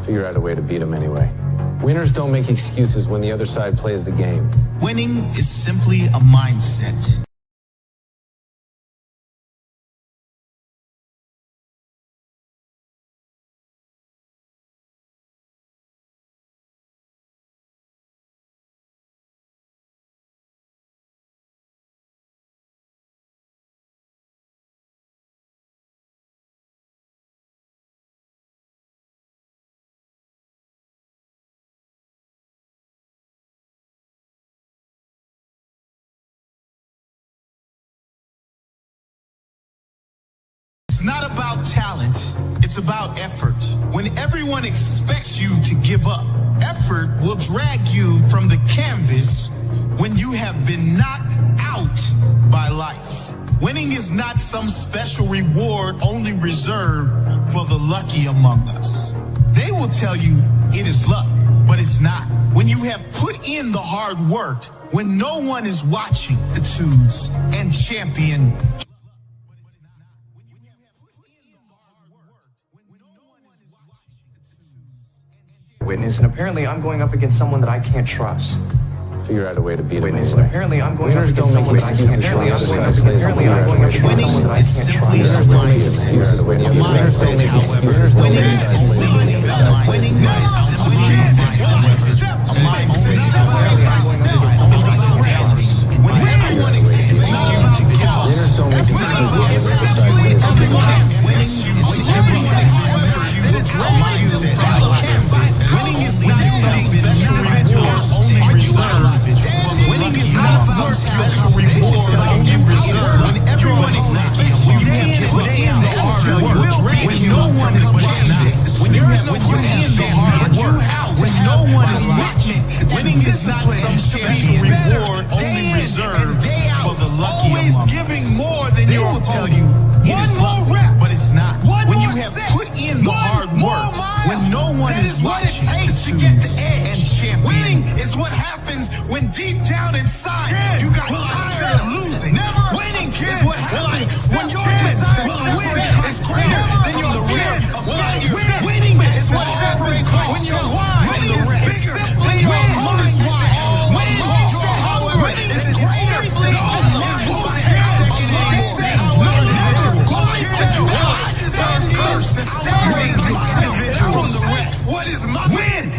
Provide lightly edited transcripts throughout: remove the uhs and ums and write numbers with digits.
Figure out a way to beat them anyway. Winners don't make excuses when the other side plays the game. Winning is simply a mindset. It's not about talent, it's about effort. When everyone expects you to give up, effort will drag you from the canvas when you have been knocked out by life. Winning is not some special reward only reserved for the lucky among us. They will tell you it is luck, but it's not. When you have put in the hard work, when no one is watching, attitudes and champion. Witness, and apparently I'm going up against someone that I can't trust. Figure out a way to beat them Witness, anyway. and apparently I'm going up Winners against don't make someone that I can't excuses when the other side plays the game. Winning is simply a Excuses when the other side mindset, make however. excuses when Winning the is other side plays the game. winning is simply a mindset. When everyone expects you to give up, Winners don't make excuses when the other side plays the game. winning is everyone expects you to drag you by the canvas. Winning is not some special reward only reserved. Winning is not some special reward only reserved. When everyone expects you to put in the hard work, when no one is watching, when you have put in the hard work, when no one is watching, winning is not some special reward only reserved for the lucky among us. Giving more than they will tell you it is luck, but it's not. When you have put in the hard work, when no one is watching, to get the edge. Winning is what happens when deep down inside you got tired of losing. Winning is what happens when your desire to win is greater than your fear of failure. Winning is what happens when your why is simply your mindset. When your hunger is greater than all the take second first to separate the individual from the rest. What is my win?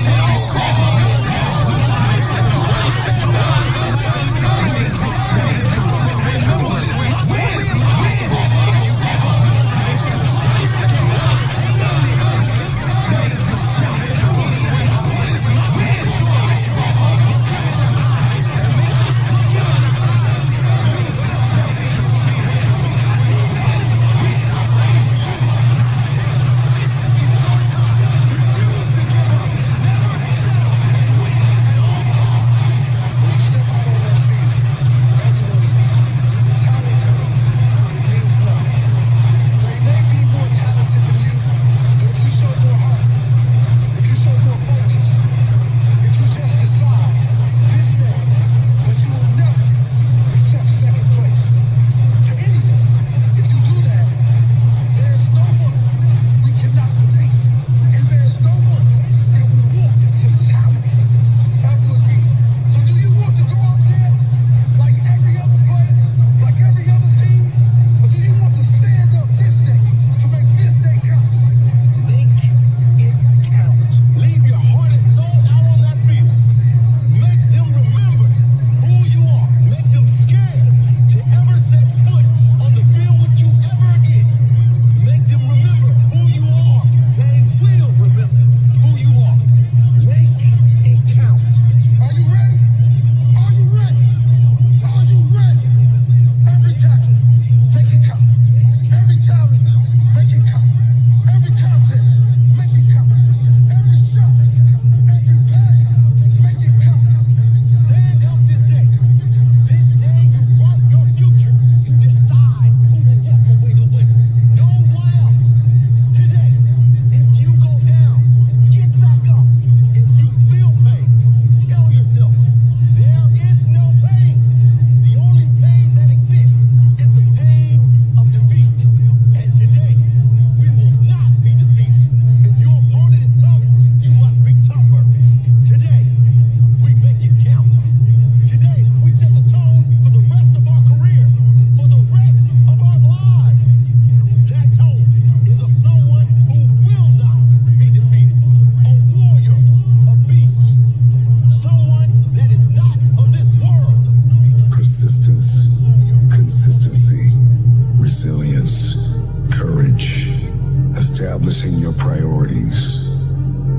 Assessing your priorities,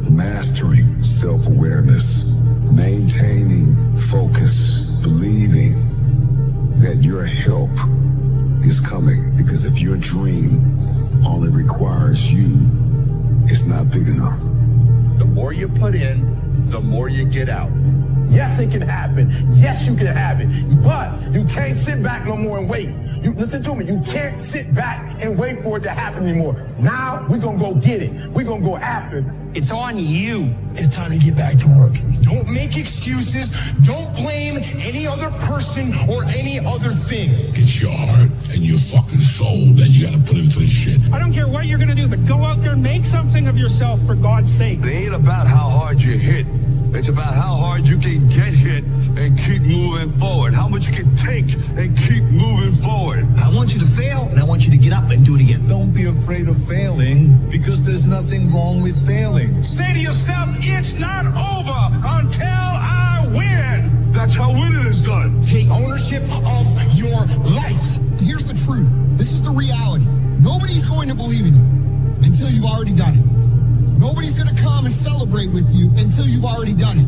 mastering self-awareness, maintaining focus, believing that your help is coming. Because if your dream only requires you, it's not big enough. The more you put in, the more you get out. Yes, it can happen. Yes, you can have it. But you can't sit back no more and wait. You listen to me. You can't sit back and wait for it to happen anymore. Now we're gonna go get it. We're gonna go after it. It's on you. It's time to get back to work. Don't make excuses. Don't blame any other person or any other thing. It's your heart and your fucking soul that you gotta put into this shit. I don't care what you're gonna do, but go out there and make something of yourself for God's sake. It ain't about how hard you hit. It's about how hard you can get hit and keep moving forward. How much you can take and keep moving forward. I want you to fail, and I want you to get up and do it again. Don't be afraid of failing, because there's nothing wrong with failing. Say to yourself, it's not over until I win. That's how winning is done. Take ownership of your life. Here's the truth. This is the reality. Nobody's going to believe in you until you've already done it. Nobody's going to come and celebrate with you until you've already done it.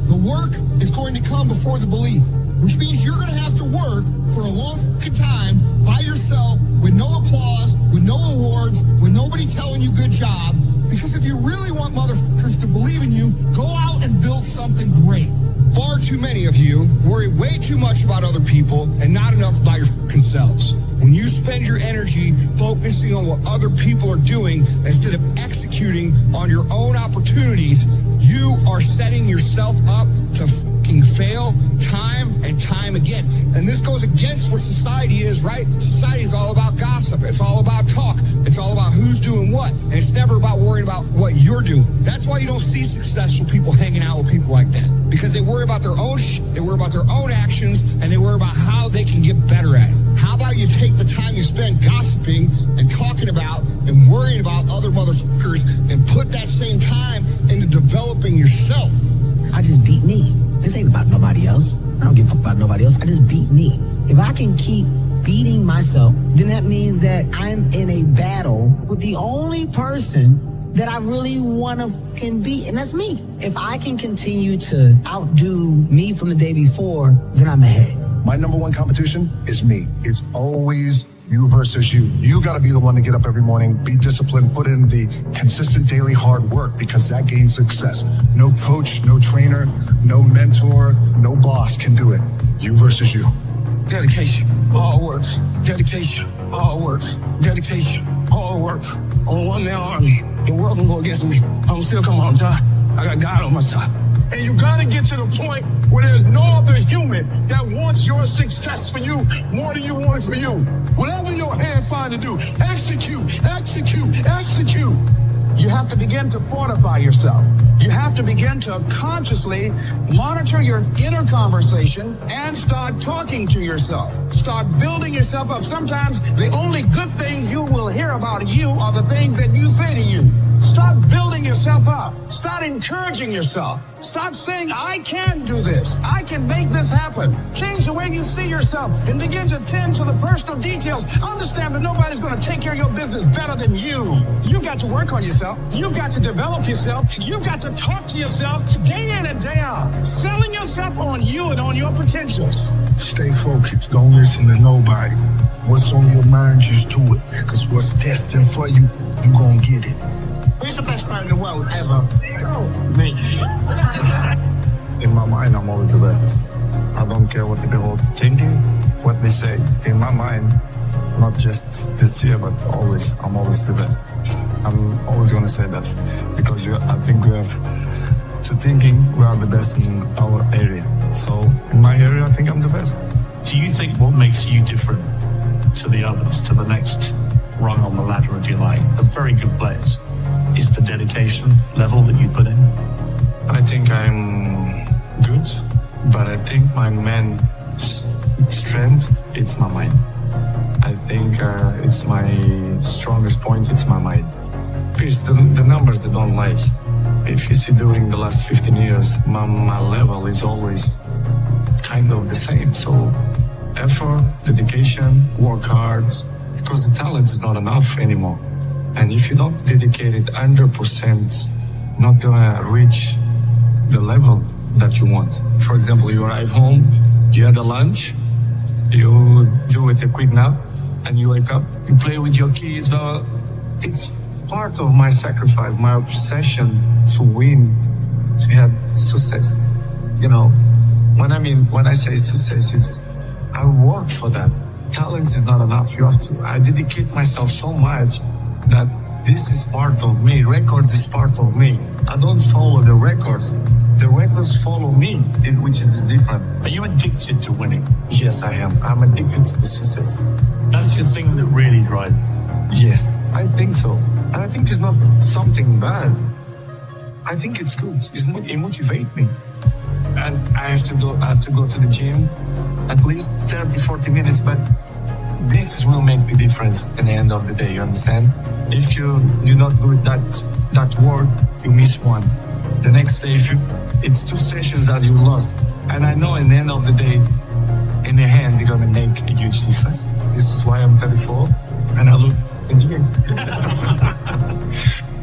The work is going to come before the belief, which means you're going to have to work for a long time by yourself with no applause, with no awards, with nobody telling you good job. Because if you really want motherfuckers to believe in you, go out and build something great. Far too many of you worry way too much about other people and not enough about your fucking selves. When you spend your energy focusing on what other people are doing instead of executing on your own opportunities, you are setting yourself up to fucking fail time and time again. And this goes against what society is, right? Society is all about gossip. It's all about talk. It's all about who's doing what. And it's never about worrying about what you're doing. That's why you don't see successful people hanging out with people like that. Because they worry about their own shit, they worry about their own actions, and they worry about how they can get better at it. How about you take the time you spend gossiping and talking about and worrying about other motherfuckers and put that same time into developing yourself? I just beat me. This ain't about nobody else. I don't give a fuck about nobody else. I just beat me. If I can keep beating myself, then that means that I'm in a battle with the only person that I really want to fucking beat, and that's me. If I can continue to outdo me from the day before, then I'm ahead. My number one competition is me. It's always you versus you. You got to be the one to get up every morning, be disciplined, put in the consistent daily hard work, because that gains success. No coach, no trainer, no mentor, no boss can do it. You versus you. Dedication, hard works. Dedication, hard works. Dedication, hard works. I'm a one-man army. The world can go against me. I'm still coming on top. I got God on my side. And you gotta get to the point where there's no other human that wants your success for you more than you want it for you. Whatever your hand finds to do, execute, execute, execute. You have to begin to fortify yourself. You have to begin to consciously monitor your inner conversation and start talking to yourself. Start building yourself up. Sometimes the only good things you will hear about you are the things that you say to you. Start building yourself up. Start encouraging yourself. Start saying, I can do this. I can make this happen. Change the way you see yourself and begin to tend to the personal details. Understand that nobody's going to take care of your business better than you. You've got to work on yourself. You've got to develop yourself. You've got to talk to yourself day in and day out. Selling yourself on you and on your potentials. Stay focused. Don't listen to nobody. What's on your mind, just do it. Because what's destined for you, you're going to get it. Who's the best player in the world ever? Me. In my mind, I'm always the best. I don't care what people are thinking, what they say. In my mind, not just this year, but always, I'm always the best. I'm always going to say that because I think we have to thinking we are the best in our area. So in my area, I think I'm the best. Do you think what makes you different to the others, to the next rung on the ladder, if you like, of very good players, is the dedication level that you put in? I think I'm good, but I think my main strength, it's my mind. I think it's my strongest point, it's my mind. Because the numbers they don't like. If you see during the last 15 years, my level is always kind of the same. So effort, dedication, work hard, because the talent is not enough anymore. And if you don't dedicate it 100%, not gonna reach the level that you want. For example, you arrive home, you had a lunch, you do it a quick nap, and you wake up, you play with your kids. It's part of my sacrifice, my obsession to win, to have success. You know, when I say success, it's I work for that. Talent is not enough. I dedicate myself so much that this is part of me. Records is part of me. I don't follow the records. The records follow me, which is different. Are you addicted to winning? Yes, I am. I'm addicted to the success. That's the thing that really drives you. Yes, I think so. And I think it's not something bad. I think it's good. It motivates me. And I have to go to the gym at least 30, 40 minutes, but this will make the difference at the end of the day, you understand? If you're not good at that work, you miss one. The next day, it's 2 sessions that you lost. And I know at the end of the day, in the hand, you're gonna make a huge difference. This is why I'm 34, and I look in the end.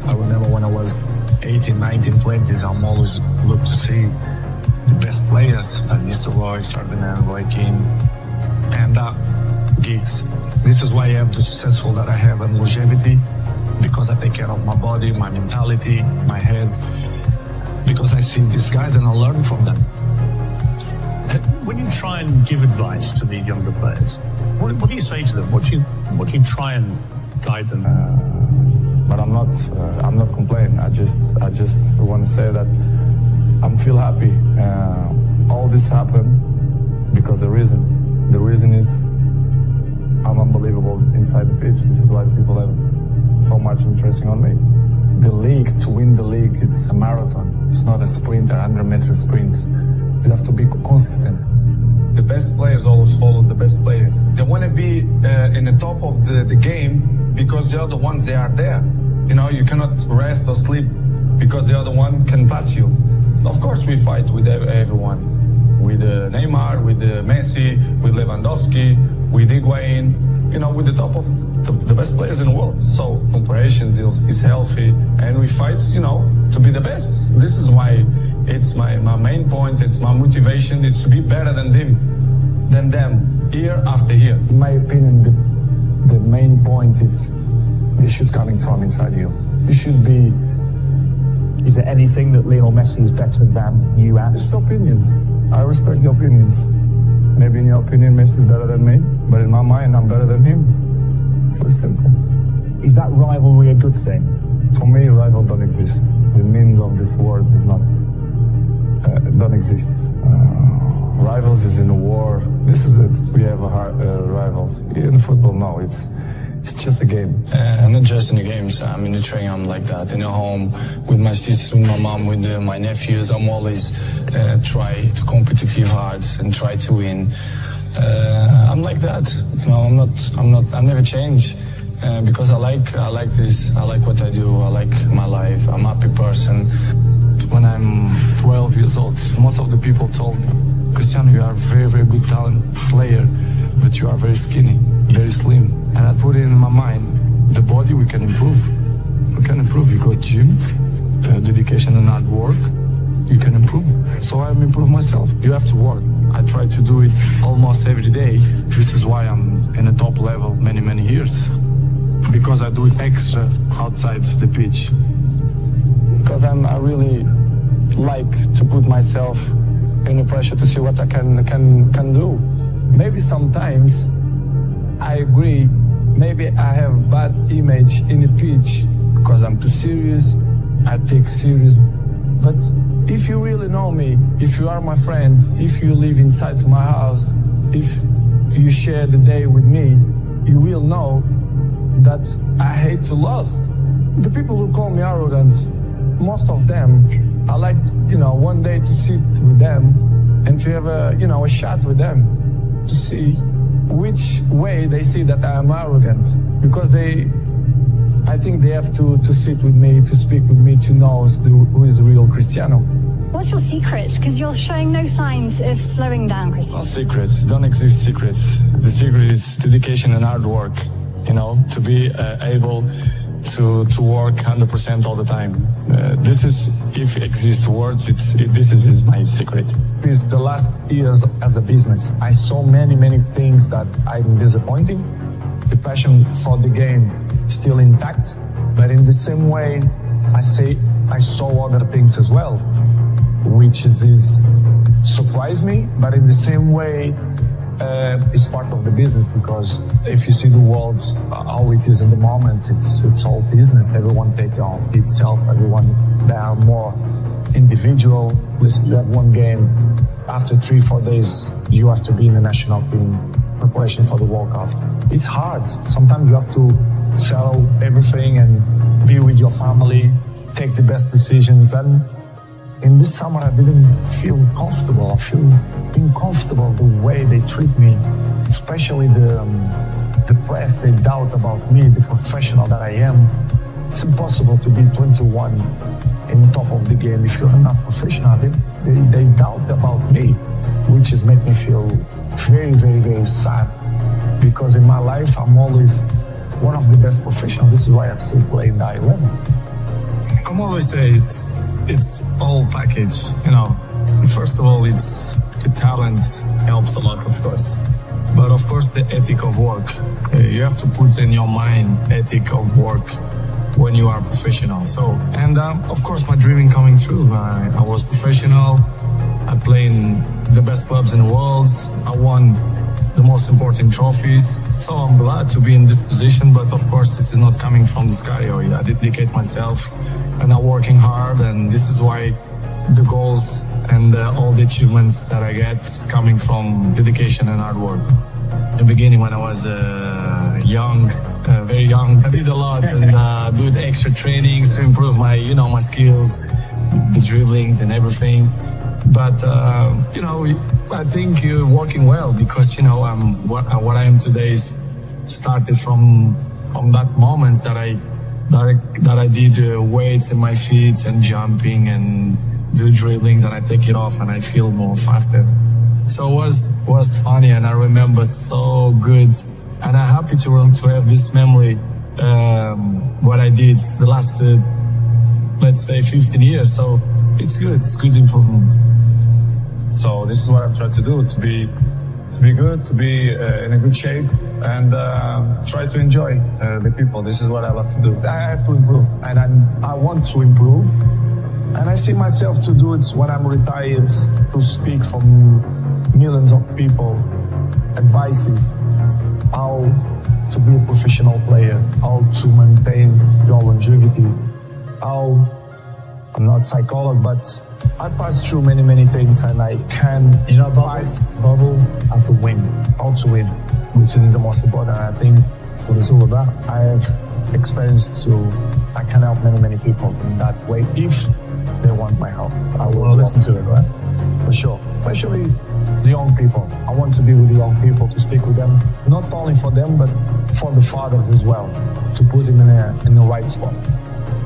I remember when I was 18, 19, 20s, I'm always look to see the best players, like Mr. Roy, Ferdinand, Roy King, and gigs. This is why I am the successful that I have and longevity, because I take care of my body, my mentality, my head, because I see these guys and I learn from them. When you try and give advice to the younger players, what do you say to them? What do you try and guide them? But I'm not complaining. I just want to say that I'm feel happy. All this happened because the reason is I'm unbelievable inside the pitch. This is why people have so much interest on me. The league, to win the league, it's a marathon. It's not a sprint, a 100-meter sprint. You have to be consistent. The best players always follow the best players. They want to be in the top of the game because the other ones, they are there. You know, you cannot rest or sleep because the other one can pass you. Of course, we fight with everyone. With Neymar, with Messi, with Lewandowski, with Higuain, you know, with the top of the best players in the world. So operations is healthy, and we fight, you know, to be the best. This is why it's my main point, it's my motivation, it's to be better than them, year after year. In my opinion, the main point is it should coming from inside you. You should be. Is there anything that Lionel Messi is better than you at? It's opinions. I respect your opinions. Maybe in your opinion, Messi is better than me, but in my mind, I'm better than him. So it's simple. Is that rivalry a good thing? For me, rival don't exist. The meaning of this word is not, don't exist. Rivals is in a war. This is it. We have rivals. In football, no, it's just a game. I'm not just in the games. I'm in the train. I'm like that. In the home, with my sister, with my mom, with my nephews. I'm always try to competitive hard and try to win. I'm like that. No, I never change because I like this. I like what I do. I like my life. I'm a happy person. When I'm 12 years old, most of the people told me, Cristiano, you are a very, very good talent player, but you are very skinny, very slim. And I put it in my mind, the body we can improve. We can improve. You go gym, dedication and hard work, you can improve. So I improve myself. You have to work. I try to do it almost every day. This is why I'm in a top level many, many years. Because I do it extra outside the pitch. Because I really like to put myself in the pressure to see what I can do. Maybe sometimes I agree, maybe I have bad image in the pitch because I'm too serious, I take serious. But if you really know me, if you are my friend, if you live inside to my house, if you share the day with me, you will know that I hate to lose. The people who call me arrogant, most of them, I like, one day to sit with them and to have a chat with them to see which way they see that I am arrogant. Because I think they have to sit with me, to speak with me, to know who is the real Cristiano. What's your secret? Because you're showing no signs of slowing down, Cristiano. No secrets. Don't exist secrets. The secret is dedication and hard work. To be able to work 100% all the time. This is, if exists words, this is my secret. It's the last years as a business. I saw many things that I'm disappointing. The passion for the game still intact, but in the same way, I saw other things as well, which is surprised me, but in the same way, it's part of the business, because if you see the world how it is in the moment, it's all business. Everyone take on itself. Everyone, they are more individual. Listen, you have one game. After 3-4 days, you have to be in the national team preparation for the World Cup. It's hard. Sometimes you have to sell everything and be with your family, take the best decisions. And in this summer, I didn't feel comfortable. I feel uncomfortable the way they treat me, especially the press. They doubt about me, the professional that I am. It's impossible to be 21 in top of the game if you're not professional. They doubt about me, which is making me feel very sad, because in my life, I'm always one of the best professionals. This is why I'm still playing the I-11. I'm always say it's all package, you know. First of all, it's the talent helps a lot, of course. But of course, the ethic of work. You have to put in your mind ethic of work when you are professional. So, and of course, my dream coming true. I was professional. I played in the best clubs in the world. I won the most important trophies. So I'm glad to be in this position, but of course this is not coming from the sky. I dedicate myself and I'm working hard, and this is why the goals and all the achievements that I get coming from dedication and hard work. In the beginning, when I was very young, I did a lot and do extra trainings to improve my skills, the dribblings and everything. But, I think you're working well, because, what I am today is started from that moment that I did weights in my feet and jumping and do dribblings, and I take it off and I feel more faster. So it was funny, and I remember so good. And I'm happy to have this memory, what I did the last, let's say 15 years. So it's good improvement. So this is what I'm trying to do, to be good, to be in a good shape, and try to enjoy the people. This is what I love to do. I have to improve, and I want to improve, and I see myself to do it when I'm retired, to speak for millions of people, advices, how to be a professional player, how to maintain your longevity, how, I'm not a psychologist, but I passed through many things, and I can, bubble how to win, which is the most important. I think what it's all about. I have experienced I can help many people in that way if they want my help. I will listen to it, right? For sure. Especially the young people. I want to be with the young people, to speak with them, not only for them, but for the fathers as well, to put them in the right spot.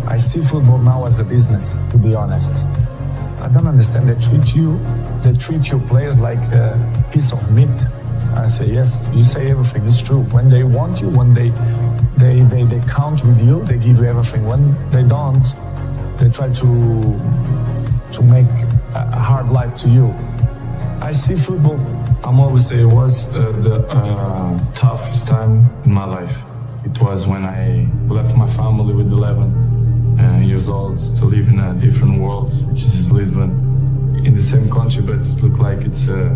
I see football now as a business, to be honest. I don't understand. They treat your players like a piece of meat. I say, yes, you say everything. It's true. When they want you, when they count with you, they give you everything. When they don't, they try to make a hard life to you. I see football. I'm always say it was the toughest time in my life. It was when I left my family with 11 years old to live in a different world, which is Lisbon, in the same country, but it looked like it's a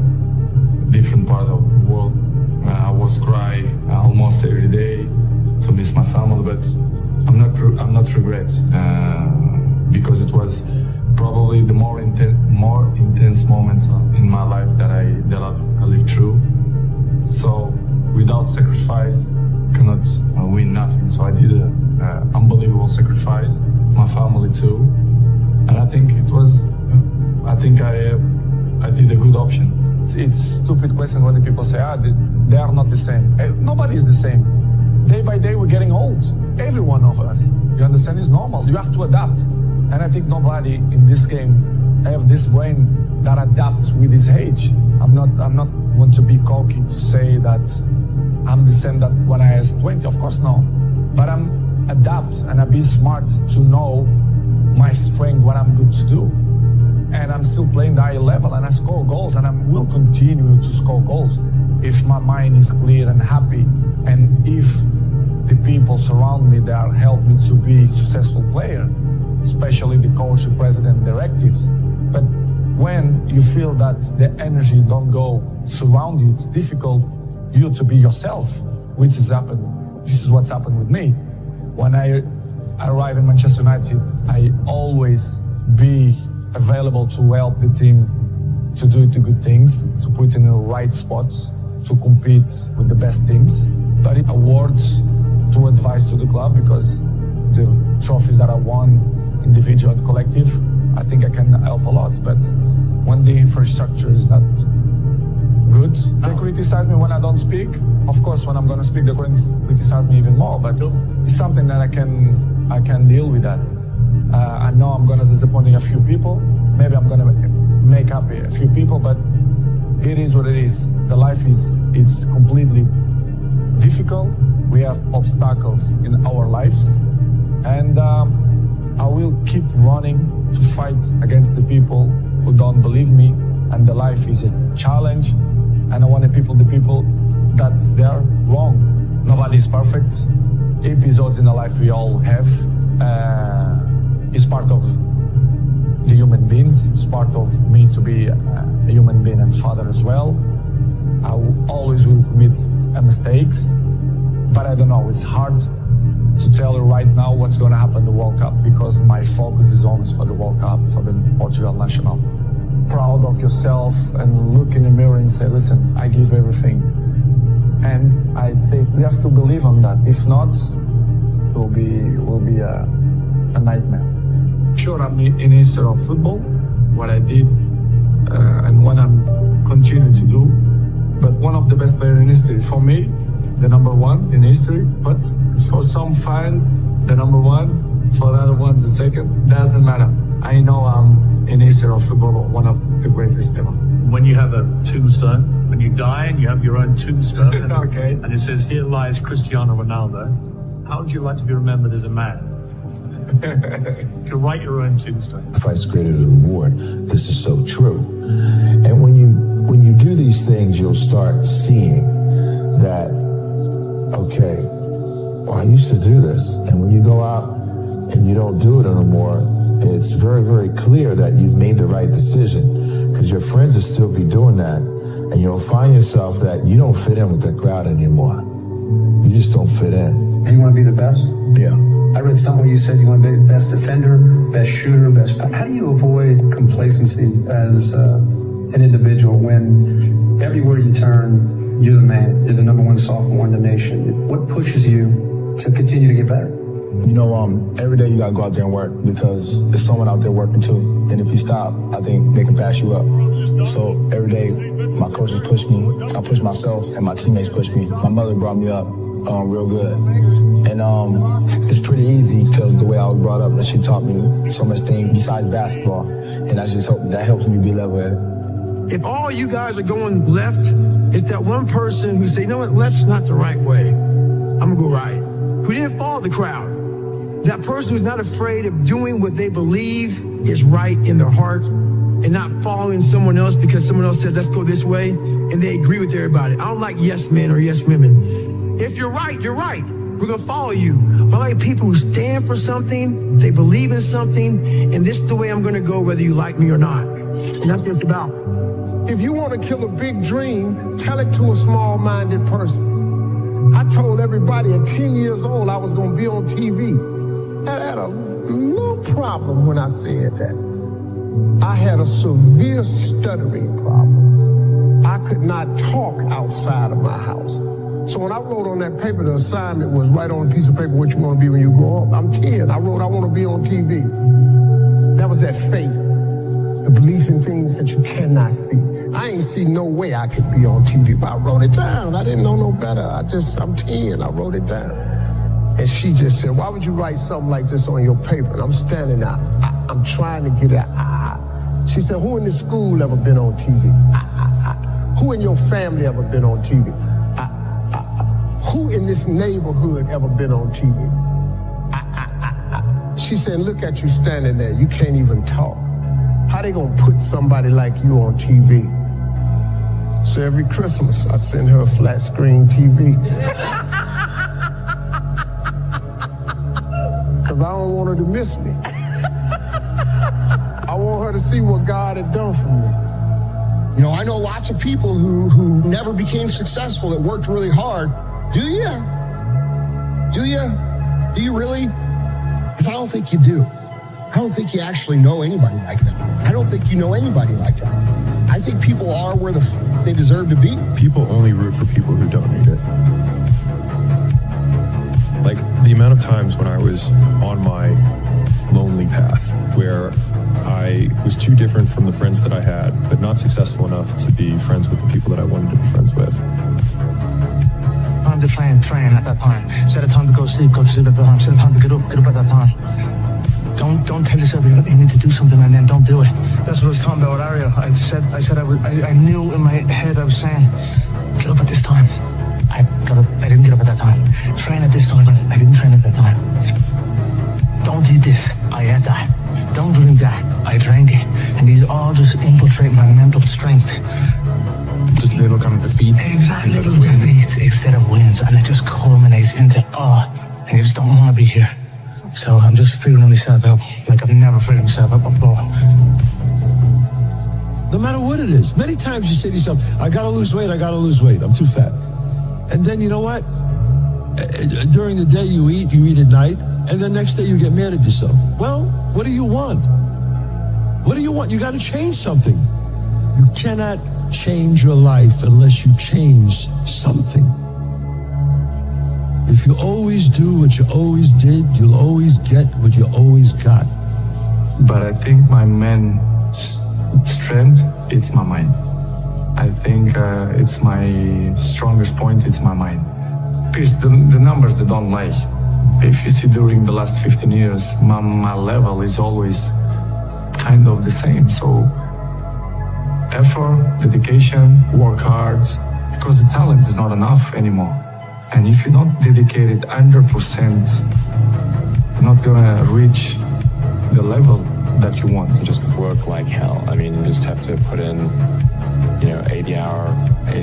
different part of the world. I was crying almost every day to miss my family, but I'm not regret, because it was probably the more intense moments in my life that I lived through. So without sacrifice, cannot win nothing. So I did an unbelievable sacrifice, my family too, and I think I did a good option. It's stupid question when the people say, they are not the same. Nobody is the same. Day by day we're getting old. Every one of us. You understand? It's normal. You have to adapt. And I think nobody in this game have this brain that adapts with his age. I'm not want to be cocky to say that I'm the same that when I was 20. Of course no. But I'm adapt and I be smart to know my strength, what I'm good to do. And I'm still playing the high level and I score goals and I will continue to score goals if my mind is clear and happy and if the people surround me that help me to be a successful player, especially the coach, the president, directives. But when you feel that the energy don't go surround you, it's difficult you to be yourself, which is happened. This is what's happened with me. When I arrive in Manchester United, I always be available to help the team to do the good things, to put in the right spots, to compete with the best teams. But awards to advise to the club because the trophies that I won, individual and collective, I think I can help a lot. But when the infrastructure is not good, they criticize me when I don't speak. Of course, when I'm going to speak, they criticize me even more. But it's something that I can deal with that. I know I'm going to disappoint a few people. Maybe I'm going to make happy a few people, but it is what it is. The life it's completely difficult. We have obstacles in our lives. And I will keep running to fight against the people who don't believe me. And the life is a challenge. And I want the people that they're wrong. Nobody's perfect. Episodes in the life we all have. Is part of the human beings. It's part of me to be a human being and father as well. I always will commit mistakes, but I don't know. It's hard to tell you right now what's going to happen in the World Cup because my focus is always for the World Cup, for the Portugal national. Proud of yourself and look in the mirror and say, listen, I give everything. And I think we have to believe on that. If not, it will be a nightmare. Sure, I'm in history of football, what I did and what I'm continuing to do. But one of the best players in history, for me, the number one in history. But for some fans, the number one, for the other ones, the second. Doesn't matter. I know I'm in history of football, one of the greatest ever. When you have a tombstone, when you die and you have your own tombstone, okay, and it says, here lies Cristiano Ronaldo, how would you like to be remembered as a man? You can write your own tombstone. Fight's greater than war. This is so true. And when you do these things, you'll start seeing that, okay, well, I used to do this. And when you go out and you don't do it anymore, it's very, very clear that you've made the right decision because your friends will still be doing that. And you'll find yourself that you don't fit in with the crowd anymore. You just don't fit in. Do you want to be the best? Yeah. I read somewhere you said you want to be best defender, best shooter, best. How do you avoid complacency as an individual when everywhere you turn, you're the man, you're the number one sophomore in the nation? What pushes you to continue to get better? You know, every day you gotta go out there and work because there's someone out there working too. And if you stop, I think they can pass you up. So every day, my coaches push me, I push myself, and my teammates push me. My mother brought me up real good. And it's pretty easy because the way I was brought up, that she taught me so much things besides basketball. And that helps me be level-headed. If all you guys are going left, it's that one person who say, you know what, left's not the right way. I'm gonna go right. Who didn't follow the crowd. That person who's not afraid of doing what they believe is right in their heart and not following someone else because someone else said, let's go this way, and they agree with everybody. I don't like yes men or yes women. If you're right, you're right. We're gonna follow you. But I like people who stand for something, they believe in something, and this is the way I'm gonna go whether you like me or not. And that's what it's about. If you want to kill a big dream, tell it to a small-minded person. I told everybody at 10 years old I was gonna be on TV. I had a little problem when I said that. I had a severe stuttering problem. I could not talk outside of my house. So when I wrote on that paper, the assignment was write on a piece of paper what you want to be when you grow up. I'm 10. I wrote I want to be on TV. That was that faith, the belief in things that you cannot see. I ain't see no way I could be on TV, but I wrote it down. I didn't know no better. I'm 10. I wrote it down. And she just said, why would you write something like this on your paper? And I'm standing there. I'm trying to get it. She said, who in this school ever been on TV? Who in your family ever been on TV? Who in this neighborhood ever been on TV? She said, look at you standing there. You can't even talk. How they gonna put somebody like you on TV? So every Christmas, I send her a flat screen TV. Because I don't want her to miss me. I want her to see what God had done for me. You know, I know lots of people who never became successful, that worked really hard. Do you? Do you? Do you really? Because I don't think you do. I don't think you actually know anybody like that. I don't think you know anybody like that. I think people are where they deserve to be. People only root for people who don't need it. Like, the amount of times when I was on my lonely path, where I was too different from the friends that I had, but not successful enough to be friends with the people that I wanted to be friends with. Time to train at that time. Set a time to go to sleep at that time. Set a time to get up at that time. Don't tell yourself you need to do something and then don't do it. That's what I was talking about with Ariel. I knew in my head, I was saying, get up at this time. I didn't get up at that time. Train at this time. I didn't train at that time. Don't eat this. I ate that. Don't drink that. I drank it. And these all just infiltrate my mental strength. Just little kind of defeats. Exactly, little defeats instead of wins. And it just culminates into, and you just don't want to be here. So I'm just figuring myself out like I've never figured myself out before. No matter what it is. Many times you say to yourself, I gotta lose weight, I'm too fat. And then you know what? During the day you eat at night, and the next day you get mad at yourself. Well, what do you want? What do you want? You gotta change something. You cannot change your life unless you change something. If you always do what you always did, you'll always get what you always got. But I think my main strength, it's my mind. I think it's my strongest point, it's my mind. Because the numbers, they don't lie. If you see during the last 15 years, my level is always kind of the same. So effort, dedication, work hard, because the talent is not enough anymore. And if you don't dedicate it 100%, you're not gonna reach the level that you want. To just work like hell. I mean, you just have to put in, 80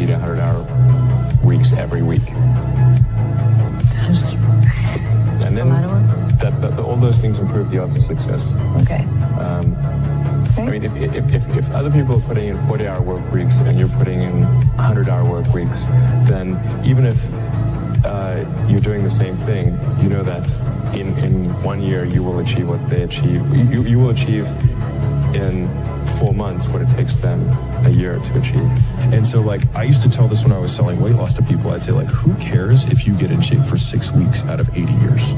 to 100 hour weeks every week. And then all those things improve the odds of success. Okay. I mean, if other people are putting in 40-hour work weeks and you're putting in 100-hour work weeks, then even if you're doing the same thing, you know that in 1 year you will achieve what they achieve. You will achieve in 4 months what it takes them a year to achieve. And so, like, I used to tell this when I was selling weight loss to people. I'd say, like, who cares if you get in shape for 6 weeks out of 80 years?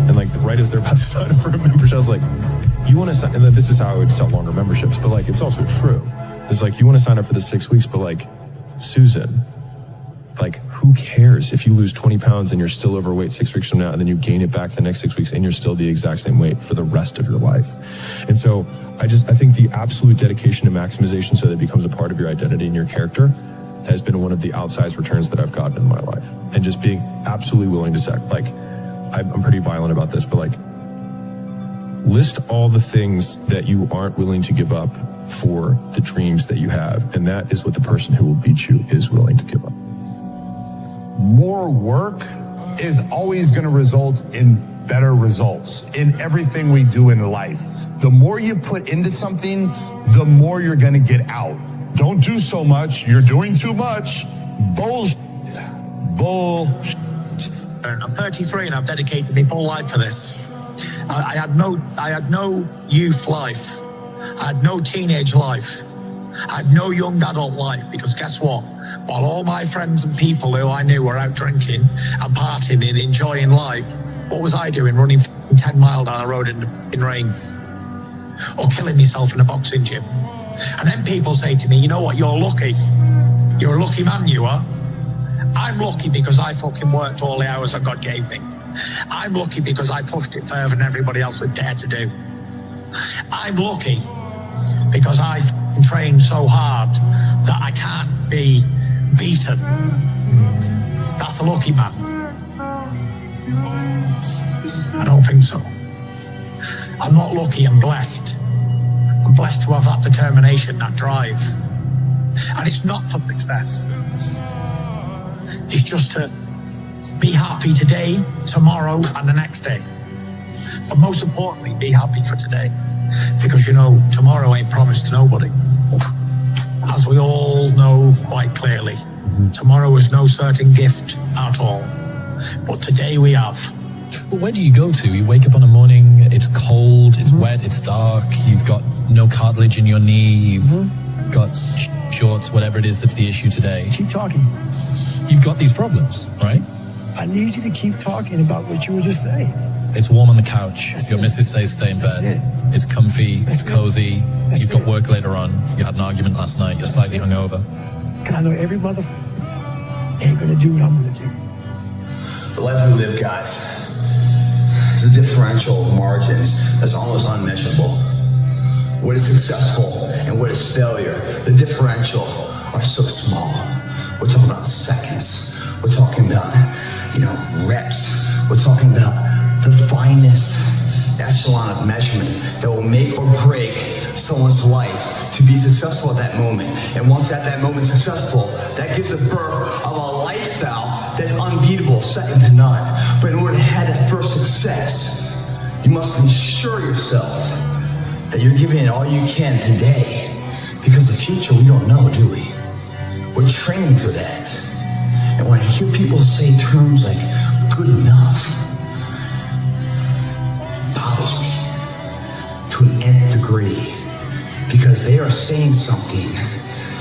And, like, right as they're about to sign up for a membership, I was like, you want to sign, and this is how I would sell longer memberships, but, like, it's also true. It's like, you want to sign up for the 6 weeks, but, like, Susan, like, who cares if you lose 20 pounds and you're still overweight 6 weeks from now, and then you gain it back the next 6 weeks and you're still the exact same weight for the rest of your life? And so I think the absolute dedication to maximization so that it becomes a part of your identity and your character has been one of the outsized returns that I've gotten in my life. And just being absolutely willing to I'm pretty violent about this, but, like, list all the things that you aren't willing to give up for the dreams that you have. And that is what the person who will beat you is willing to give up. More work is always going to result in better results in everything we do in life. The more you put into something, the more you're going to get out. Don't do so much. You're doing too much. Bullshit. I'm 33 and I've dedicated my full life to this. I had no youth life. I had no teenage life. I had no young adult life, because guess what? While all my friends and people who I knew were out drinking and partying and enjoying life, what was I doing? Running 10 miles down the road in rain, or killing myself in a boxing gym. And then people say to me, you know what, you're lucky. You're a lucky man, you are. I'm lucky because I fucking worked all the hours that God gave me. I'm lucky because I pushed it further than everybody else would dare to do. I'm lucky because I trained so hard that I can't be beaten. That's a lucky man. I don't think so. I'm not lucky, I'm blessed. I'm blessed to have that determination, that drive. And it's not for success. It's just to be happy today, tomorrow, and the next day. But most importantly, be happy for today. Because, you know, tomorrow ain't promised to nobody. As we all know quite clearly, tomorrow is no certain gift at all. But today we have. Well, where do you go to? You wake up on a morning, it's cold, it's wet, it's dark, you've got no cartilage in your knee, you've got shorts, whatever it is that's the issue today. Keep talking. You've got these problems, right? I need you to keep talking about what you were just saying. It's warm on the couch. Your missus says stay in bed. It's comfy, it's cozy. You've got work later on. You had an argument last night. You're slightly hungover. Because I know every motherfucker ain't going to do what I'm going to do. The life we live, guys, is a differential of margins that's almost unmeasurable. What is successful and what is failure, the differential are so small. We're talking about seconds. We're talking about, reps. We're talking about the finest echelon of measurement that will make or break someone's life to be successful at that moment. And once that moment's successful, that gives a birth of a lifestyle that's unbeatable, second to none. But in order to have that first success, you must ensure yourself that you're giving it all you can today. Because the future, we don't know, do we? We're training for that. And when I hear people say terms like good enough, it bothers me to an nth degree. Because they are saying something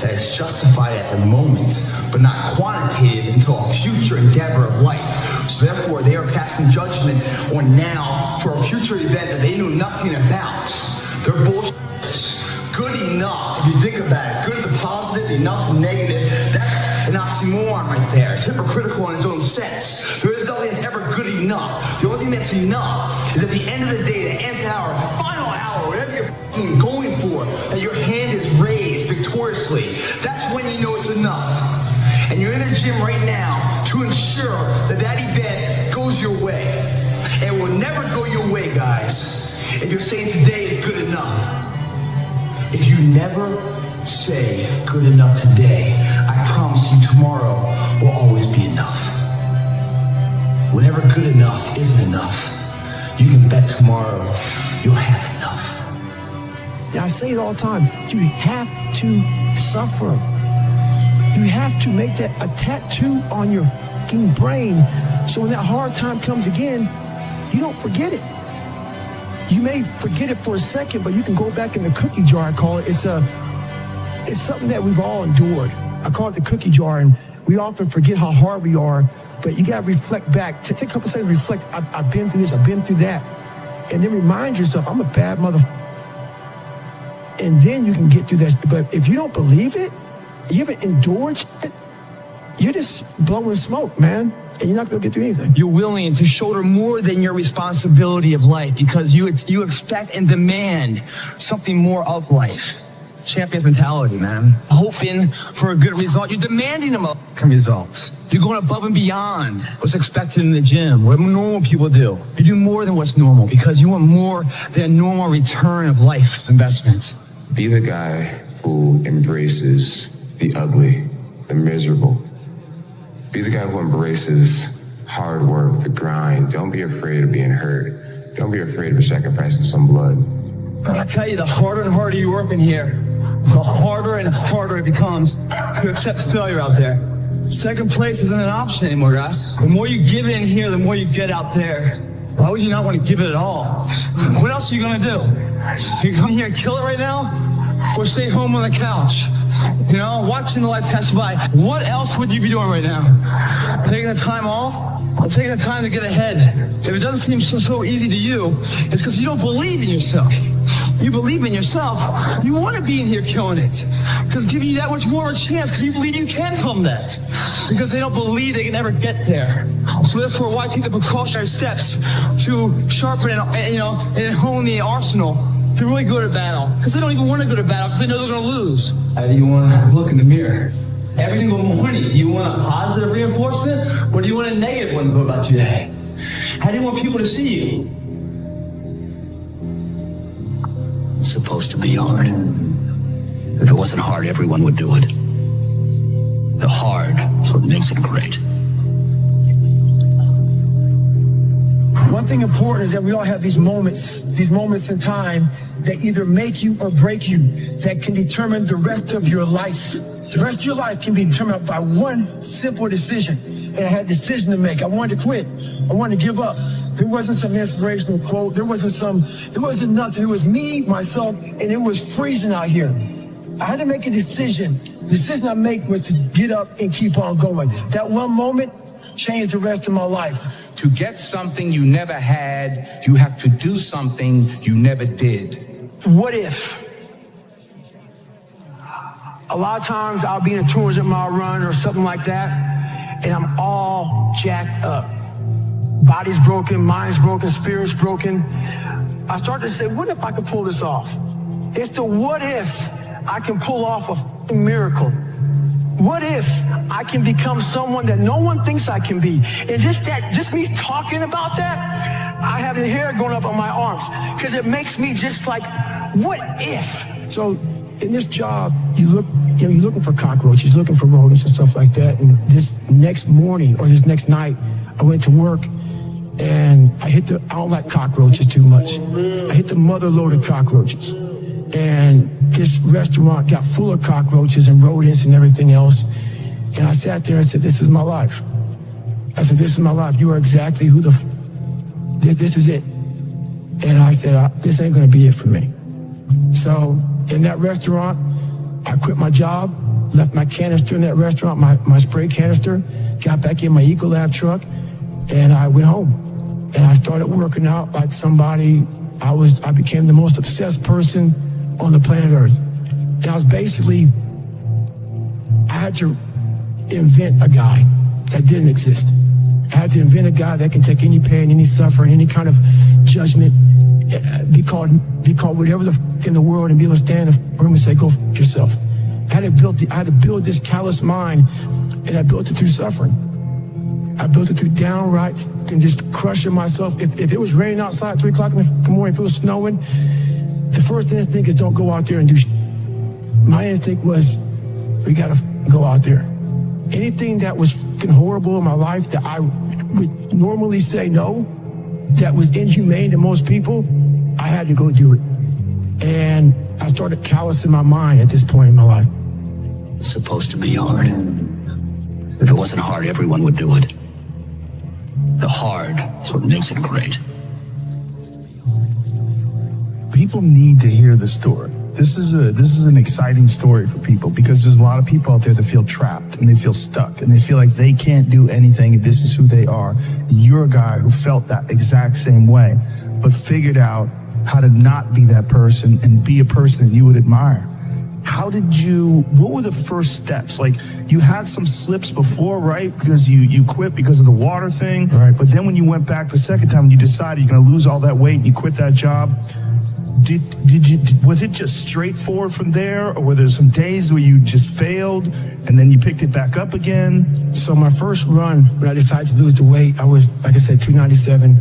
that is justified at the moment, but not quantitative until a future endeavor of life. So therefore, they are passing judgment on now for a future event that they knew nothing about. They're bullshit. Good enough, if you think about it, good is a positive, enough's a negative. That's an oxymoron right there. It's hypocritical in its own sense. There is nothing that's ever good enough. The only thing that's enough is at the end of the day, the nth hour, the final hour, whatever you're going for, that your hand is raised victoriously. That's when you know it's enough. And you're in the gym right now to ensure that event goes your way. And it will never go your way, guys, if you're saying today is good enough. If you never say good enough today, I promise you tomorrow will always be enough. Whenever good enough isn't enough, you can bet tomorrow you'll have enough. Yeah, I say it all the time. You have to suffer. You have to make that a tattoo on your fucking brain so when that hard time comes again, you don't forget it. You may forget it for a second, but you can go back in the cookie jar, I call it. It's something that we've all endured. I call it the cookie jar, and we often forget how hard we are, but you gotta reflect back. Take a couple seconds, reflect. I've been through this, I've been through that. And then remind yourself, I'm a bad motherfucker. And then you can get through that. But if you don't believe it, you haven't endured shit, you're just blowing smoke, man. And you're not going to get through anything. You're willing to shoulder more than your responsibility of life because you expect and demand something more of life. Champion's mentality, man. Hoping for a good result. You're demanding a motherfucking result. You're going above and beyond what's expected in the gym, what normal people do. You do more than what's normal because you want more than a normal return of life's investment. Be the guy who embraces the ugly, the miserable. Be the guy who embraces hard work, the grind. Don't be afraid of being hurt. Don't be afraid of sacrificing some blood. I tell you, the harder and harder you work in here, the harder and harder it becomes to accept failure out there. Second place isn't an option anymore, guys. The more you give in here, the more you get out there. Why would you not want to give it at all? What else are you going to do? You come here and kill it right now? Or stay home on the couch? Watching the life pass by. What else would you be doing right now? Taking the time off? Or taking the time to get ahead? If it doesn't seem so easy to you, it's because you don't believe in yourself. You believe in yourself, you want to be in here killing it. Because giving you that much more of a chance, because you believe you can become that. Because they don't believe they can ever get there. So therefore, why take the precautionary steps to sharpen and hone the arsenal to really go to battle? Because they don't even want to go to battle because they know they're going to lose. How do you want to look in the mirror? Every single morning, do you want a positive reinforcement or do you want a negative one to go about your day? How do you want people to see you? It's supposed to be hard. If it wasn't hard, everyone would do it. The hard is what makes it great. One thing important is that we all have these moments in time that either make you or break you, that can determine the rest of your life. The rest of your life can be determined by one simple decision. And I had a decision to make. I wanted to quit. I wanted to give up. There wasn't some inspirational quote. There wasn't nothing. It was me, myself, and it was freezing out here. I had to make a decision. The decision I made was to get up and keep on going. That one moment changed the rest of my life. To get something you never had, you have to do something you never did. What if? A lot of times I'll be in a 200-mile run or something like that, and I'm all jacked up. Body's broken, mind's broken, spirit's broken. I started to say, what if I could pull this off? It's the what if I can pull off a miracle. What if I can become someone that no one thinks I can be? And just me talking about that, I have the hair going up on my arms because it makes me just like, what if? So in this job, you're looking for cockroaches, looking for rodents and stuff like that. And this next morning or this next night, I went to work and I don't like cockroaches too much. I hit the mother load of cockroaches. And this restaurant got full of cockroaches and rodents and everything else. And I sat there and said, this is my life. I said, this is my life. You are exactly this is it. And I said, this ain't gonna be it for me. So in that restaurant, I quit my job, left my canister in that restaurant, my spray canister, got back in my Ecolab truck, and I went home. And I started working out like somebody. I became the most obsessed person on the planet Earth. And I had to invent a guy that didn't exist. I had to invent a guy that can take any pain, any suffering, any kind of judgment, be called whatever the f*** in the world, and be able to stand in the room and say, go f*** yourself. I had to build this callous mind, and I built it through suffering. I built it through downright and just crushing myself. If it was raining outside at 3 o'clock in the morning, if it was snowing, the first instinct is don't go out there and do shit. My instinct was, we gotta go out there. Anything that was fucking horrible in my life that I would normally say no, that was inhumane to most people, I had to go do it. And I started callousing my mind at this point in my life. It's supposed to be hard. If it wasn't hard, everyone would do it. The hard is what makes it great. People need to hear the story. This is an exciting story for people because there's a lot of people out there that feel trapped and they feel stuck and they feel like they can't do anything. This is who they are. You're a guy who felt that exact same way, but figured out how to not be that person and be a person that you would admire. What were the first steps? Like, you had some slips before, right? Because you quit because of the water thing. Right. But then when you went back the second time and you decided you're going to lose all that weight and you quit that job, was it just straightforward from there, or were there some days where you just failed and then you picked it back up again? So my first run, when I decided to lose the weight, I was, like I said, 297.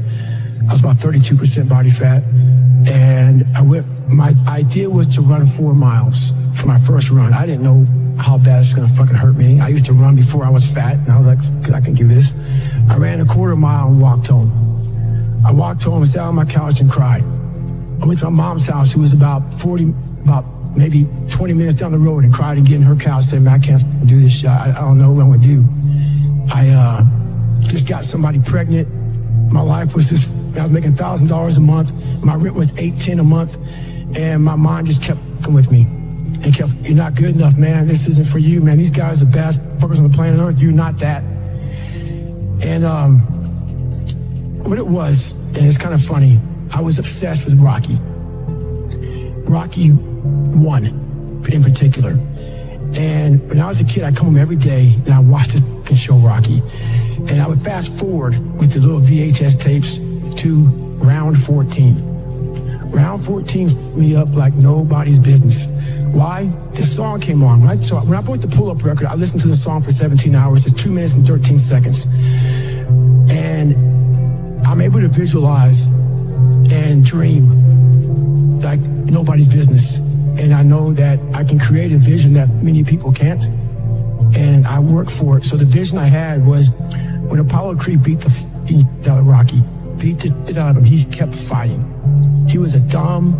I was about 32% body fat. And my idea was to run 4 miles for my first run. I didn't know how bad it's gonna fucking hurt me. I used to run before I was fat, and I was like, I can do this. I ran a 1/4 mile and walked home. I walked home and sat on my couch and cried. I went to my mom's house, who was about maybe 20 minutes down the road, and cried again in her couch, saying, man, I can't do this shit. I don't know what I'm gonna do. I just got somebody pregnant. My life was just, I was making $1,000 a month. My rent was $810 a month. And my mind just kept fucking with me. And kept, you're not good enough, man. This isn't for you, man. These guys are bad fuckers on the planet Earth. You're not that. And what it was, and it's kind of funny, I was obsessed with Rocky. Rocky 1 in particular. And when I was a kid, I'd come home every day and I watched this fucking show, Rocky. And I would fast forward with the little VHS tapes to round 14. Round 14 fucked me up like nobody's business. Why? This song came on, right? So when I bought the pull-up record, I listened to the song for 17 hours. It's 2 minutes and 13 seconds. And I'm able to visualize and dream like nobody's business. And I know that I can create a vision that many people can't. And I work for it. So the vision I had was when Apollo Creed beat Rocky, beat the out of him, he kept fighting. He was a dumb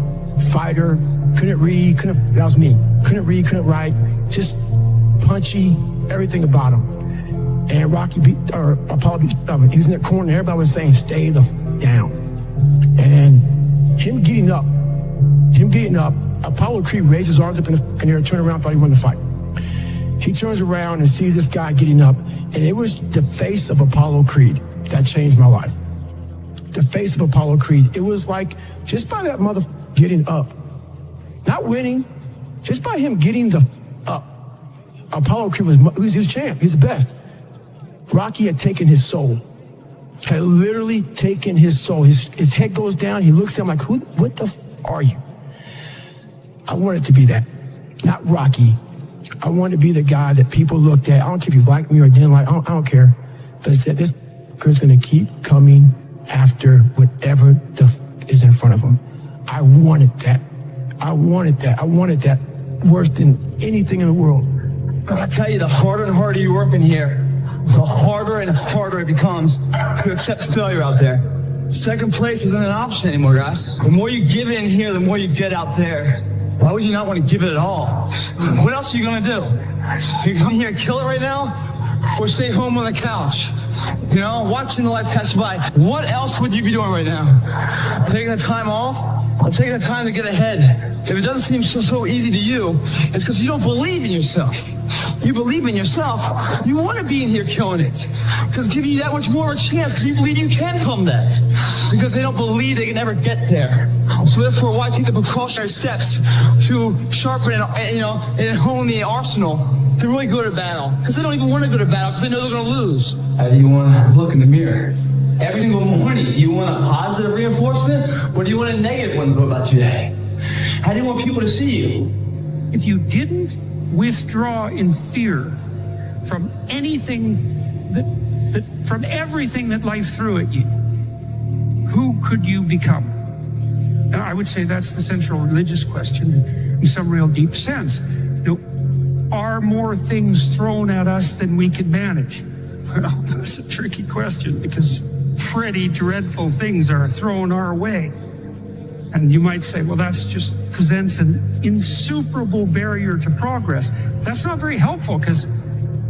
fighter, couldn't read, that was me. Couldn't read, couldn't write, just punchy, everything about him. And Apollo beat him. He was in the corner, everybody was saying, stay the down. And him getting up, Apollo Creed raised his arms up in the air, turned around, thought he won the fight. He turns around and sees this guy getting up, and it was the face of Apollo Creed that changed my life. The face of Apollo Creed. It was like, just by that motherfucker getting up, not winning, just by him getting up, Apollo Creed was champ. He's the best. Rocky had taken his soul. Had literally taken his soul. His head goes down. He looks at him like, what the are you? I wanted to be that. Not Rocky. I wanted to be the guy that people looked at. I don't care if you like me or didn't like. I don't care. But I said, this girl's going to keep coming after whatever is in front of him. I wanted that. I wanted that worse than anything in the world. I tell you, the harder and harder you work in here, the harder and harder it becomes to accept failure out there. Second place isn't an option anymore, guys. The more you give in here, the more you get out there. Why would you not want to give it at all? What else are you going to do? You come here and kill it right now? Or stay home on the couch? You know, watching the life pass by. What else would you be doing right now? Taking the time off? Or taking the time to get ahead? If it doesn't seem so easy to you, it's because you don't believe in yourself. You believe in yourself. You want to be in here killing it. Because it's giving you that much more of a chance because you believe you can become that. Because they don't believe they can ever get there. So therefore, why take the precautionary steps to sharpen and hone the arsenal to really go to battle? Because they don't even want to go to battle because they know they're going to lose. How do you want to look in the mirror? Every single morning, you want a positive reinforcement or do you want a negative one about you today? How do you want people to see you? If you didn't withdraw in fear from anything from everything that life threw at you, who could you become? Now, I would say that's the central religious question in some real deep sense. You know, are more things thrown at us than we can manage? Well, that's a tricky question because pretty dreadful things are thrown our way. And you might say, well, that's just presents an insuperable barrier to progress. That's not very helpful because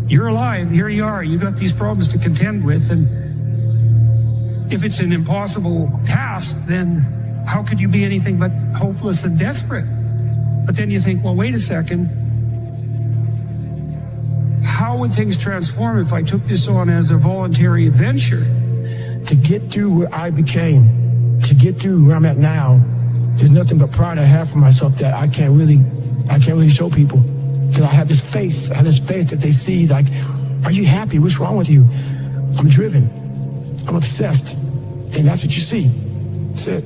you're alive, here you are, you got these problems to contend with. And if it's an impossible task, then how could you be anything but hopeless and desperate? But then you think, well, wait a second. How would things transform if I took this on as a voluntary adventure? To get through where I became, to get through where I'm at now, there's nothing but pride I have for myself that I can't really show people. Because I have this face that they see like, are you happy? What's wrong with you? I'm driven. I'm obsessed. And that's what you see. That's it.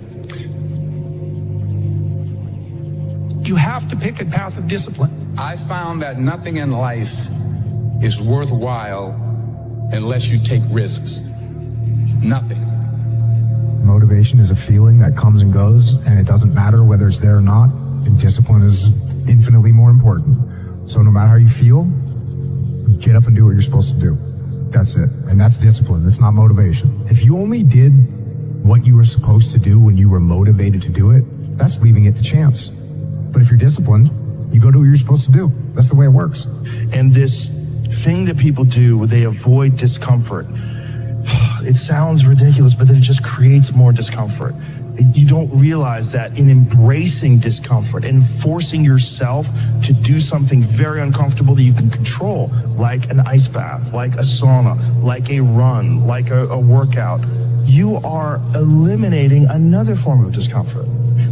You have to pick a path of discipline. I found that nothing in life is worthwhile unless you take risks. Nothing. Motivation is a feeling that comes and goes, and it doesn't matter whether it's there or not. And discipline is infinitely more important. So no matter how you feel, get up and do what you're supposed to do. That's it. And that's discipline. It's not motivation. If you only did what you were supposed to do when you were motivated to do it, that's leaving it to chance. But if you're disciplined, you go do what you're supposed to do. That's the way it works. And this thing that people do where they avoid discomfort, it sounds ridiculous, but then it just creates more discomfort. You don't realize that in embracing discomfort and forcing yourself to do something very uncomfortable that you can control, like an ice bath, like a sauna, like a run, like a workout, you are eliminating another form of discomfort.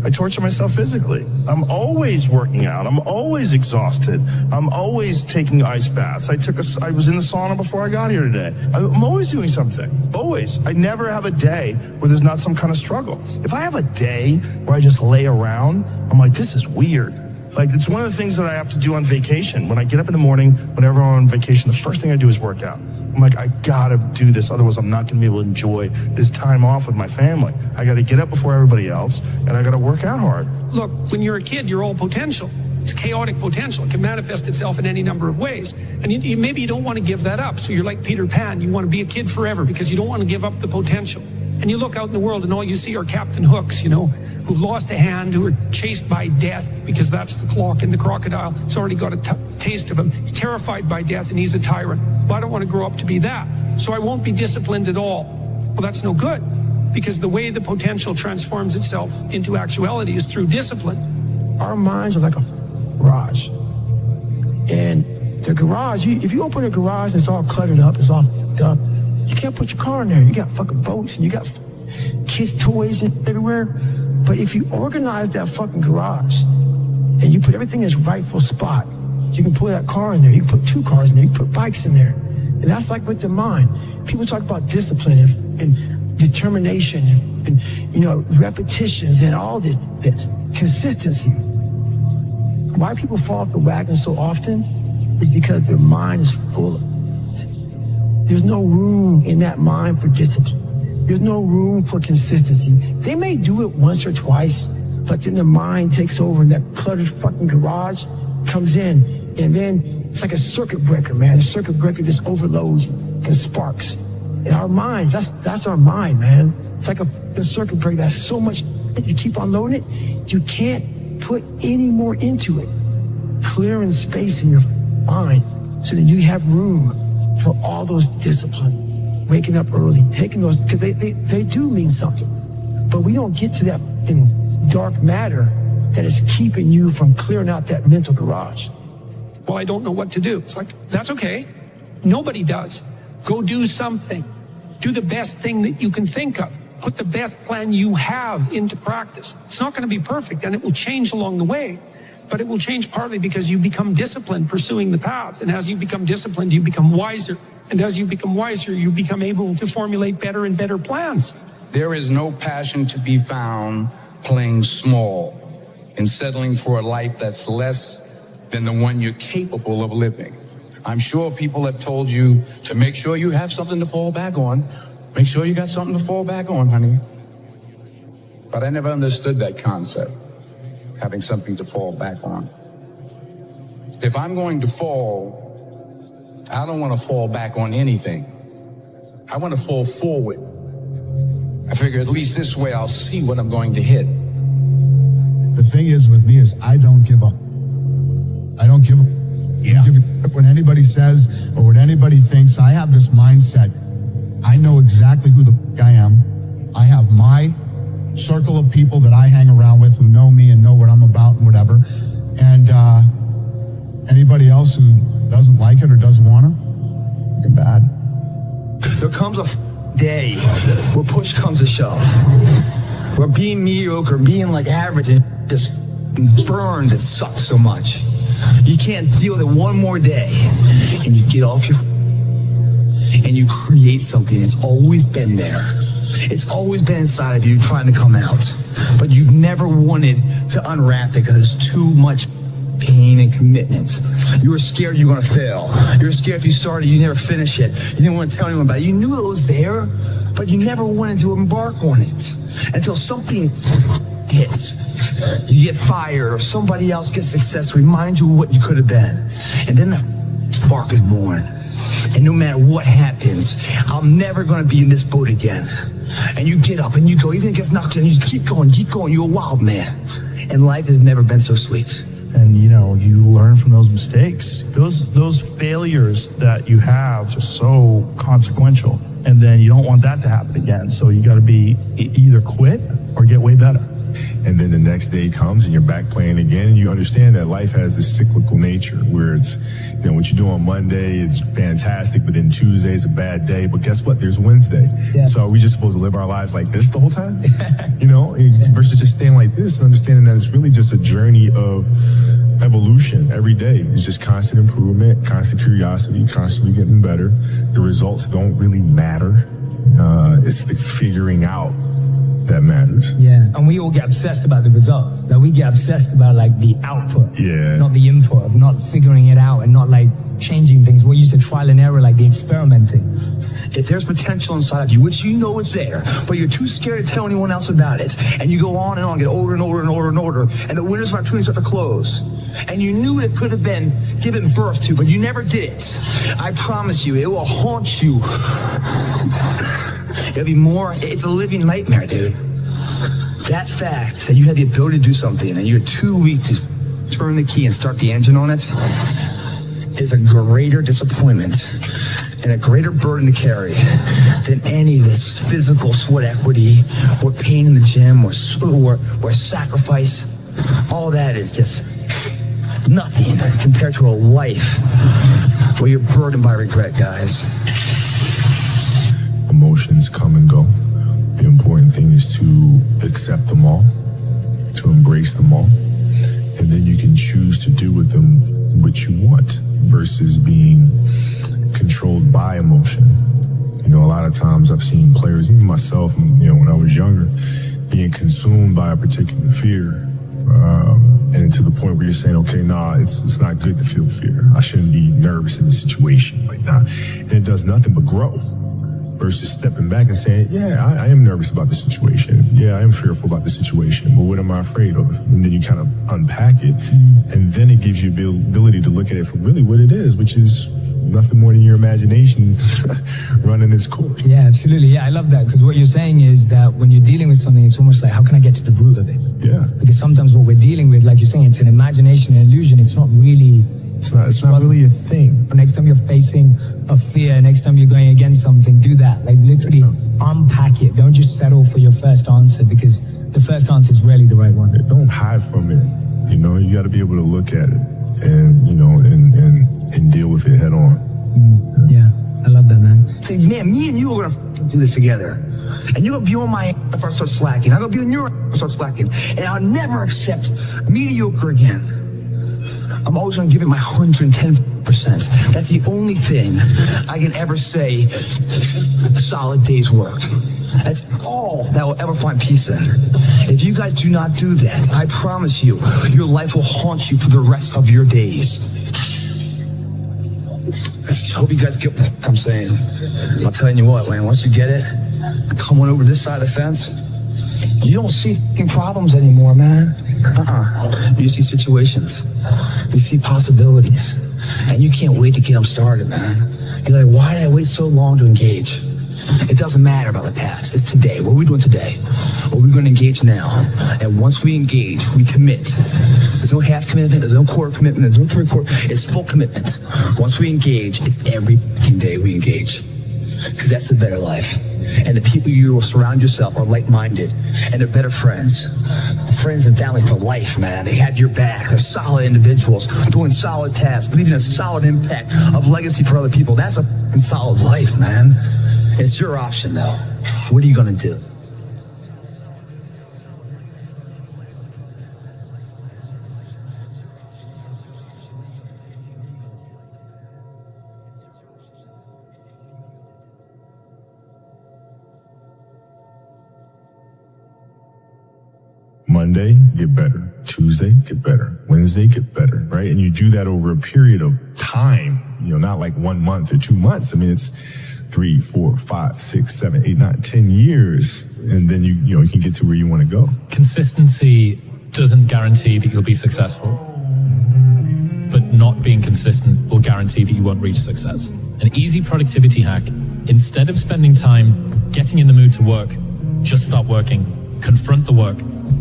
I torture myself physically. I'm always working out. I'm always exhausted. I'm always taking ice baths. I was in the sauna before I got here today. I'm always doing something. Always. I never have a day where there's not some kind of struggle. If I have a day where I just lay around, I'm like, this is weird. Like, it's one of the things that I have to do on vacation. When I get up in the morning, whenever I'm on vacation, the first thing I do is work out. I'm like, I gotta do this, otherwise I'm not gonna be able to enjoy this time off with my family. I gotta get up before everybody else, and I gotta work out hard. Look, when you're a kid, you're all potential. It's chaotic potential. It can manifest itself in any number of ways. And maybe you don't want to give that up. So you're like Peter Pan. You want to be a kid forever because you don't want to give up the potential. And you look out in the world and all you see are Captain Hooks, who've lost a hand, who are chased by death because that's the clock in the crocodile. It's already got a taste of him. He's terrified by death and he's a tyrant. Well, I don't want to grow up to be that. So I won't be disciplined at all. Well, that's no good because the way the potential transforms itself into actuality is through discipline. Our minds are like a garage. And the garage, if you open a garage and it's all cluttered up, it's all f***ed up, you can't put your car in there. You got fucking boats and you got kids' toys and everywhere. But if you organize that fucking garage and you put everything in its rightful spot, you can put that car in there, you can put 2 cars in there, you can put bikes in there. And that's like with the mind. People talk about discipline and determination and repetitions and all this consistency. Why people fall off the wagon so often is because their mind is full of it. There's no room in that mind for discipline. There's no room for consistency. They may do it once or twice, but then their mind takes over and that cluttered fucking garage comes in. And then it's like a circuit breaker, man. A circuit breaker just overloads and sparks. And our minds, that's our mind, man. It's like a circuit breaker. That's so much you keep on loading it, you can't put any more into it. Clearing space in your mind so that you have room for all those discipline, waking up early, taking those, because they do mean something. But we don't get to that dark matter that is keeping you from clearing out that mental garage. Well, I don't know what to do. It's like, that's okay. Nobody does. Go do something. Do the best thing that you can think of. Put the best plan you have into practice. It's not going to be perfect, and it will change along the way, but it will change partly because you become disciplined pursuing the path. And as you become disciplined, you become wiser. And as you become wiser, you become able to formulate better and better plans. There is no passion to be found playing small and settling for a life that's less than the one you're capable of living. I'm sure people have told you to make sure you have something to fall back on. Make sure you got something to fall back on, honey. But I never understood that concept, having something to fall back on. If I'm going to fall, I don't want to fall back on anything. I want to fall forward. I figure at least this way I'll see what I'm going to hit. The thing is with me is I don't give up. I don't give up. Yeah. I don't give up when anybody says or what anybody thinks. I have this mindset. I know exactly who the f*** I am. I have my circle of people that I hang around with who know me and know what I'm about and whatever. And anybody else who doesn't like it or doesn't want to, you're bad. There comes a day where push comes to shove. Where being mediocre, being like average, it just burns, it sucks so much. You can't deal with it one more day. And you get off your and you create something that's always been there. It's always been inside of you trying to come out. But you've never wanted to unwrap it because it's too much pain and commitment. You were scared you were going to fail. You were scared if you started, you never finish it. You didn't want to tell anyone about it. You knew it was there, but you never wanted to embark on it until something hits. You get fired or somebody else gets success, remind you of what you could have been. And then the spark is born. And no matter what happens, I'm never going to be in this boat again. And you get up and you go, even if it gets knocked in, you just keep going. You're a wild man. And life has never been so sweet. And you learn from those mistakes. Those failures that you have are so consequential, and then you don't want that to happen again. So you got to be either quit or get way better. And then the next day comes and you're back playing again, and you understand that life has this cyclical nature where it's, what you do on Monday is fantastic, but then Tuesday is a bad day. But guess what? There's Wednesday. Yeah. So are we just supposed to live our lives like this the whole time? Versus just staying like this and understanding that it's really just a journey of evolution every day. It's just constant improvement, constant curiosity, constantly getting better. The results don't really matter. It's the figuring out that matters. Yeah, and we all get obsessed about the results. That we get obsessed about like the output, not the input, of not figuring it out and not like changing things. We're used to trial and error, like the experimenting. If there's potential inside of you, which you know is there, but you're too scared to tell anyone else about it, and you go on and on, get older and older and older and older, and the windows of opportunity start to close, and you knew it could have been given birth to, but you never did it, I promise you, it will haunt you. It'll be more, it's a living nightmare, dude. That fact that you have the ability to do something and you're too weak to turn the key and start the engine on it is a greater disappointment and a greater burden to carry than any of this physical sweat equity or pain in the gym or sacrifice. All that is just nothing compared to a life where you're burdened by regret, guys. Emotions come and go. The important thing is to accept them all, to embrace them all, and then you can choose to do with them what you want versus being controlled by emotion. You know, a lot of times I've seen players, even myself, you know, when I was younger, being consumed by a particular fear, and to the point where you're saying, okay, nah, it's not good to feel fear. I shouldn't be nervous in the situation. Like, nah, and it does nothing but grow. Versus stepping back and saying, yeah, I am nervous about the situation. Yeah, I am fearful about the situation. But what am I afraid of? And then you kind of unpack it. And then it gives you the ability to look at it for really what it is, which is nothing more than your imagination running its course. Yeah, absolutely. Yeah, I love that. Because what you're saying is that when you're dealing with something, it's almost like, how can I get to the root of it? Yeah. Because sometimes what we're dealing with, like you're saying, it's an imagination, an illusion. It's not really... It's not really a thing. Next time you're facing a fear, next time you're going against something, do that. Like literally unpack it. Don't just settle for your first answer, because the first answer is rarely the right one. Don't hide from it. You know, you got to be able to look at it and, you know, and deal with it head on. Yeah, I love that, man. Say, man, me and you are going to do this together. And you're going to be on my if I start slacking. I'm going to be on your if I start slacking. And I'll never accept mediocre again. I'm always going to give it my 110%. That's the only thing I can ever say a solid day's work. That's all that will ever find peace in. If you guys do not do that, I promise you, your life will haunt you for the rest of your days. I hope you guys get what I'm saying. I'm telling you what, man, once you get it, come on over this side of the fence, you don't see problems anymore, man. You see situations. You see possibilities. And you can't wait to get them started, man. You're like, why did I wait so long to engage? It doesn't matter about the past. It's today. What are we doing today? What are we going to engage now? And once we engage, we commit. There's no half commitment. There's no quarter commitment. There's no three-quarter. It's full commitment. Once we engage, it's every day we engage. Because that's the better life. And the people you will surround yourself are like-minded. And they're better friends. Friends and family for life, man. They have your back. They're solid individuals doing solid tasks, leaving a solid impact of legacy for other people. That's a solid life, man. It's your option, though. What are you going to do? Monday, get better. Tuesday, get better. Wednesday, get better, right? And you do that over a period of time, you know, not like 1 month or 2 months. I mean, it's 3, 4, 5, 6, 7, 8, 9, 10 years. And then you can get to where you want to go. Consistency doesn't guarantee that you'll be successful, but not being consistent will guarantee that you won't reach success. An easy productivity hack: instead of spending time getting in the mood to work, just start working. Confront the work.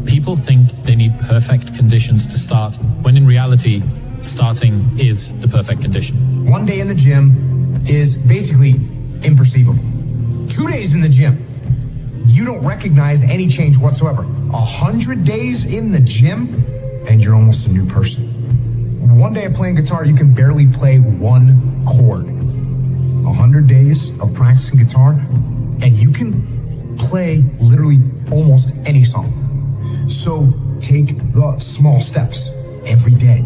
People think they need perfect conditions to start, when in reality, starting is the perfect condition. 1 day in the gym is basically imperceivable. 2 days in the gym, you don't recognize any change whatsoever. 100 days in the gym, and you're almost a new person. 1 day of playing guitar, you can barely play one chord. 100 days of practicing guitar, and you can play literally almost any song. So take the small steps every day.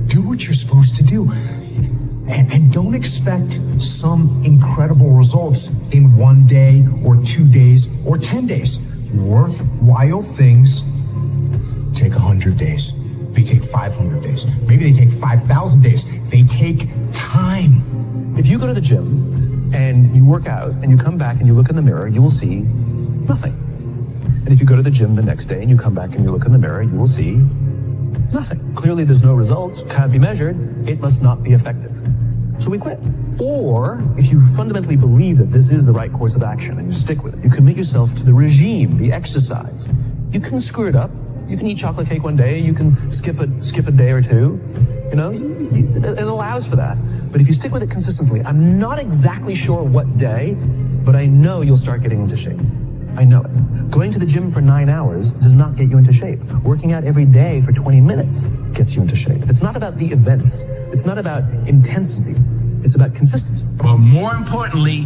Do what you're supposed to do. And don't expect some incredible results in 1 day or 2 days or 10 days. worthwhile things take 100 days. They take 500 days. Maybe they take 5,000 days. They take time. If you go to the gym and you work out and you come back and you look in the mirror, you will see nothing. And if you go to the gym the next day and you come back and you look in the mirror, you will see nothing. Clearly there's no results, can't be measured, it must not be effective. So we quit. Or if you fundamentally believe that this is the right course of action and you stick with it, you commit yourself to the regime, the exercise. You can screw it up. You can eat chocolate cake one day, you can skip a day or two. You know, it allows for that. But if you stick with it consistently, I'm not exactly sure what day, but I know you'll start getting into shape. I know it. Going to the gym for 9 hours does not get you into shape. Working out every day for 20 minutes gets you into shape. It's not about the events. It's not about intensity. It's about consistency. But more importantly,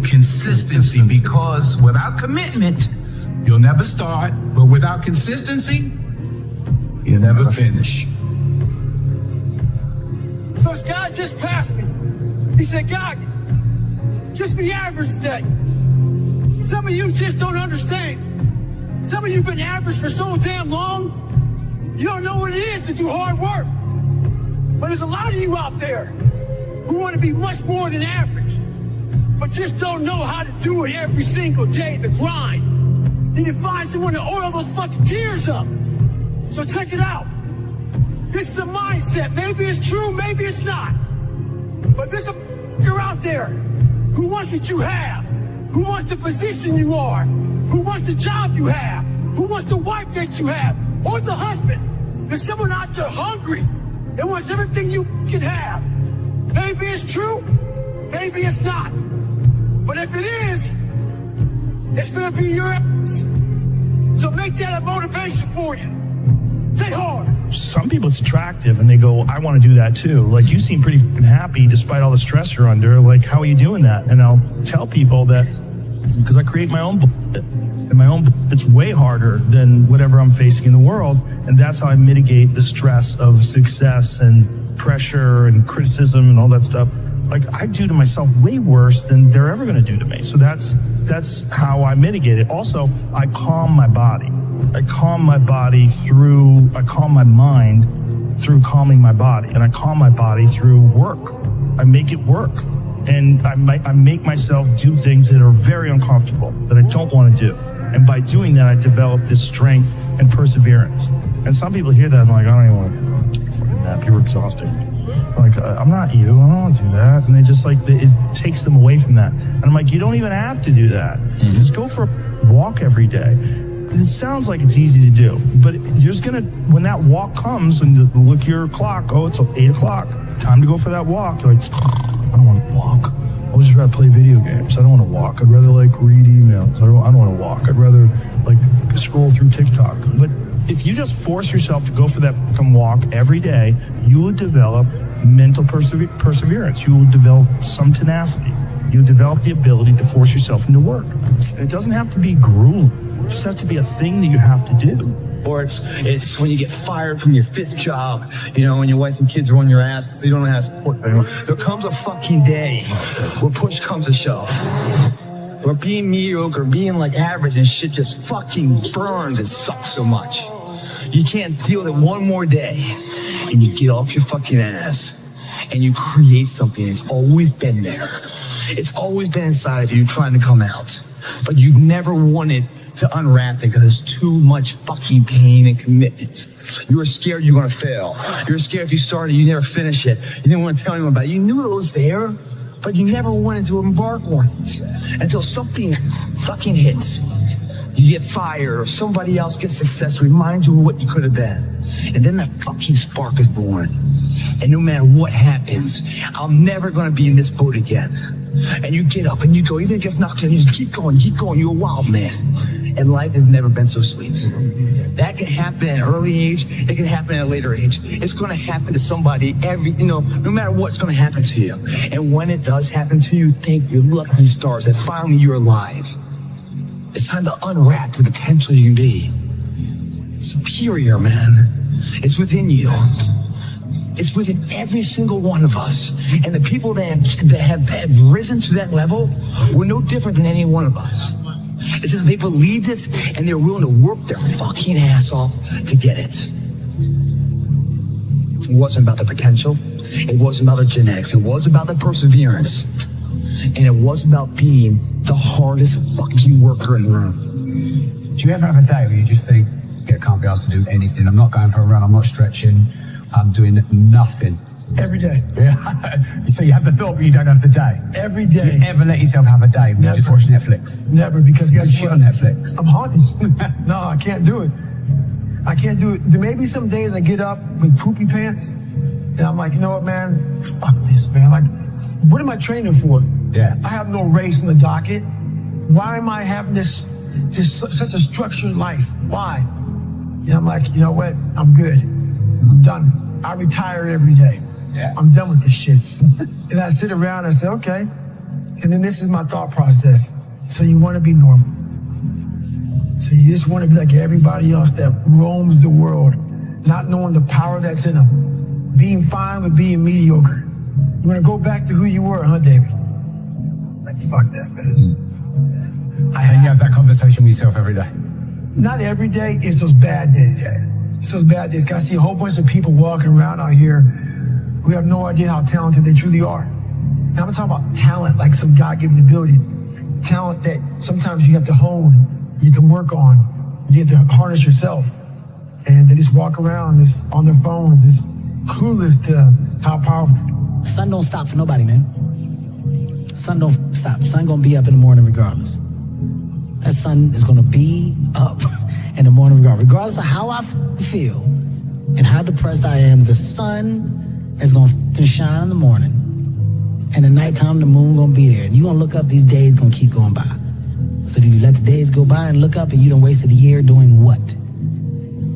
consistency, because without commitment, you'll never start, but without consistency, you'll never finish. So this guy just passed me. He said, God, just be average today. Some of you just don't understand. Some of you have been average for so damn long, you don't know what it is to do hard work. But there's a lot of you out there who want to be much more than average, but just don't know how to do it every single day, the grind. Then you find someone to oil those fucking gears up. So check it out. This is a mindset. Maybe it's true, maybe it's not. But there's a fucker out there who wants what you have, who wants the position you are, who wants the job you have, who wants the wife that you have, or the husband. There's someone out there hungry that wants everything you can have. Maybe it's true, maybe it's not. But if it is, it's gonna be your ass. So make that a motivation for you. Stay hard. Some people it's attractive and they go, I want to do that too. Like, you seem pretty happy despite all the stress you're under. Like, how are you doing that? And I'll tell people that because I create my own bullshit. And my own it's way harder than whatever I'm facing in the world. And that's how I mitigate the stress of success and pressure and criticism and all that stuff. Like, I do to myself way worse than they're ever going to do to me. So that's how I mitigate it. Also, I calm my body. I calm my mind through calming my body. And I calm my body through work. I make it work. And I make myself do things that are very uncomfortable, that I don't want to do. And by doing that, I develop this strength and perseverance. And some people hear that and like, I don't even want to fucking nap. You're exhausting. Like, I'm not you. I don't want to do that. And they just like, it takes them away from that. And I'm like, you don't even have to do that. Just go for a walk every day. It sounds like it's easy to do, but you're just gonna, when that walk comes and you look at your clock, oh, it's 8 o'clock, time to go for that walk. You're like, I don't want to walk. I'll just rather play video games. I don't want to walk. I'd rather like read emails. I don't want to walk. I'd rather like scroll through TikTok. But if you just force yourself to go for that fucking walk every day, you will develop mental perseverance. You will develop some tenacity. You'll develop the ability to force yourself into work. And it doesn't have to be grueling. It just has to be a thing that you have to do. Or it's when you get fired from your 5th job, you know, when your wife and kids are on your ass because you don't have support anymore. There comes a fucking day where push comes to shove. Where being mediocre, being like average and shit just fucking burns and sucks so much. You can't deal with it one more day. And you get off your fucking ass and you create something that's always been there. It's always been inside of you trying to come out. But you've never wanted to unwrap it because there's too much fucking pain and commitment. You were scared you were going to fail. You were scared if you started, you never finish it. You didn't want to tell anyone about it. You knew it was there, but you never wanted to embark on it until something fucking hits. You get fired or somebody else gets success, reminds you of what you could have been. And then that fucking spark is born. And no matter what happens, I'm never going to be in this boat again. And you get up and you go, even if it gets knocked down, you just keep going, you're a wild man. And life has never been so sweet. That can happen at an early age, it can happen at a later age. It's going to happen to somebody no matter what's going to happen to you. And when it does happen to you, thank your lucky stars that finally you're alive. It's time to unwrap the potential you can be. Superior, man. It's within you. It's within every single one of us. And the people that have risen to that level were no different than any one of us. It's just they believed it and they're willing to work their fucking ass off to get it. It wasn't about the potential. It wasn't about the genetics. It wasn't about the perseverance. And it wasn't about being the hardest fucking worker in the room. Do you ever have a day where you just think, I can't be asked to do anything. I'm not going for a run. I'm not stretching. I'm doing nothing. Every day. Yeah. So you have the thought, but you don't have the day. Every day. Do you ever let yourself have a day where you just watch Netflix? Never, because guess shit what? on Netflix. I'm haunted. No, I can't do it. I can't do it. There may be some days I get up with poopy pants, and I'm like, you know what, man? Fuck this, man. Like, what am I training for? Yeah. I have no race in the docket. Why am I having this such a structured life? Why? And I'm like, you know what? I'm good. I'm done. I retire every day. Yeah. I'm done with this shit. And I sit around and I say, okay. And then this is my thought process. So you want to be normal. So you just want to be like everybody else that roams the world, not knowing the power that's in them. Being fine with being mediocre. You want to go back to who you were, huh, David? Like, fuck that, man. And you have that conversation with yourself every day. Not every day, it's those bad days. Yeah. It's those bad days. I see a whole bunch of people walking around out here who have no idea how talented they truly are. And I'm talking about talent, like some God-given ability. Talent that sometimes you have to hone, you have to work on, you have to harness yourself. And they just walk around just on their phones, just clueless to how powerful. Sun don't stop for nobody, man. Sun don't stop. Sun gonna be up in the morning regardless. That sun is gonna be up in the morning regardless of how I feel and how depressed I am. The sun is gonna shine in the morning, and at nighttime the moon gonna be there. And you gonna look up, these days gonna keep going by. So do you let the days go by and look up and you done wasted a year doing what?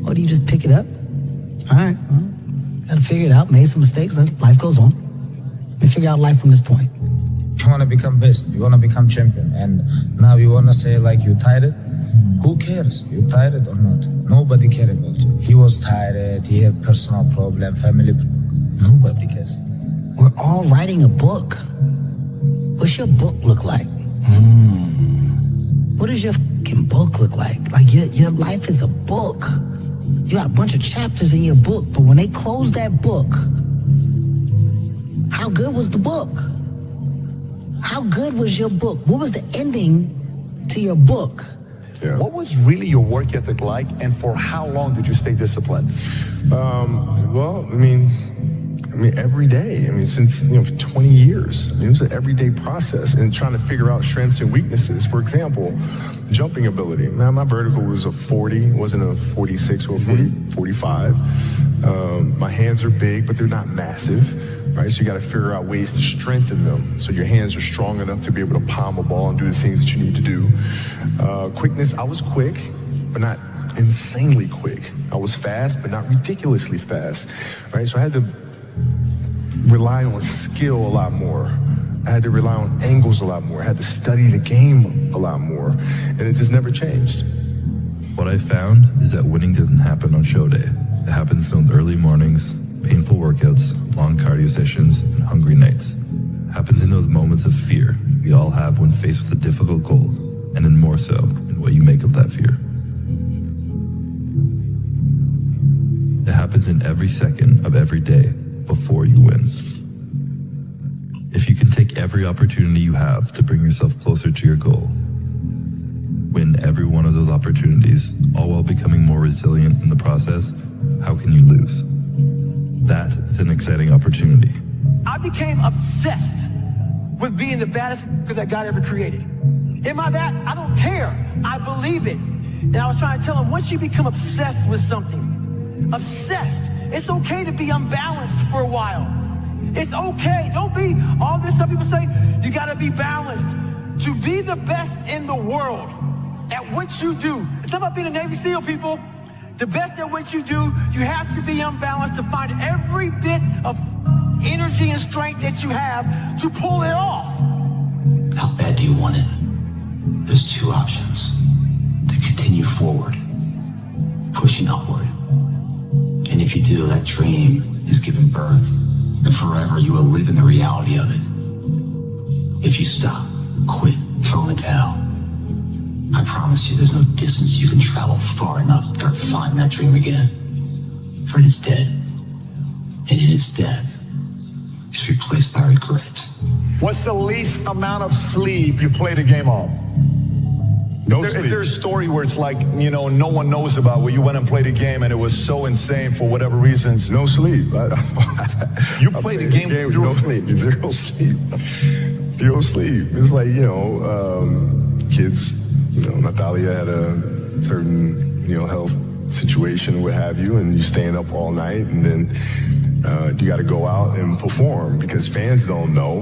Or do you just pick it up? All right, well, gotta figure it out, made some mistakes, life goes on. We figure out life from this point. You want to become best, you want to become champion, and now you want to say like you tired? Who cares? You tired or not? Nobody cares about you. He was tired, he had personal problem, family. Nobody cares. We're all writing a book. What's your book look like? What does your fucking book look like? Like your life is a book. You got a bunch of chapters in your book, but when they close that book, how good was the book? How good was your book? What was the ending to your book? Yeah. What was really your work ethic like, and for how long did you stay disciplined? Well, I mean, every day. I mean, since 20 years. It was an everyday process, and trying to figure out strengths and weaknesses. For example, jumping ability. Now, my vertical was a 40, wasn't a 46 or a 45. My hands are big, but they're not massive. Right, so you got to figure out ways to strengthen them so your hands are strong enough to be able to palm a ball and do the things that you need to do. Quickness, I was quick, but not insanely quick. I was fast, but not ridiculously fast. Right, so I had to rely on skill a lot more. I had to rely on angles a lot more. I had to study the game a lot more, and it just never changed. What I found is that winning doesn't happen on show day. It happens in those early mornings, painful workouts, long cardio sessions, and hungry nights. It happens in those moments of fear we all have when faced with a difficult goal, and then more so in what you make of that fear. It happens in every second of every day before you win. If you can take every opportunity you have to bring yourself closer to your goal, win every one of those opportunities, all while becoming more resilient in the process, how can you lose? That is an exciting opportunity. I became obsessed with being the baddest that God ever created. Am I that? I don't care. I believe it. And I was trying to tell him, once you become obsessed with something, obsessed, it's okay to be unbalanced for a while. It's okay. Don't be all this stuff people say, you got to be balanced. To be the best in the world at what you do. It's not about being a Navy SEAL, people. The best at what you do, you have to be unbalanced to find every bit of energy and strength that you have to pull it off. How bad do you want it? There's two options. To continue forward, pushing upward. And if you do, that dream is given birth, and forever you will live in the reality of it. If you stop, quit, throw in the towel, I promise you, there's no distance you can travel far enough to find that dream again. For it is dead. And in its death, it's replaced by regret. What's the least amount of sleep you played a game on? Is there a story where it's like, you know, no one knows about, where you went and played a game and it was so insane for whatever reasons? No sleep. You played a game with no sleep. Zero sleep. Zero sleep. It's like, you know, kids, you know, Natalia had a certain, you know, health situation, what have you, and you staying up all night, and then you got to go out and perform because fans don't know,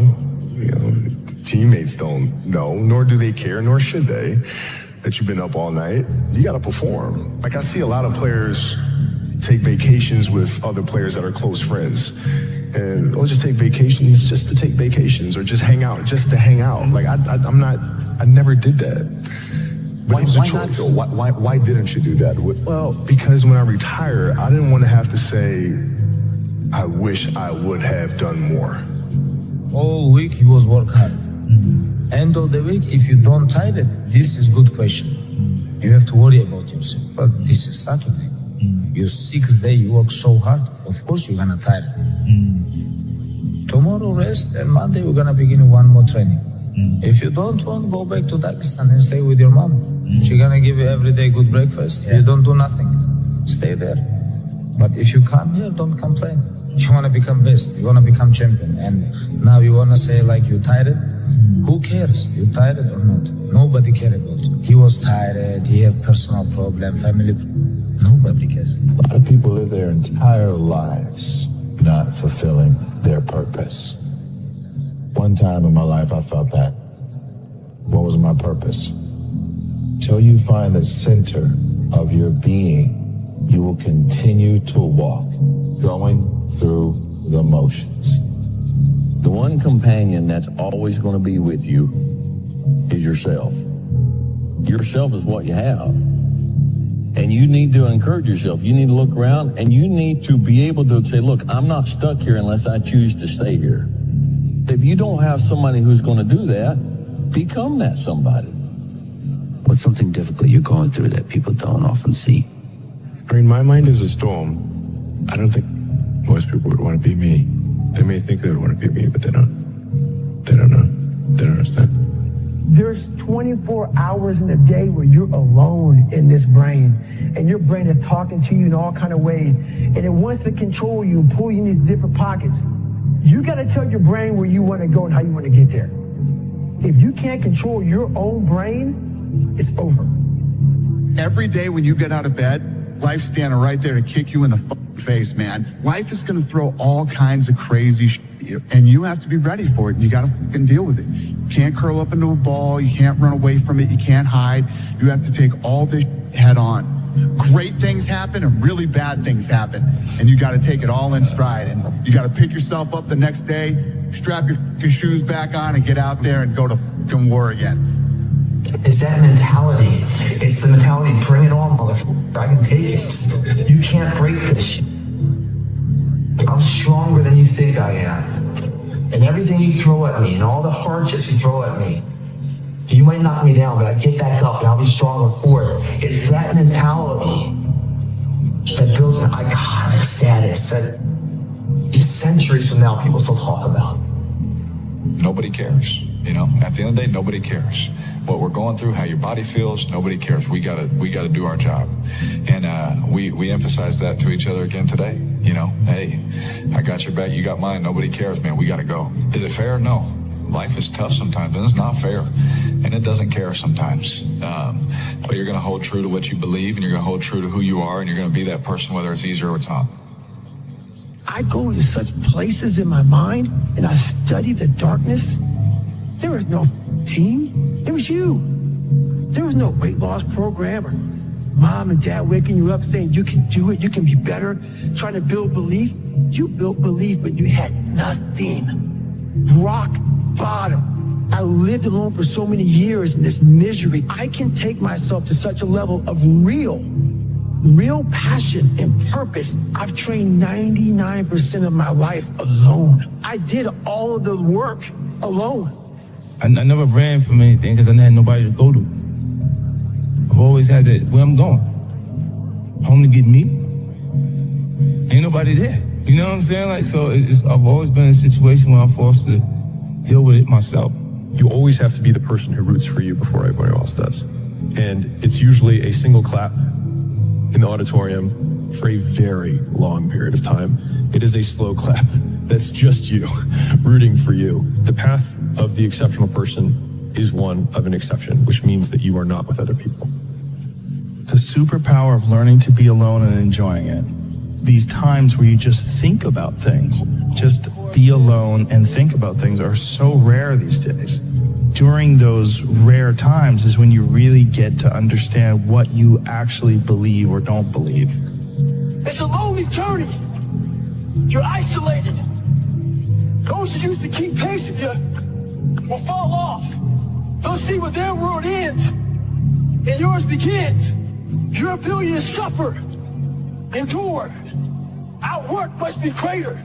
you know, teammates don't know, nor do they care, nor should they, that you've been up all night. You got to perform. Like, I see a lot of players take vacations with other players that are close friends, and or just take vacations just to take vacations, or just hang out just to hang out. Like, I never did that. Why not though? Why didn't you do that? Well, because when I retire, I didn't want to have to say, I wish I would have done more. All week he was work hard. End of the week, if you don't tide it, this is good question. You have to worry about yourself. But this is Saturday. Your 6th day, you work so hard. Of course you're gonna tire. Tomorrow rest, and Monday we're gonna begin one more training. If you don't want, go back to Dagestan and stay with your mom. She's gonna give you every day good breakfast. You don't do nothing. Stay there. But if you come here, don't complain. You wanna become best. You wanna become champion. And now you wanna say like you tired? Who cares? You tired or not? Nobody cares about you. He was tired. He had personal problem, family. Nobody cares. A lot of people live their entire lives not fulfilling their purpose. One time in my life, I felt that. What was my purpose? Till you find the center of your being, you will continue to walk, going through the motions. The one companion that's always going to be with you is yourself. Yourself is what you have. And you need to encourage yourself. You need to look around, and you need to be able to say, look, I'm not stuck here unless I choose to stay here. If you don't have somebody who's going to do that, become that somebody. What's something difficult you're going through that people don't often see? I mean, my mind is a storm. I don't think most people would want to be me. They may think they would want to be me, but they don't. They don't know. They don't understand. There's 24 hours in a day where you're alone in this brain, and your brain is talking to you in all kind of ways, and it wants to control you and pull you in these different pockets. You got to tell your brain where you want to go and how you want to get there. If you can't control your own brain, it's over. Every day when you get out of bed, life's standing right there to kick you in the face, man. Life is going to throw all kinds of crazy shit at you, and you have to be ready for it. You got to fucking deal with it. You can't curl up into a ball. You can't run away from it. You can't hide. You have to take all this head on. Great things happen and really bad things happen, and you got to take it all in stride, and you got to pick yourself up the next day, strap your shoes back on, and get out there and go to fucking war again. It's that mentality. It's the mentality, bring it on, motherfucker. I can take it. You can't break this shit. I'm stronger than you think I am. And everything you throw at me and all the hardships you throw at me, you might knock me down, but I get back up and I'll be stronger for it. It's that mentality that builds an iconic status that centuries from now people still talk about. Nobody cares. You know, at the end of the day, nobody cares. What we're going through, how your body feels, nobody cares. We gotta do our job. And we emphasize that to each other again today. You know, hey, I got your back, you got mine, nobody cares, man, we gotta go. Is it fair? No. Life is tough sometimes, and it's not fair. And it doesn't care sometimes. But you're gonna hold true to what you believe, and you're gonna hold true to who you are, and you're gonna be that person whether it's easy or it's not. I go to such places in my mind, and I study the darkness. There was no team. It was you. There was no weight loss program or mom and dad waking you up saying you can do it, you can be better, trying to build belief. You built belief, but you had nothing. Rock bottom. I lived alone for so many years in this misery. I can take myself to such a level of real passion and purpose. I've trained 99% of my life alone. I did all of the work alone. I never ran from anything because I had nobody to go to. I've always had that, where I'm going. Home to get me. Ain't nobody there. You know what I'm saying? Like, so I've always been in a situation where I'm forced to deal with it myself. You always have to be the person who roots for you before everybody else does. And it's usually a single clap in the auditorium for a very long period of time. It is a slow clap. That's just you rooting for you. The path of the exceptional person is one of an exception, which means that you are not with other people. The superpower of learning to be alone and enjoying it. These times where you just think about things, just be alone and think about things are so rare these days. During those rare times is when you really get to understand what you actually believe or don't believe. It's a lonely journey. You're isolated. Those who used to keep pace with you will fall off. They'll see where their world ends and yours begins. Your ability to suffer, endure, outwork must be greater.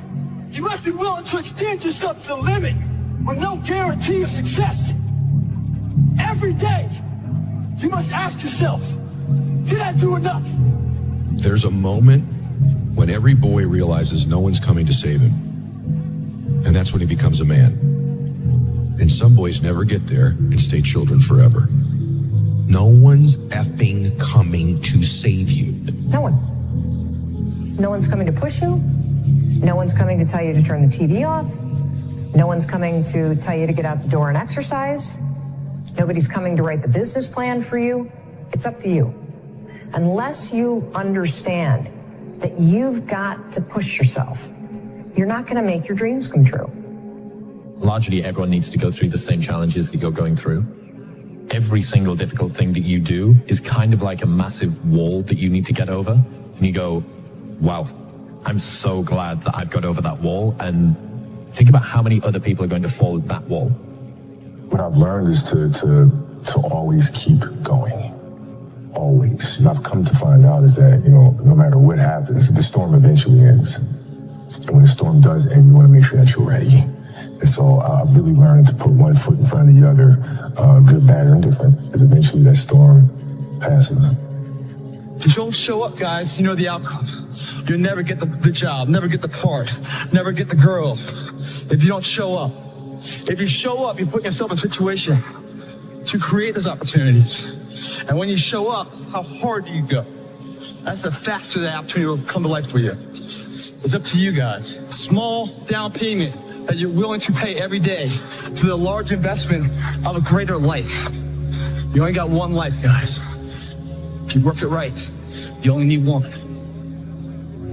You must be willing to extend yourself to the limit with no guarantee of success. Every day, you must ask yourself, did I do enough? There's a moment when every boy realizes no one's coming to save him. And that's when he becomes a man. And some boys never get there and stay children forever. No one's effing coming to save you. No one. No one's coming to push you. No one's coming to tell you to turn the TV off. No one's coming to tell you to get out the door and exercise. Nobody's coming to write the business plan for you. It's up to you. Unless you understand that you've got to push yourself, you're not going to make your dreams come true. Largely, everyone needs to go through the same challenges that you're going through. Every single difficult thing that you do is kind of like a massive wall that you need to get over. And you go, wow, I'm so glad that I've got over that wall. And think about how many other people are going to fall that wall. What I've learned is to always keep going. Always. What I've come to find out is that, no matter what happens, the storm eventually ends. And when the storm does end, you want to make sure that you're ready. And so I've really learned to put one foot in front of the other, good, bad, or indifferent, because eventually that storm passes. If you don't show up, guys, you know the outcome. You'll never get the job, never get the part, never get the girl if you don't show up. If you show up, you put yourself in a situation to create those opportunities. And when you show up, how hard do you go? That's the faster the opportunity will come to life for you. It's up to you guys. Small down payment that you're willing to pay every day to the large investment of a greater life. You only got one life, guys. If you work it right, you only need one.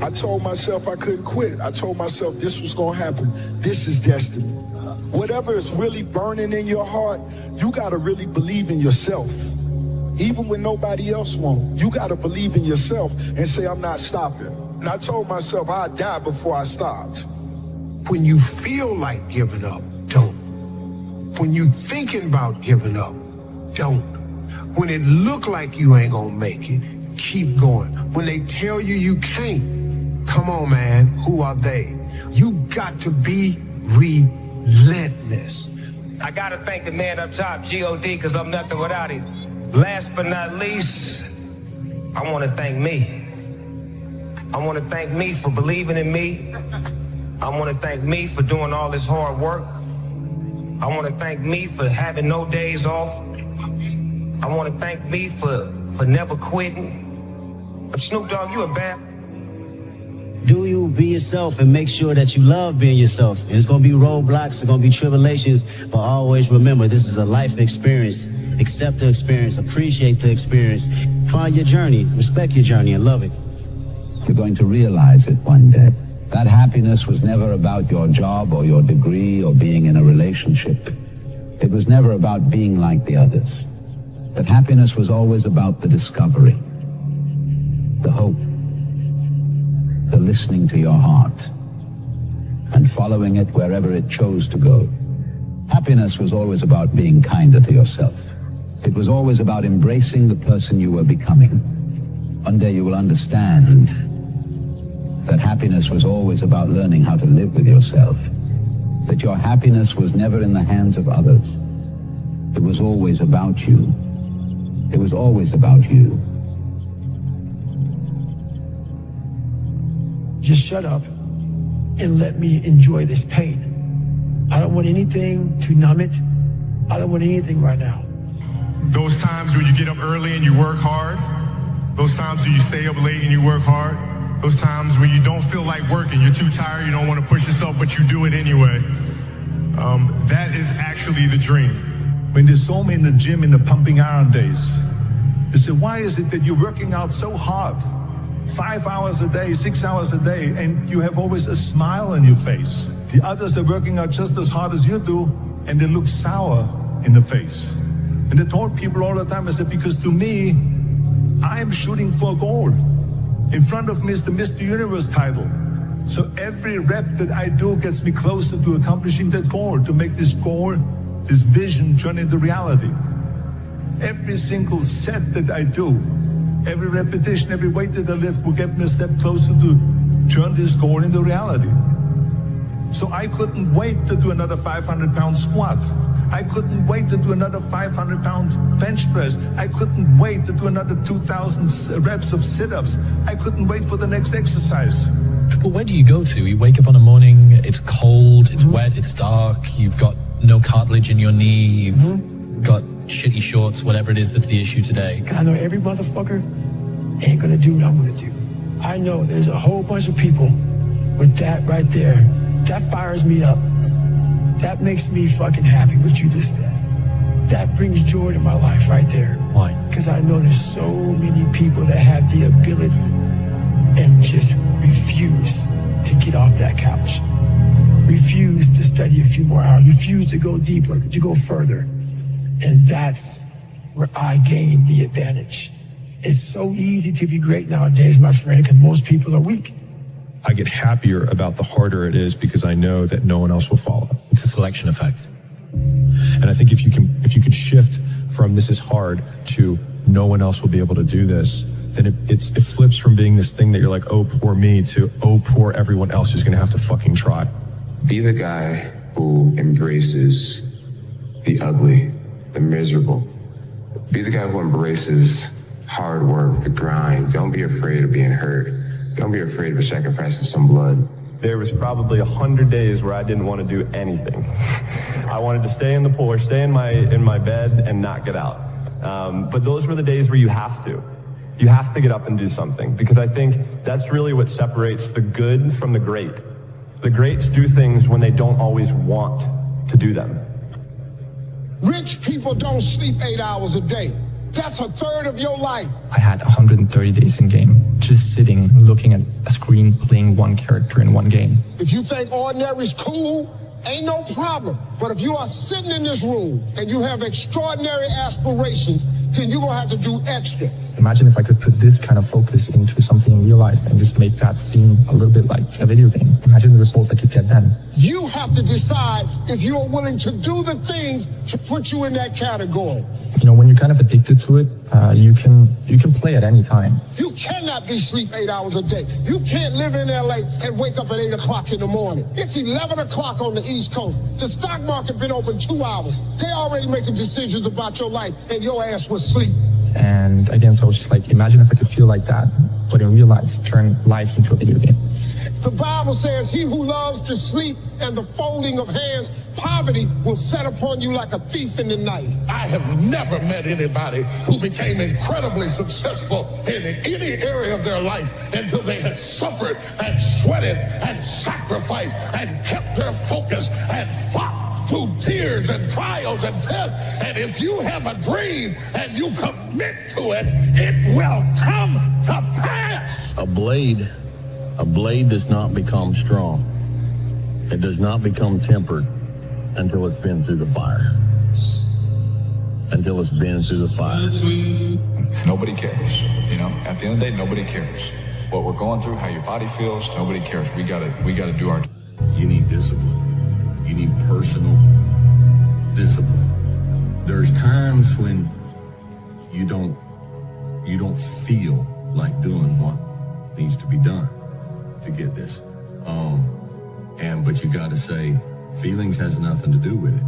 I told myself I couldn't quit. I told myself this was going to happen. This is destiny. Whatever is really burning in your heart, you got to really believe in yourself. Even when nobody else won't, you got to believe in yourself and say, I'm not stopping. And I told myself I'd die before I stopped. When you feel like giving up, don't. When you thinking about giving up, don't. When it look like you ain't gonna make it, keep going. When they tell you you can't, come on, man, who are they? You got to be relentless. I gotta thank the man up top, G.O.D., because I'm nothing without him. Last but not least, I want to thank me. I want to thank me for believing in me. I want to thank me for doing all this hard work. I want to thank me for having no days off. I want to thank me for never quitting. Snoop Dogg, you a bad... Do you be yourself and make sure that you love being yourself. There's going to be roadblocks, there's going to be tribulations, but always remember this is a life experience. Accept the experience, appreciate the experience. Find your journey, respect your journey, and love it. You're going to realize it one day. That happiness was never about your job or your degree or being in a relationship. It was never about being like the others. That happiness was always about the discovery, the hope, the listening to your heart, and following it wherever it chose to go. Happiness was always about being kinder to yourself. It was always about embracing the person you were becoming. One day you will understand that happiness was always about learning how to live with yourself. That your happiness was never in the hands of others. It was always about you. It was always about you. Just shut up and let me enjoy this pain. I don't want anything to numb it. I don't want anything right now. Those times when you get up early and you work hard, those times when you stay up late and you work hard, those times when you don't feel like working, you're too tired, you don't want to push yourself, but you do it anyway. That is actually the dream. When they saw me in the gym in the pumping iron days, they said, why is it that you're working out so hard? 5 hours a day, 6 hours a day, and you have always a smile on your face. The others are working out just as hard as you do, and they look sour in the face. And I told people all the time, I said, because to me, I'm shooting for a goal. In front of me is the Mr. Universe title. So every rep that I do gets me closer to accomplishing that goal, to make this goal, this vision turn into reality. Every single set that I do, every repetition, every weight that I lift will get me a step closer to turn this goal into reality. So I couldn't wait to do another 500-pound squat. I couldn't wait to do another 500-pound bench press. I couldn't wait to do another 2,000 reps of sit-ups. I couldn't wait for the next exercise. But where do you go to? You wake up on a morning, it's cold, it's wet, it's dark, you've got no cartilage in your knee, you've got shitty shorts, whatever it is that's the issue today. I know every motherfucker ain't gonna do what I'm gonna do. I know there's a whole bunch of people with that right there. That fires me up. That makes me fucking happy, what you just said. That brings joy to my life right there. Why? Because I know there's so many people that have the ability and just refuse to get off that couch. Refuse to study a few more hours. Refuse to go deeper, to go further. And that's where I gain the advantage. It's so easy to be great nowadays, my friend, because most people are weak. I get happier about the harder it is because I know that no one else will follow. It's a selection effect. And I think if you could shift from this is hard to no one else will be able to do this, then it flips from being this thing that you're like, oh, poor me, to oh, poor everyone else who's going to have to fucking try. Be the guy who embraces the ugly, the miserable. Be the guy who embraces hard work, the grind. Don't be afraid of being hurt. Don't be afraid of sacrificing some blood. There was probably 100 days where I didn't want to do anything. I wanted to stay in the pool or stay in my bed and not get out. But those were the days where you have to. You have to get up and do something, because I think that's really what separates the good from the great. The greats do things when they don't always want to do them. Rich people don't sleep 8 hours a day. That's a third of your life. I had 130 days in game, just sitting, looking at a screen, playing one character in one game. If you think ordinary's cool, ain't no problem. But if you are sitting in this room and you have extraordinary aspirations, then you're gonna have to do extra. Imagine if I could put this kind of focus into something in real life and just make that seem a little bit like a video game. Imagine the results I could get then. You have to decide if you're willing to do the things to put you in that category. You know, when you're kind of addicted to it, you can play at any time. You cannot be sleep 8 hours a day. You can't live in LA and wake up at 8 o'clock in the morning. It's 11 o'clock on the East Coast. The stock market been open 2 hours. They already making decisions about your life, and your ass was asleep. And again, so I was just like, imagine if I could feel like that, but in real life, turn life into a video game. The Bible says, he who loves to sleep and the folding of hands, poverty will set upon you like a thief in the night. I have never met anybody who became incredibly successful in any area of their life until they had suffered and sweated and sacrificed and kept their focus and fought through tears and trials and tests. And if you have a dream and you commit to it, it will come to pass. A blade does not become strong. It does not become tempered until it's been through the fire. Until it's been through the fire. Nobody cares. You know, at the end of the day, nobody cares. What we're going through, how your body feels, nobody cares. We gotta do our. You need discipline. You need personal discipline. There's times when you don't feel like doing what needs to be done to get this. But you got to say, feelings has nothing to do with it.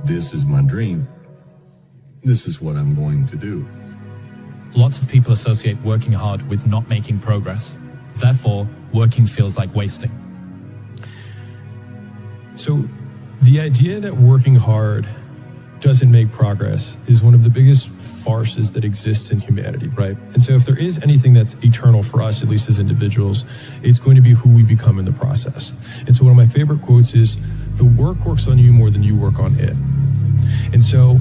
This is my dream. This is what I'm going to do. Lots of people associate working hard with not making progress. Therefore, working feels like wasting. So the idea that working hard doesn't make progress is one of the biggest farces that exists in humanity, right? And so if there is anything that's eternal for us, at least as individuals, it's going to be who we become in the process. And so one of my favorite quotes is, the work works on you more than you work on it. And so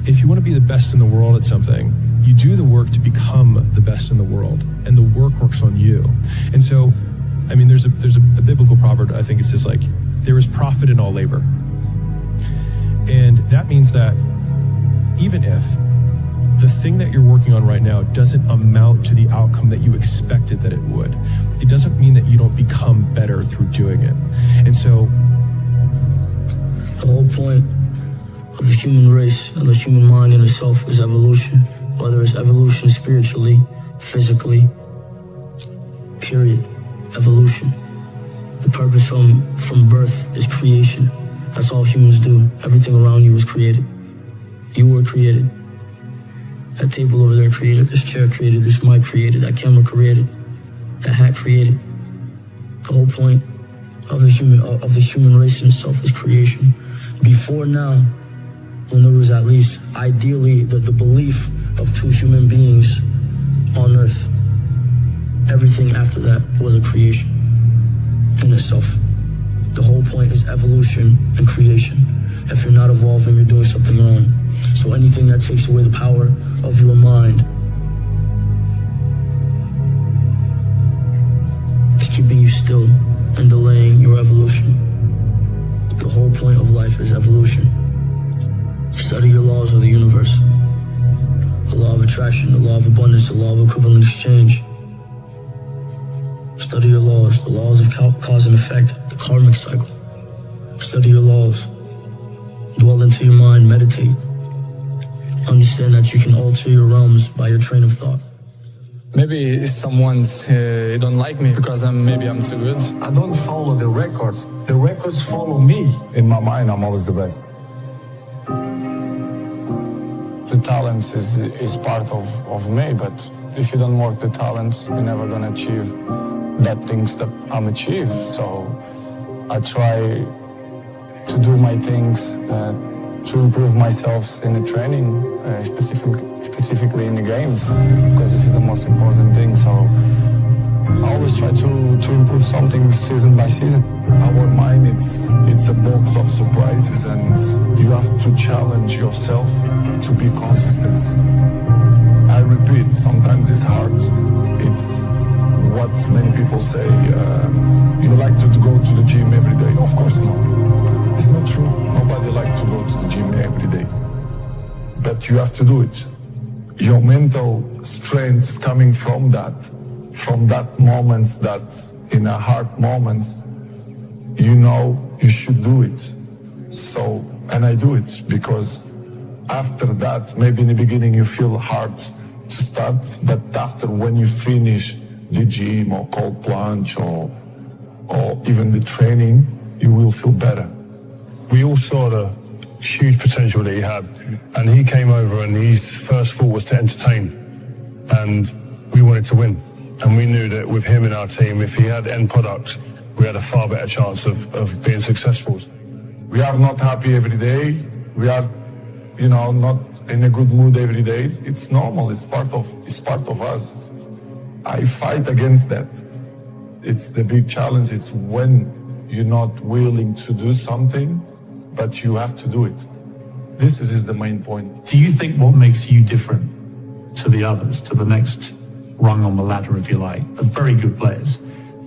if you want to be the best in the world at something, you do the work to become the best in the world, and the work works on you. And so, I mean, there's a biblical proverb, I think it says like, there is profit in all labor. And that means that even if the thing that you're working on right now doesn't amount to the outcome that you expected that it would, it doesn't mean that you don't become better through doing it. And so the whole point of the human race and the human mind in itself is evolution, whether it's evolution spiritually, physically, period, evolution. The purpose from birth is creation. That's all humans do. Everything around you was created. You were created. That table over there created, this chair created, this mic created, that camera created, that hat created. The whole point of the human race in itself is creation. Before now, when there was at least ideally the belief of two human beings on earth, everything after that was a creation in itself. The whole point is evolution and creation. If you're not evolving, you're doing something wrong. So anything that takes away the power of your mind is keeping you still and delaying your evolution. The whole point of life is evolution. Study your laws of the universe. The law of attraction, the law of abundance, the law of equivalent exchange. Study your laws, the laws of cause and effect, the karmic cycle. Study your laws. Dwell into your mind, meditate. Understand that you can alter your realms by your train of thought. Maybe someone's don't like me because maybe I'm too good. I don't follow the records. The records follow me. In my mind, I'm always the best. The talent is part of me, but if you don't work the talent, you're never gonna achieve that things that I'm achieve. So I try to do my things to improve myself in the training, specifically in the games, because this is the most important thing. So I always try to improve something season by season. Our mind, it's a box of surprises, and you have to challenge yourself to be consistent. I repeat, sometimes it's hard. It's what many people say, you like to go to the gym every day. Of course not. It's not true. Nobody likes to go to the gym every day. But you have to do it. Your mental strength is coming from that moments, that in a hard moments, you know you should do it. So, and I do it because after that, maybe in the beginning you feel hard to start, but after when you finish the gym or cold plunge or even the training, you will feel better. We all saw the huge potential that he had, and he came over and his first thought was to entertain, and we wanted to win. And we knew that with him in our team, if he had end product, we had a far better chance of being successful. We are not happy every day. We are, not in a good mood every day. It's normal. It's part of us. I fight against that. It's the big challenge. It's when you're not willing to do something, but you have to do it. This is the main point. Do you think what makes you different to the others, to the next rung on the ladder, if you like, of very good players,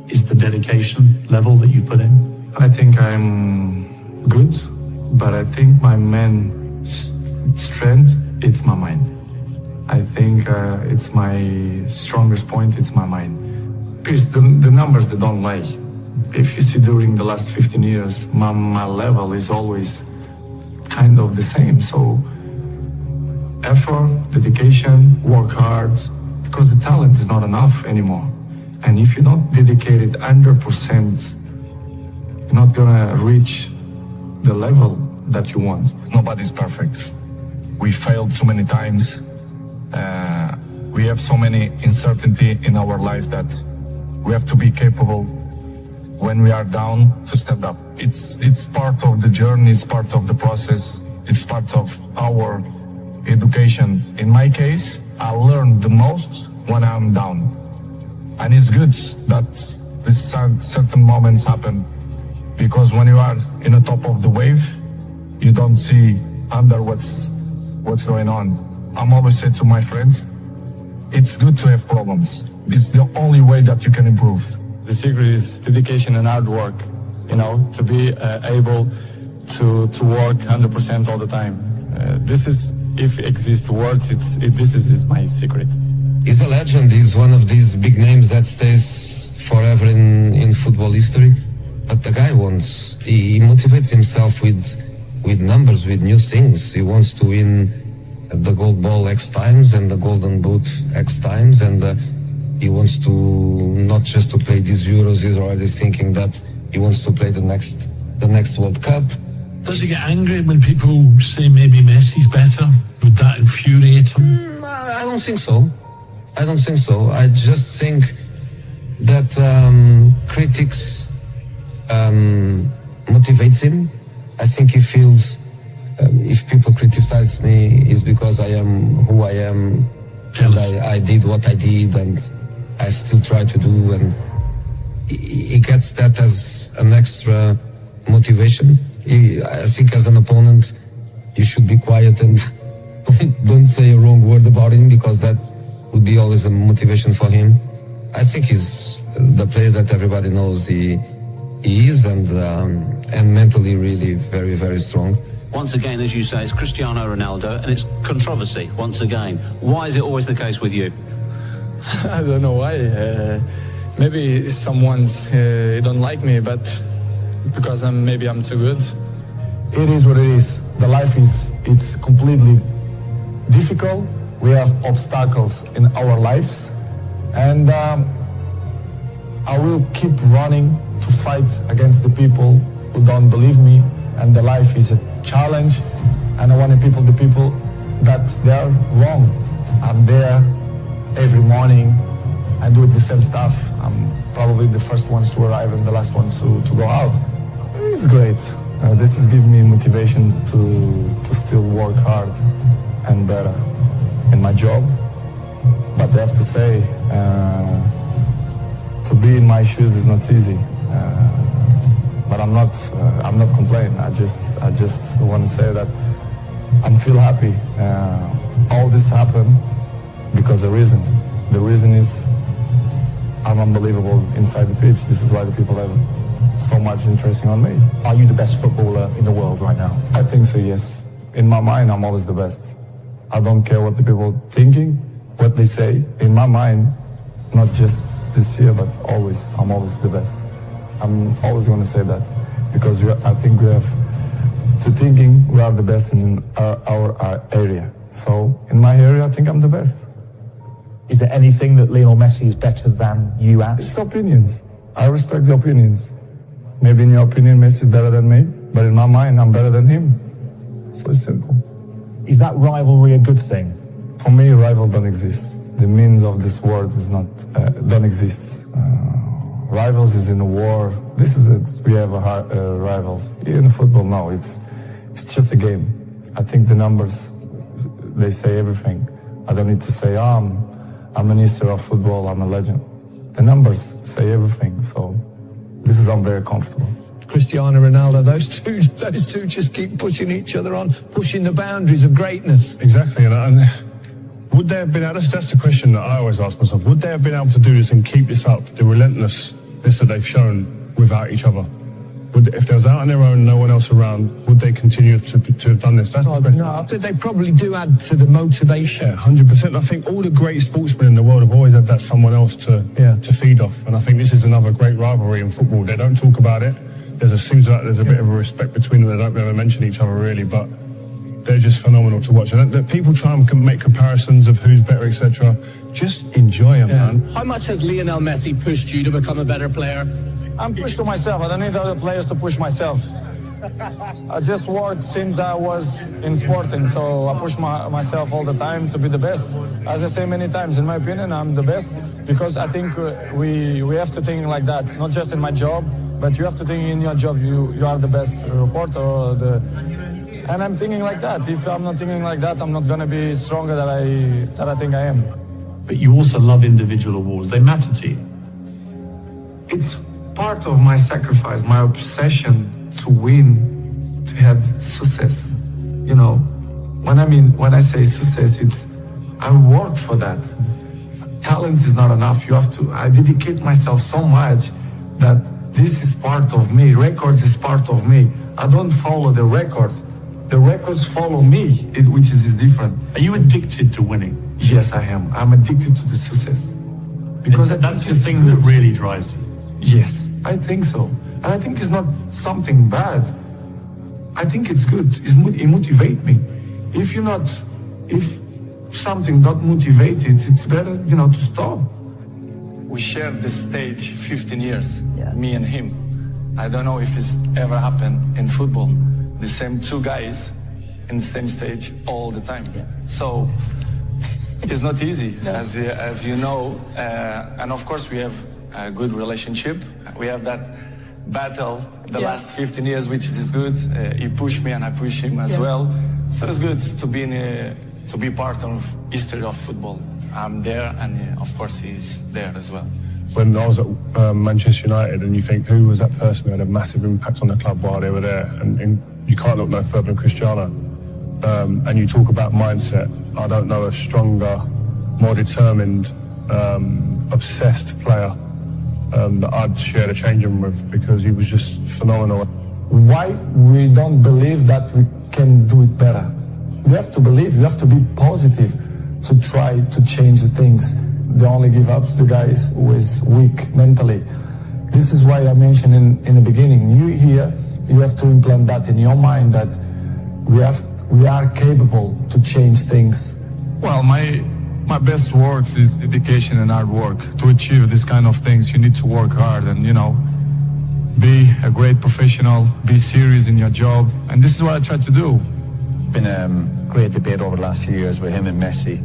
is the dedication level that you put in? I think I'm good, but I think my main strength, it's my mind. I think it's my strongest point, it's my mind. Because the numbers, they don't lie. If you see during the last 15 years, my level is always kind of the same. So effort, dedication, work hard, because the talent is not enough anymore. And if you're not dedicated 100%, you're not gonna reach the level that you want. Nobody's perfect. We failed too many times. We have so many uncertainty in our life that we have to be capable when we are down to step up. It's part of the journey, it's part of the process, it's part of our education. In my case, I learn the most when I'm down. And it's good that these certain moments happen, because when you are in the top of the wave, you don't see under what's going on. I'm always say to my friends, it's good to have problems. It's the only way that you can improve. The secret is dedication and hard work, to be able to work 100% all the time. This is, if it exists words, this is my secret. He's a legend. He's one of these big names that stays forever in football history. But the guy he motivates himself with numbers, with new things. He wants to win the gold ball X times and the golden boot X times, and he wants to not just to play these Euros. He's already thinking that he wants to play the next World Cup. Does he get angry when people say maybe Messi's better? Would that infuriate him? I don't think so. I just think that critics motivates him. I think he feels if people criticize me, it's because I am who I am, and I did what I did, and I still try to do, and he gets that as an extra motivation. I think as an opponent, you should be quiet and don't say a wrong word about him, because that would be always a motivation for him. I think he's the player that everybody knows he is, and mentally really very, very strong. Once again, as you say, it's Cristiano Ronaldo, and it's controversy once again. Why is it always the case with you? I don't know why. Maybe someone's don't like me, but because maybe I'm too good. It is what it is. The life it's completely difficult. We have obstacles in our lives, and I will keep running to fight against the people who don't believe me. And the life is a challenge, and I want the people that they're wrong. I'm there every morning. I do the same stuff. I'm probably the first ones to arrive and the last ones to go out. It's great. This is giving me motivation to still work hard and better in my job. But I have to say, to be in my shoes is not easy. But I'm not complaining. I just want to say that I'm feel happy. All this happened because of the reason. The reason is I'm unbelievable inside the pitch. This is why the people have so much interest on me. Are you the best footballer in the world right now? I think so, yes. In my mind, I'm always the best. I don't care what the people thinking, what they say. In my mind, not just this year, but always, I'm always the best. I'm always going to say that, because I think we have to thinking we are the best in our area. So in my area, I think I'm the best. Is there anything that Lionel Messi is better than you at? It's opinions. I respect the opinions. Maybe in your opinion, Messi is better than me, but in my mind, I'm better than him. So it's simple. Is that rivalry a good thing? For me, rival don't exist. The meaning of this word is not don't exist. Rivals is in a war. This is it. We have rivals. In football, no. It's just a game. I think the numbers, they say everything. I don't need to say, I'm a minister of football, I'm a legend. The numbers say everything. So I'm very comfortable. Cristiano Ronaldo, those two just keep pushing each other on, pushing the boundaries of greatness. Exactly, and would they have been able, that's the question that I always ask myself, would they have been able to do this and keep this up, the relentlessness that they've shown without each other? If they was out on their own, no one else around, would they continue to have done this? That's the question. No, I think they probably do add to the motivation. Yeah, 100%. I think all the great sportsmen in the world have always had that someone else to feed off, and I think this is another great rivalry in football. They don't talk about it. Seems like there's a bit of a respect between them. They don't ever mention each other really, but they're just phenomenal to watch. And people try and make comparisons of who's better, etc. Just enjoy them, man. How much has Lionel Messi pushed you to become a better player? I'm pushed to myself. I don't need other players to push myself. I just worked since I was in sporting, so I push myself all the time to be the best. As I say many times, in my opinion, I'm the best because I think we have to think like that, not just in my job, but you have to think in your job you are the best reporter. And I'm thinking like that. If I'm not thinking like that, I'm not going to be stronger than I think I am. But you also love individual awards. They matter to you. It's part of my sacrifice, my obsession to win, to have success. You know, when I say success, it's I work for that. Talent is not enough. I dedicate myself so much that this is part of me. Records is part of me. I don't follow the records. The records follow me, which is different. Are you addicted to winning? Yes, I am. I'm addicted to the success. Because that's the thing that really drives you. Yes, I think so. And I think it's not something bad. I think it's good. It motivates me. If something not motivated, it's better, to stop. We shared this stage 15 years, me and him. I don't know if it's ever happened in football. The same two guys in the same stage all the time. So it's not easy, as you know. And of course we have a good relationship. We have that battle the last 15 years, which is good. He pushed me and I push him as well. So it's good to be part of history of football. I'm there, and of course he's there as well. When I was at Manchester United, and you think, who was that person who had a massive impact on the club while they were there? And you can't look no further than Cristiano. And you talk about mindset. I don't know a stronger, more determined, obsessed player that I'd share the changing room with, because he was just phenomenal. Why we don't believe that we can do it better? You have to believe, you have to be positive to try to change the things. They only give up to the guys who is weak mentally. This is why I mentioned in the beginning, you have to implant that in your mind, that we are capable to change things. Well, my best works is dedication and hard work. To achieve this kind of things, you need to work hard and, be a great professional, be serious in your job. And this is what I try to do. Been a great debate over the last few years with him and Messi.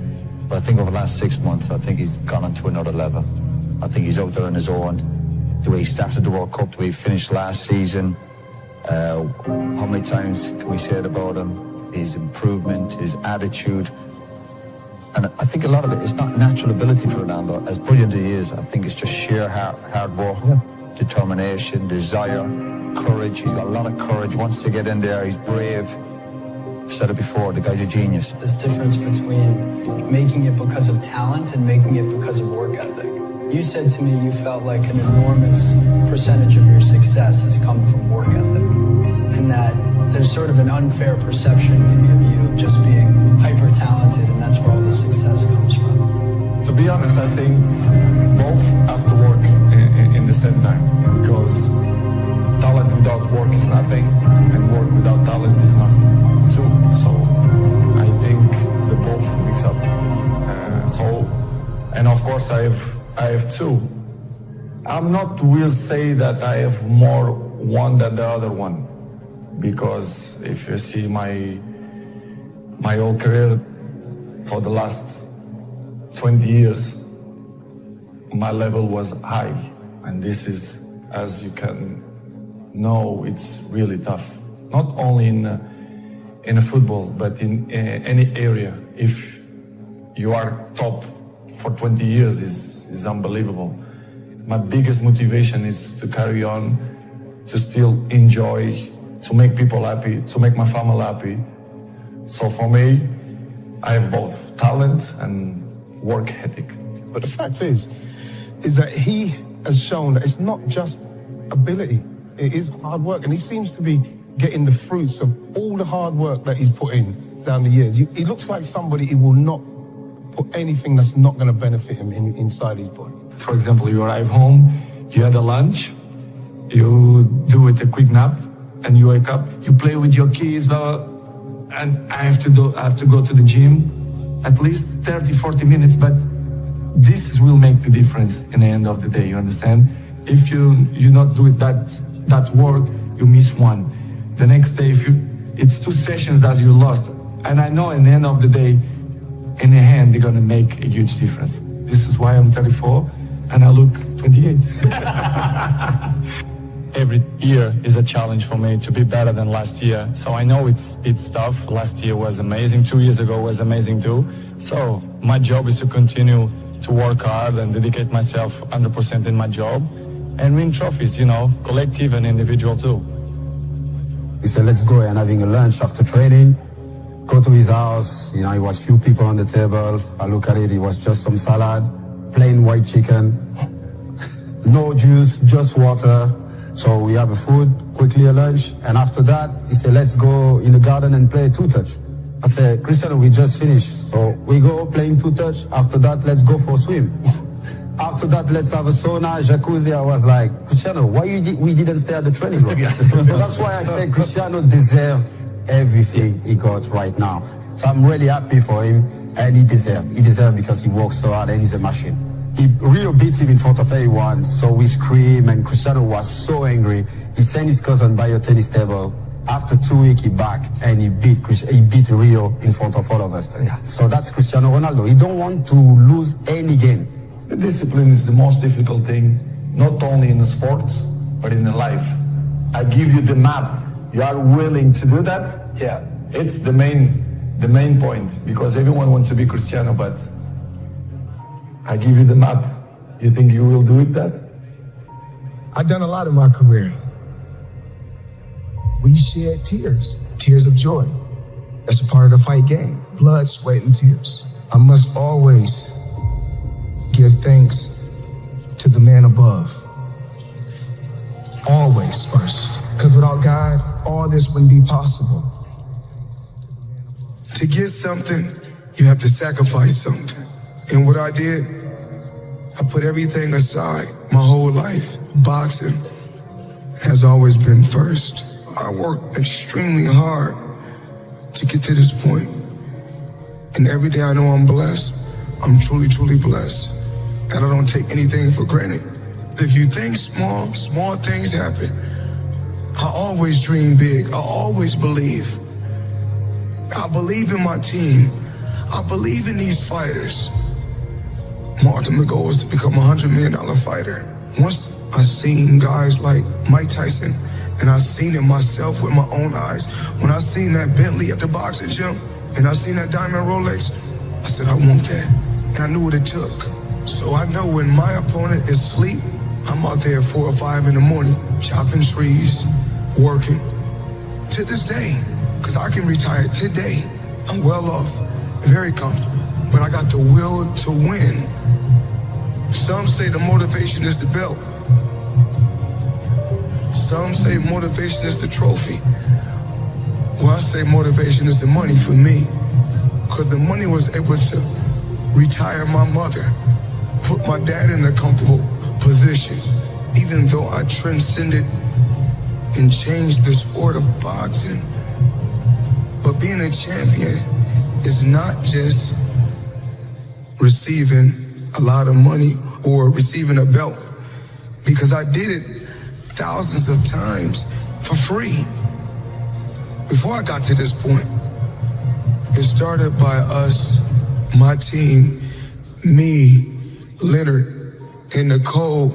But I think over the last 6 months, I think he's gone on to another level. I think he's out there on his own. The way he started the World Cup, the way he finished last season. How many times can we say it about him? His improvement, his attitude. And I think a lot of it is not natural ability for Ronaldo. As brilliant as he is, I think it's just sheer hard work, determination, desire, courage. He's got a lot of courage. Wants to get in there. He's brave. I've said it before, the guy's a genius. This difference between making it because of talent and making it because of work ethic. You said to me you felt like an enormous percentage of your success has come from work ethic, and that there's sort of an unfair perception maybe of you just being hyper talented, and that's where all the success comes from. To be honest, I think both have to work in the same time, because talent without work is nothing, and work without talent is nothing too. So I think they both mix up. And of course I have two. I'm not will say that I have more one than the other one, because if you see my whole career for the last 20 years, my level was high, and this is, as you can know, it's really tough. Not only in a football, but in any area. If you are top for 20 years is unbelievable. My biggest motivation is to carry on, to still enjoy, to make people happy, to make my family happy. So for me, I have both talent and work ethic. But the fact is that he has shown that it's not just ability, it is hard work, and he seems to be getting the fruits of all the hard work that he's put in down the years. He looks like somebody who will not put anything that's not going to benefit him inside his body. For example, you arrive home, you had a lunch, you do it a quick nap, and you wake up, you play with your kids, and I have to go to the gym at least 30, 40 minutes, but this will make the difference in the end of the day, you understand? If you not do it that work, you miss one. the next day, it's 2 sessions that you lost. And I know in the end of the day, in the hand, they're gonna make a huge difference. This is why I'm 34 and I look 28. Every year is a challenge for me to be better than last year. So I know it's tough. Last year was amazing. 2 years ago was amazing too. So my job is to continue to work hard and dedicate myself 100% in my job and win trophies, collective and individual too. He said, let's go and having a lunch after training. Go to his house, it was few people on the table. I look at it, it was just some salad, plain white chicken, no juice, just water. So we have a food, quickly a lunch, and after that, he said, let's go in the garden and play two-touch. I said, Cristiano, we just finished. So we go playing two-touch. After that, let's go for a swim. After that, let's have a sauna, jacuzzi. I was like, Cristiano, why we didn't stay at the training ground? So that's why I say Cristiano deserves everything he got right now. So I'm really happy for him, and he deserves because he works so hard and he's a machine. He really beat him in front of everyone, so we screamed, and Cristiano was so angry. He sent his cousin by a tennis table. After 2 weeks, he back and he beat Rio in front of all of us. So that's Cristiano Ronaldo. He don't want to lose any game. The discipline is the most difficult thing, not only in the sports, but in the life. I give you the map. You are willing to do that? Yeah. It's the main point, because everyone wants to be Cristiano, but I give you the map. You think you will do it that? I've done a lot in my career. We shed tears of joy. That's a part of the fight game. Blood, sweat, and tears. I must always give thanks to the man above. Always first. Because without God, all this wouldn't be possible. To get something, you have to sacrifice something. And what I did, I put everything aside my whole life. Boxing has always been first. I worked extremely hard to get to this point. And every day I know I'm blessed. I'm truly, truly blessed. And I don't take anything for granted. If you think small things happen. I always dream big. I always believe. I believe in my team. I believe in these fighters. My ultimate goal was to become a $100 million fighter. Once I seen guys like Mike Tyson, and I seen it myself with my own eyes. When I seen that Bentley at the boxing gym, and I seen that diamond Rolex, I said, I want that. And I knew what it took. So I know when my opponent is asleep, I'm out there at 4 or 5 in the morning, chopping trees, working. To this day, because I can retire today. I'm well off, very comfortable, but I got the will to win. Some say the motivation is the belt. Some say motivation is the trophy. Well, I say motivation is the money for me, because the money was able to retire my mother, put my dad in a comfortable position, even though I transcended and changed the sport of boxing. But being a champion is not just receiving a lot of money or receiving a belt, because I did it thousands of times for free. Before I got to this point, it started by us, my team, me, Leonard, and Nicole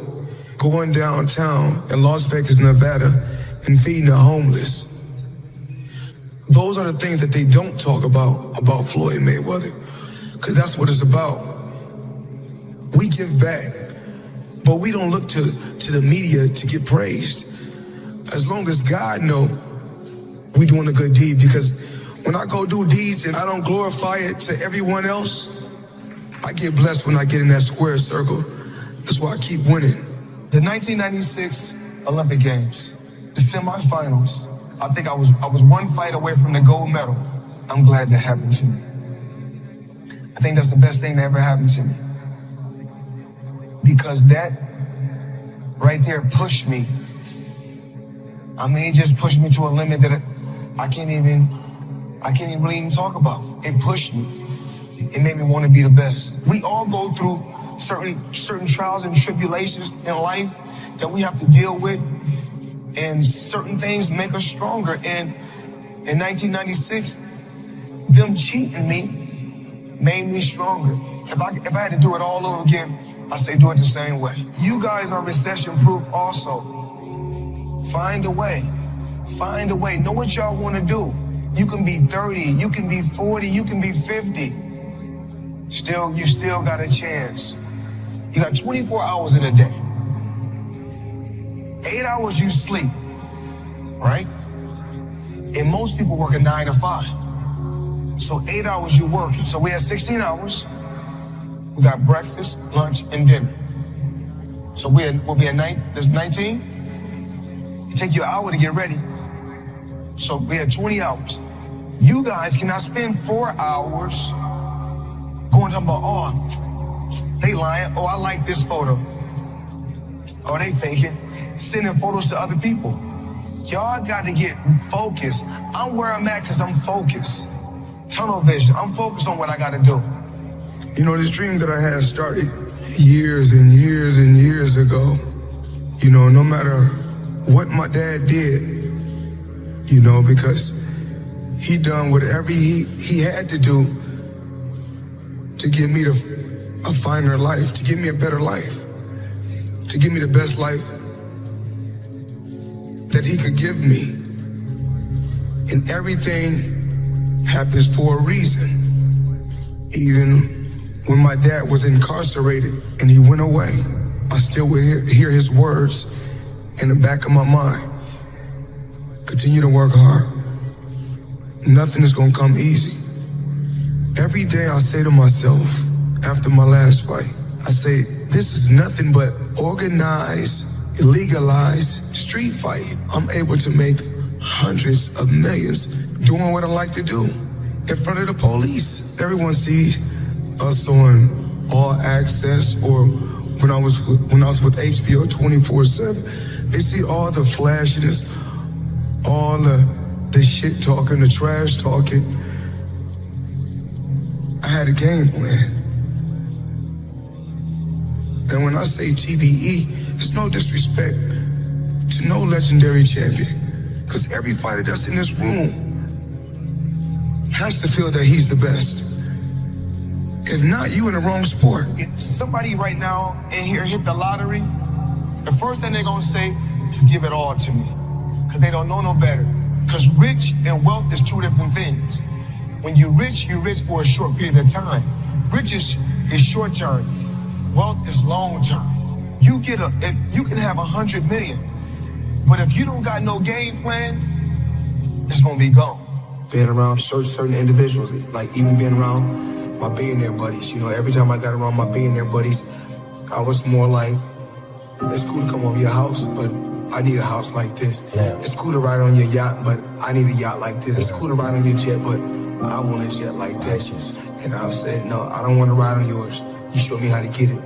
going downtown in Las Vegas, Nevada, and feeding the homeless. Those are the things that they don't talk about Floyd Mayweather, because that's what it's about. We give back, but we don't look to the media to get praised. As long as God know we doing a good deed, because when I go do deeds and I don't glorify it to everyone else, I get blessed when I get in that square circle. That's why I keep winning. The 1996 Olympic Games, the semifinals, I think I was one fight away from the gold medal. I'm glad that happened to me. I think that's the best thing that ever happened to me. Because that right there pushed me. I mean, it just pushed me to a limit that I can't even really even talk about. It pushed me. It made me want to be the best. We all go through certain trials and tribulations in life that we have to deal with. And certain things make us stronger. And in 1996, them cheating me made me stronger. If I had to do it all over again, I say do it the same way. You guys are recession-proof also. Find a way. Find a way. Know what y'all want to do. You can be 30, you can be 40, you can be 50. You still got a chance. You got 24 hours in a day. 8 hours you sleep, right? And most people work a 9 to 5. So 8 hours you working. So we have 16 hours. We got breakfast, lunch, and dinner. So we'll be at night. There's 19. It take you an hour to get ready. So we had 20 hours. You guys cannot spend 4 hours going talking about, oh, they lying. Oh, I like this photo. Oh, they faking. Sending photos to other people. Y'all got to get focused. I'm where I'm at because I'm focused. Tunnel vision. I'm focused on what I got to do. You know, this dream that I had started years and years and years ago. You know, no matter what my dad did, you know, because he done whatever he had to do to give me a finer life, to give me a better life, to give me the best life that he could give me. And everything happens for a reason. Even when my dad was incarcerated and he went away, I still would hear his words in the back of my mind. Continue to work hard. Nothing is gonna come easy. Every day I say to myself, after my last fight, I say, this is nothing but organized, legalized street fight. I'm able to make hundreds of millions doing what I like to do in front of the police. Everyone sees us on All Access or when I was with HBO 24/7. They see all the flashiness, all the shit talking, the trash talking. I had a game plan. And when I say TBE, it's no disrespect to no legendary champion. Because every fighter that's in this room has to feel that he's the best. If not, you in the wrong sport. If somebody right now in here hit the lottery, the first thing they're gonna say is give it all to me. Because they don't know no better. Because rich and wealth is two different things. When you're rich for a short period of time. Riches is short term. Wealth is long term. You can have 100 million, but if you don't got no game plan, it's gonna be gone. Being around certain individuals, like even being around my billionaire buddies. You know, every time I got around my billionaire buddies, I was more like, it's cool to come over your house, but I need a house like this. Yeah. It's cool to ride on your yacht, but I need a yacht like this. It's cool to ride on your jet, but I want a jet like this. And I said, no, I don't want to ride on yours. You show me how to get it.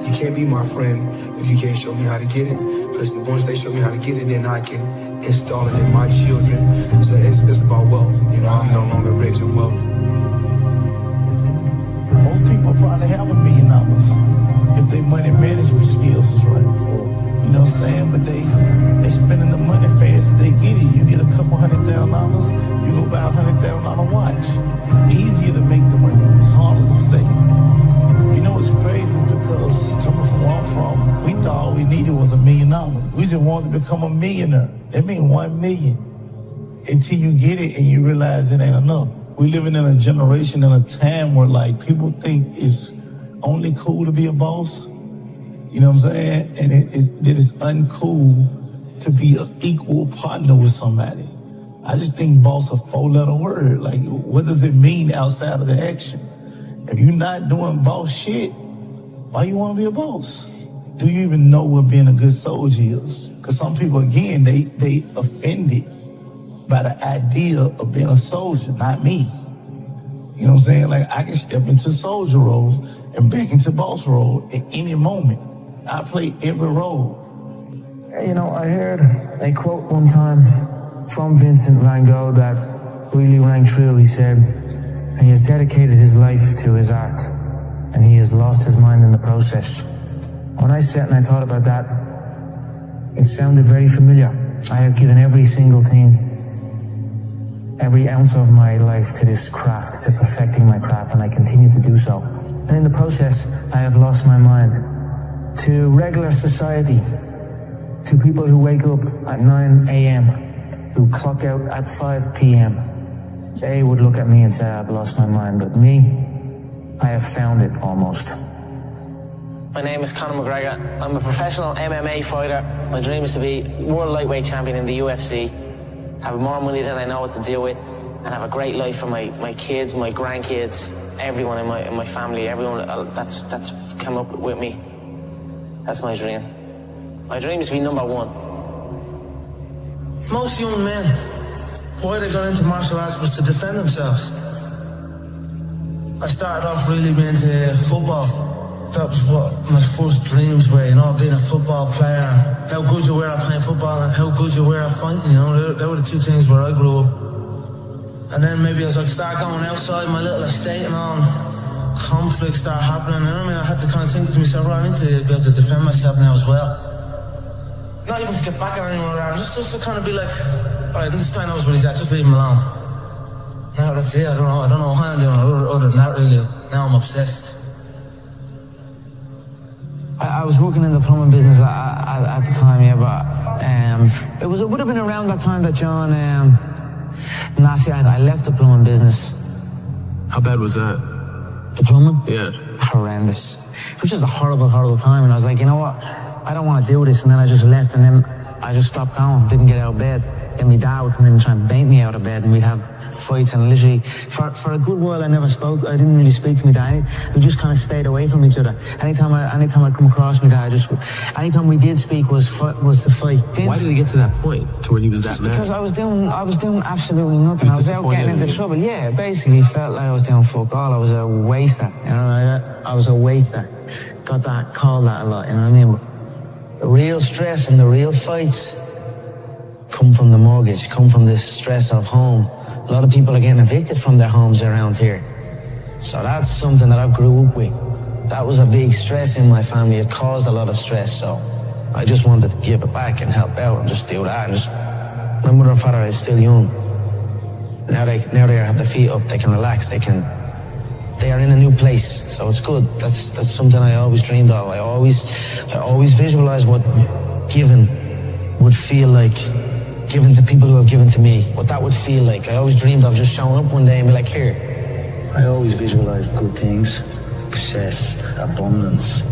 You can't be my friend if you can't show me how to get it. Because once they show me how to get it, then I can install it in my children. So it's about wealth. You know, I'm no longer rich and wealthy. Most people probably have $1 million if their money management skills is right. You know what I'm saying? But they spending the money fast as they get it. You get a couple $100,000, you go buy a $100,000 watch. It's easier to make the money. It's harder to save. You know what's crazy is because coming from where I'm from, we thought all we needed was $1 million. We just wanted to become a millionaire. That means 1 million. Until you get it and you realize it ain't enough. We living in a generation and a time where like people think it's only cool to be a boss. You know what I'm saying? And it is uncool to be an equal partner with somebody. I just think boss a 4-letter word. Like, what does it mean outside of the action? If you're not doing boss shit, why you want to be a boss? Do you even know what being a good soldier is? Because some people, again, they offended by the idea of being a soldier, not me. You know what I'm saying? Like, I can step into soldier role and back into boss role at any moment. I play every role. You know, I heard a quote one time from Vincent van Gogh that really rang true. He said, he has dedicated his life to his art, and he has lost his mind in the process. When I sat and I thought about that, It sounded very familiar. I have given every single thing, every ounce of my life to this craft, to perfecting my craft, and I continue to do so. And in the process, I have lost my mind to regular society, to people who wake up at 9 a.m., who clock out at 5 p.m. They would look at me and say, I've lost my mind, but me, I have found it almost. My name is Conor McGregor. I'm a professional MMA fighter. My dream is to be world lightweight champion in the UFC, have more money than I know what to do with, and have a great life for my kids, my grandkids, everyone in my family, everyone that's come up with me. That's my dream. My dream is to be number one. Most young men, why they got into martial arts was to defend themselves. I started off really being into football. That was what my first dreams were, you know, being a football player. How good you were at playing football and how good you were at fighting, you know, they were the two things where I grew up. And then maybe as I start going outside my little estate and all, conflicts start happening, and I had to kind of think to myself, right, I need to be able to defend myself now as well. Not even to get back at anyone around, just to kind of be like, alright, this guy knows where he's at, just leave him alone. Now that's it, I don't know how I'm doing other than that really. Now I'm obsessed. I was working in the plumbing business at the time, yeah, but it would have been around that time that John, last year I left the plumbing business. How bad was that? The plumbing? Yeah. Horrendous. It was just a horrible, horrible time, and I was like, you know what, I don't want to do this, and then I just left, and then I just stopped going, didn't get out of bed. Then my dad would come in and try and bait me out of bed, and we'd have fights, and literally for a good while I didn't really speak to my dad. We just kind of stayed away from each other. Anytime I'd come across my dad, anytime we did speak was to fight. Why did he get to that point to where he was that mad? Because I was doing absolutely nothing. I was out getting into trouble. Yeah, basically felt like I was doing fuck all. I was a waster, you know. I was a waster. Got that, called that a lot, you know what I mean? But the real stress and the real fights come from the mortgage, come from this stress of home. A lot of people are getting evicted from their homes around here. So that's something that I grew up with. That was a big stress in my family. It caused a lot of stress. So I just wanted to give it back and help out and just do that. And my mother and father are still young. Now they have their feet up. They can relax. They are in a new place. So it's good. That's something I always dreamed of. I always visualized what giving would feel like. Given to people who have given to me, what that would feel like. I always dreamed of just showing up one day and be like, here. I always visualized good things, success, abundance.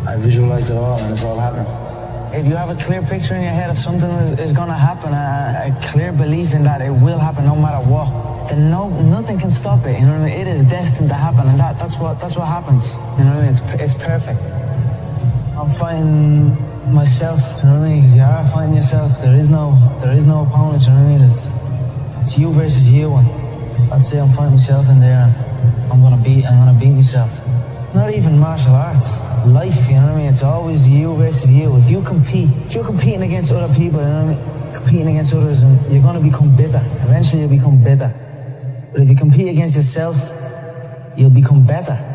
I visualized it all and it's all happening. If you have a clear picture in your head of something is going to happen, a clear belief in that it will happen no matter what, then nothing can stop it. You know what I mean? It is destined to happen, and that's what happens. You know what I mean? It's perfect. I'm fighting myself, you know what I mean? You are fighting yourself. There is no opponent, you know what I mean? It's you versus you, and I'd say I'm fighting myself in there. I'm gonna beat myself. Not even martial arts, life, you know what I mean? It's always you versus you. If you're competing against other people, you know what I mean? Competing against others, and you're gonna become bitter. Eventually you'll become bitter. But if you compete against yourself, you'll become better.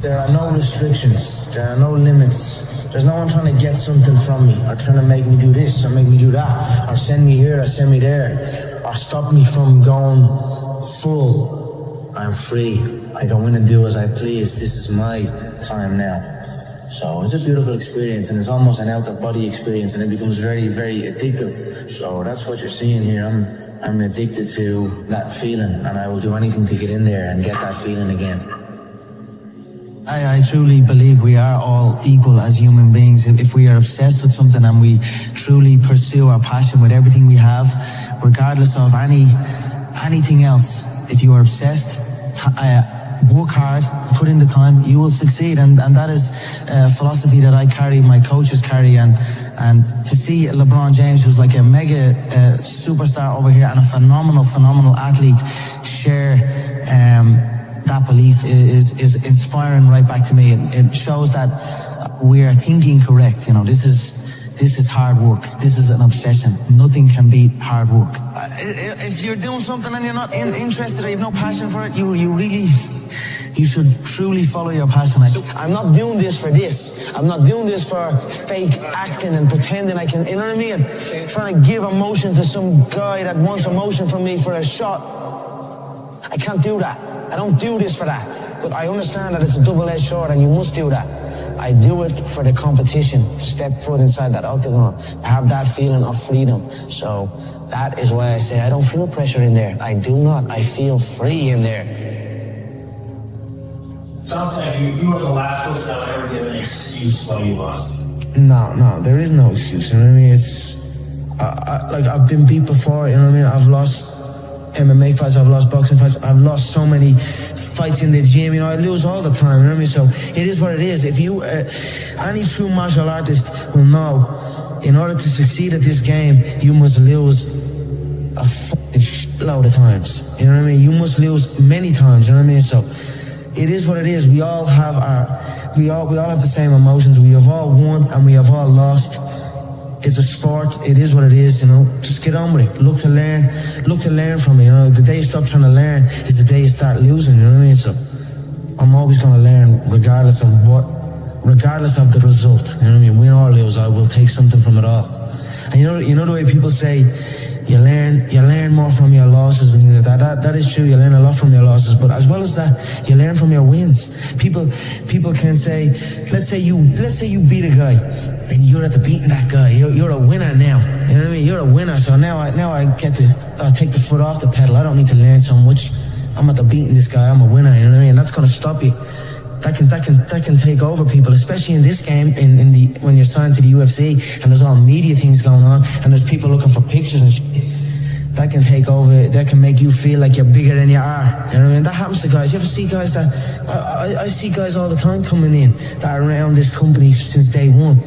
There are no restrictions, there are no limits. There's no one trying to get something from me, or trying to make me do this, or make me do that, or send me here, or send me there, or stop me from going full. I'm free. I go in and do as I please. This is my time now. So it's a beautiful experience, and it's almost an out-of-body experience, and it becomes very, very addictive. So that's what you're seeing here. I'm addicted to that feeling, and I will do anything to get in there and get that feeling again. I truly believe we are all equal as human beings. If we are obsessed with something and we truly pursue our passion with everything we have, regardless of anything else, if you are obsessed, work hard, put in the time, you will succeed. And that is a philosophy that I carry, my coaches carry. And to see LeBron James, who's like a mega superstar over here and a phenomenal athlete, share that belief is inspiring right back to me. It shows that we are thinking correct. You know, this is hard work. This is an obsession. Nothing can beat hard work. If you're doing something and you're not interested or you have no passion for it, you You should truly follow your passion. I'm not doing this for this. I'm not doing this for fake acting and pretending I can, you know what I mean? Trying to give emotion to some guy that wants emotion from me for a shot. I can't do that. I don't do this for that. But I understand that it's a double-edged sword and you must do that. I do it for the competition, to step foot inside that octagon, have that feeling of freedom. So that is why I say I don't feel pressure in there. I do not. I feel free in there. Sounds like you were the last person that would ever give an excuse why you lost. No, there is no excuse. You know what I mean? It's like I've been beat before. You know what I mean? I've lost MMA fights. I've lost boxing fights. I've lost so many fights in the gym. You know, I lose all the time. You know what I mean? So it is what it is. If you, any true martial artist will know, in order to succeed at this game, you must lose a fucking shitload of times. You know what I mean? You must lose many times. You know what I mean? So it is what it is. We all have we all have the same emotions. We have all won and we have all lost. It's a sport. It is what it is, you know. Just get on with it. Look to learn from it, you know. The day you stop trying to learn is the day you start losing, you know what I mean? So I'm always going to learn regardless of the result, you know what I mean? Win or lose, I will take something from it all. And you know the way people say you learn more from your losses and things like that. That is true. You learn a lot from your losses, but as well as that, you learn from your wins. People can say, let's say you beat a guy, and you're at the beating that guy. You're a winner now. You know what I mean? You're a winner. So now I get to take the foot off the pedal. I don't need to learn so much. I'm at the beating this guy. I'm a winner. You know what I mean? And that's gonna stop you. That can take over people, especially in this game. When you're signed to the UFC and there's all media things going on and there's people looking for pictures and shit. That can take over. That can make you feel like you're bigger than you are. You know what I mean? That happens to guys. You ever see guys that I see guys all the time coming in that are around this company since day one.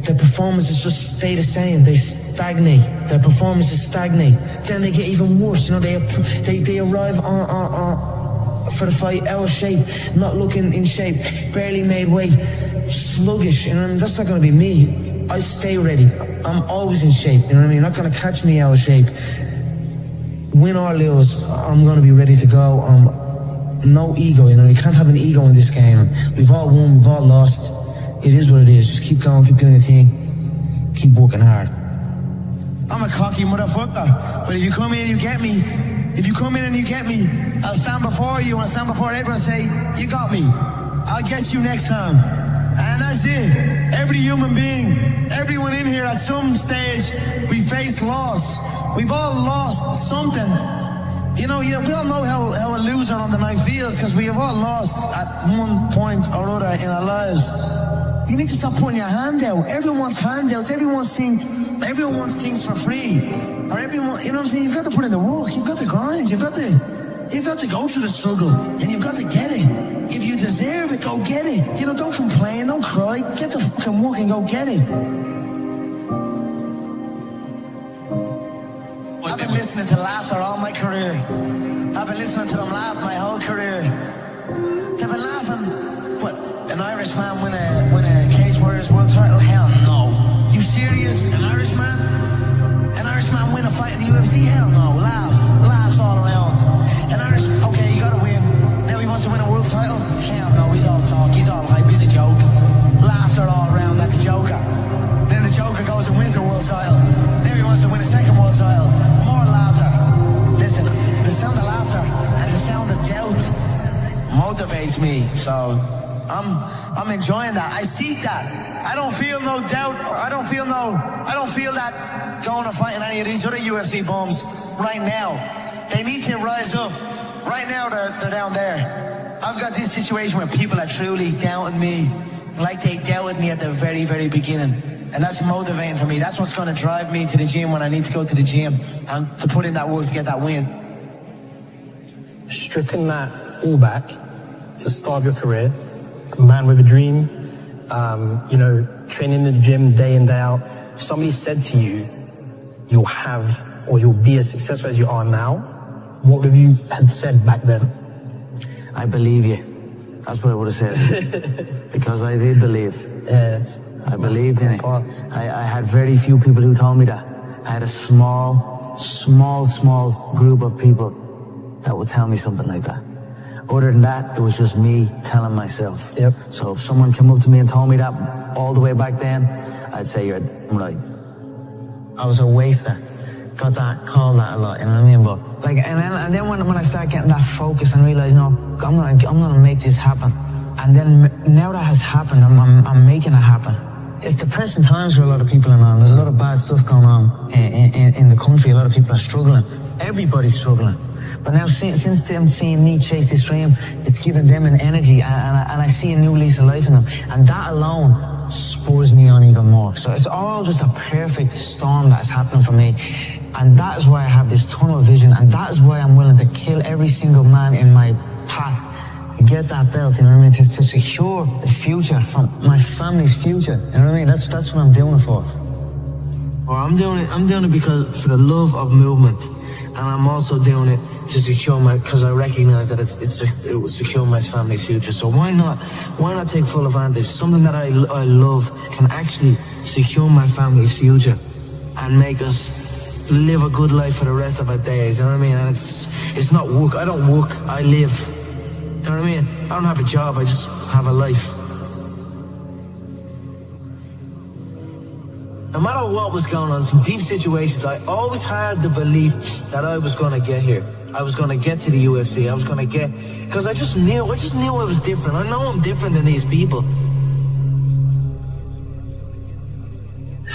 Their performances just stay the same. They stagnate. Their performances stagnate. Then they get even worse. You know, they arrive for the fight out of shape, not looking in shape, barely made weight, sluggish. You know what I mean? That's not going to be me. I stay ready. I'm always in shape. You know what I mean? You're not going to catch me out of shape. Win or lose, I'm going to be ready to go. No ego, you know. You can't have an ego in this game. We've all won, we've all lost. It is what it is. Just keep going, keep doing your thing, keep working hard. I'm a cocky motherfucker, but if you come in and you get me, I'll stand before you, I'll stand before everyone and say, you got me. I'll get you next time. And that's it. Every human being, everyone in here at some stage, we face loss. We've all lost something. You know, we all know how a loser on the night feels because we have all lost at one point or other in our lives. You need to stop putting your hand out. Everyone wants handouts. Everyone wants things for free. Or everyone, you know what I'm saying? You've got to put in the work. You've got to grind. You've got to go through the struggle. And you've got to get it. If you deserve it, go get it. You know, don't complain. Don't cry. Get the fucking work and go get it. I've been listening to laughter all my career. I've been listening to them laugh my whole career. They've been laughing. But an Irishman win a Cage Warriors world title? Hell no. You serious? An Irishman win a fight in the UFC? Hell no. Laughs all around. Okay, you gotta win. Now he wants to win a world title? Hell no. He's all talk. He's all hype. He's a joke. Laughter all around at the Joker. Then the Joker goes and wins the world title. Now he wants to win a second world title. More laughter. Listen, the sound of laughter and the sound of doubt motivates me. So I'm enjoying that. I seek that. I don't feel no doubt. I don't feel that going to fight in any of these other UFC bums right now. They need to rise up. Right now they're down there. I've got this situation where people are truly doubting me like they doubted me at the very, very beginning. And that's motivating for me. That's what's going to drive me to the gym when I need to go to the gym and to put in that work to get that win. Stripping that all back to start your career, a man with a dream, training in the gym day in, day out. If somebody said to you, you'll have or you'll be as successful as you are now, what would you had said back then? I believe you. That's what I would have said. Because I did believe. Yes. I believed in it. I had very few people who told me that. I had a small group of people that would tell me something like that. Other than that, it was just me telling myself. Yep. So if someone came up to me and told me that all the way back then, I'd say you're right. I was a waster. Got that, called that a lot, you know what I mean? But like, and then when I start getting that focus and realize, no, I'm gonna make this happen. And then now that has happened, I'm making it happen. It's depressing times for a lot of people and all. There's a lot of bad stuff going on in the country. A lot of people are struggling. Everybody's struggling. But now since them seeing me chase this dream, it's giving them an energy, and I see a new lease of life in them. And that alone spurs me on even more. So it's all just a perfect storm that's happening for me. And that is why I have this tunnel vision, and that is why I'm willing to kill every single man in my path. Get that belt, you know what I mean? To secure the future from my family's future, you know what I mean? That's what I'm doing it for. Well, I'm doing it because for the love of movement, and I'm also doing it to secure because I recognize that it will secure my family's future. So why not take full advantage? Something that I love can actually secure my family's future and make us live a good life for the rest of our days, you know what I mean? And it's not work. I don't work, I live. You know what I mean? I don't have a job, I just have a life. No matter what was going on, some deep situations, I always had the belief that I was going to get here. I was going to get to the UFC. I was going to get... Because I just knew I was different. I know I'm different than these people.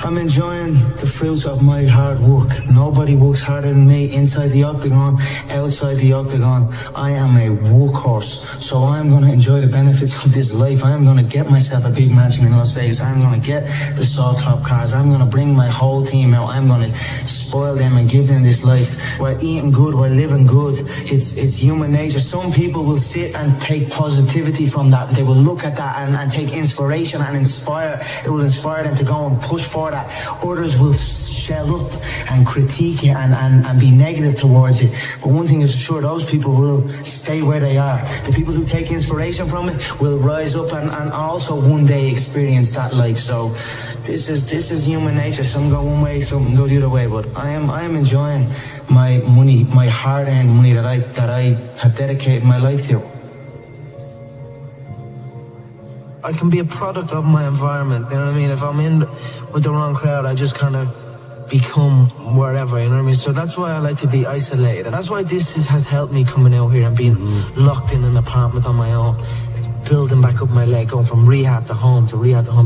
I'm enjoying the fruits of my hard work. Nobody works harder than me inside the octagon, outside the octagon. I am a workhorse, so I'm going to enjoy the benefits of this life. I'm going to get myself a big mansion in Las Vegas. I'm going to get the soft top cars. I'm going to bring my whole team out. I'm going to spoil them and give them this life. We're eating good, we're living good. It's human nature. Some people will sit and take positivity from that. They will look at that and take inspiration and inspire. It will inspire them to go and push for that. Others will shell up and critique it and be negative towards it. But one thing is for sure, those people will stay where they are. The people who take inspiration from it will rise up and also one day experience that life. So this is human nature. Some go one way, some go the other way. But I am enjoying my money, my hard-earned money that I have dedicated my life to. I can be a product of my environment, you know what I mean? If I'm in with the wrong crowd, I just kind of become wherever, you know what I mean? So that's why I like to be isolated. And that's why this has helped me coming out here and being locked in an apartment on my own, building back up my leg, going from rehab to home,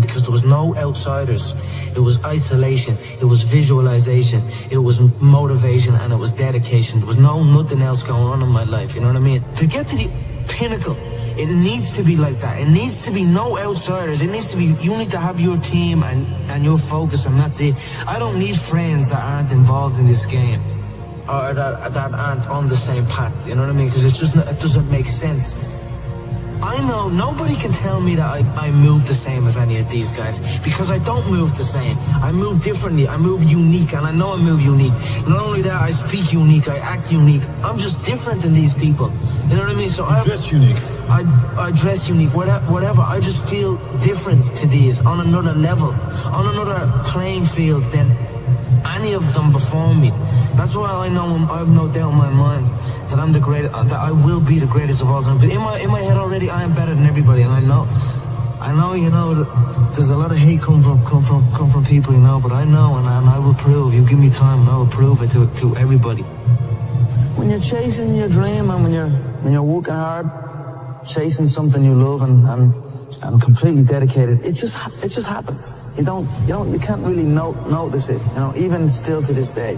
because there was no outsiders. It was isolation, it was visualization, it was motivation, and it was dedication. There was nothing else going on in my life, you know what I mean? To get to the pinnacle, it needs to be like that. It needs to be no outsiders. It needs to be, you need to have your team and your focus, and that's it. I don't need friends that aren't involved in this game or that aren't on the same path, you know what I mean? Because it doesn't make sense. I know nobody can tell me that I move the same as any of these guys, because I don't move the same. I move differently. I move unique, and I know I move unique. Not only that, I speak unique. I act unique. I'm just different than these people. You know what I mean? So I dress unique. I dress unique. Whatever. I just feel different to these on another level, on another playing field than any of them before me. That's why I know I have no doubt in my mind that I'm the greatest, that I will be the greatest of all time. But in my head already, I am better than everybody, and I know, you know, there's a lot of hate come from people, you know. But I know, and I will prove. You give me time, and I will prove it to everybody. When you're chasing your dream, and when you're working hard, chasing something you love, and completely dedicated, it just happens. You can't really notice it, you know. Even still to this day,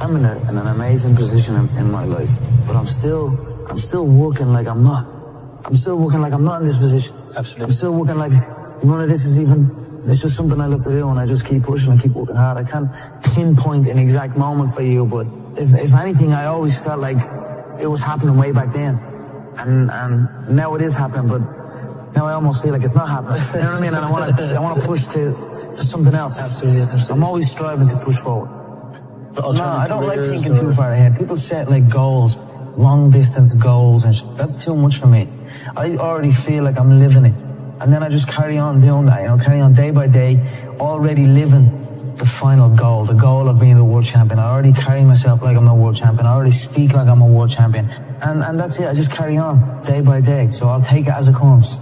I'm in an amazing position in my life, but I'm still working like I'm not. I'm still working like I'm not in this position. Absolutely. I'm still working like none of this is even. It's just something I love to do, and I just keep pushing and keep working hard. I can't pinpoint an exact moment for you, but if anything, I always felt like it was happening way back then, and now it is happening, but now I almost feel like it's not happening. You know what I mean? And I want to push to something else. Absolutely. I'm always striving to push forward. No, I don't like thinking too far ahead. People set like goals, long distance goals, and that's too much for me. I already feel like I'm living it, and then I just carry on doing that. You know, carry on day by day, already living the final goal, the goal of being the world champion. I already carry myself like I'm a world champion. I already speak like I'm a world champion. And that's it. I just carry on day by day. So I'll take it as it comes.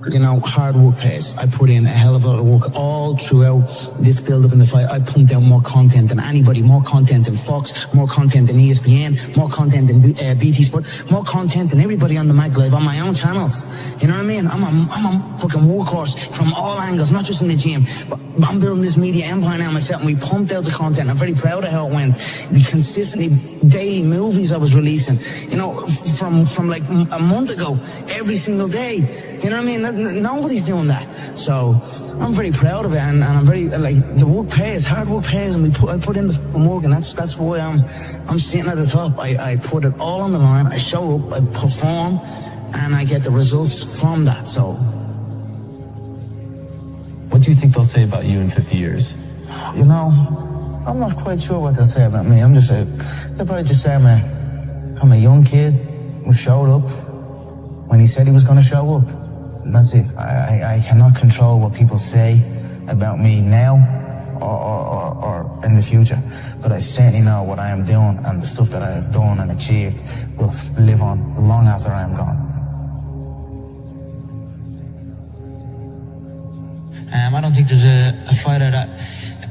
You know, hard work pays. I put in a hell of a lot of work all throughout this build-up in the fight. I pumped out more content than anybody, more content than Fox, more content than ESPN, more content than BT Sport, more content than everybody on the Mag Live on my own channels. You know what I mean? I'm a fucking workhorse from all angles, not just in the gym. But I'm building this media empire now myself, and we pumped out the content. I'm very proud of how it went. We consistently, daily movies I was releasing, you know, from like a month ago, every single day. You know what I mean? Nobody's doing that. So I'm very proud of it, and I'm very, like, the work pays, hard work pays, and I put in the work, and that's why I'm sitting at the top. I put it all on the line. I show up, I perform, and I get the results from that. So what do you think they'll say about you in 50 years? You know, I'm not quite sure what they'll say about me. They'll probably just say I'm a young kid who showed up when he said he was going to show up. And that's it. I cannot control what people say about me now or in the future. But I certainly know what I am doing, and the stuff that I have done and achieved will live on long after I am gone. I don't think there's a fighter that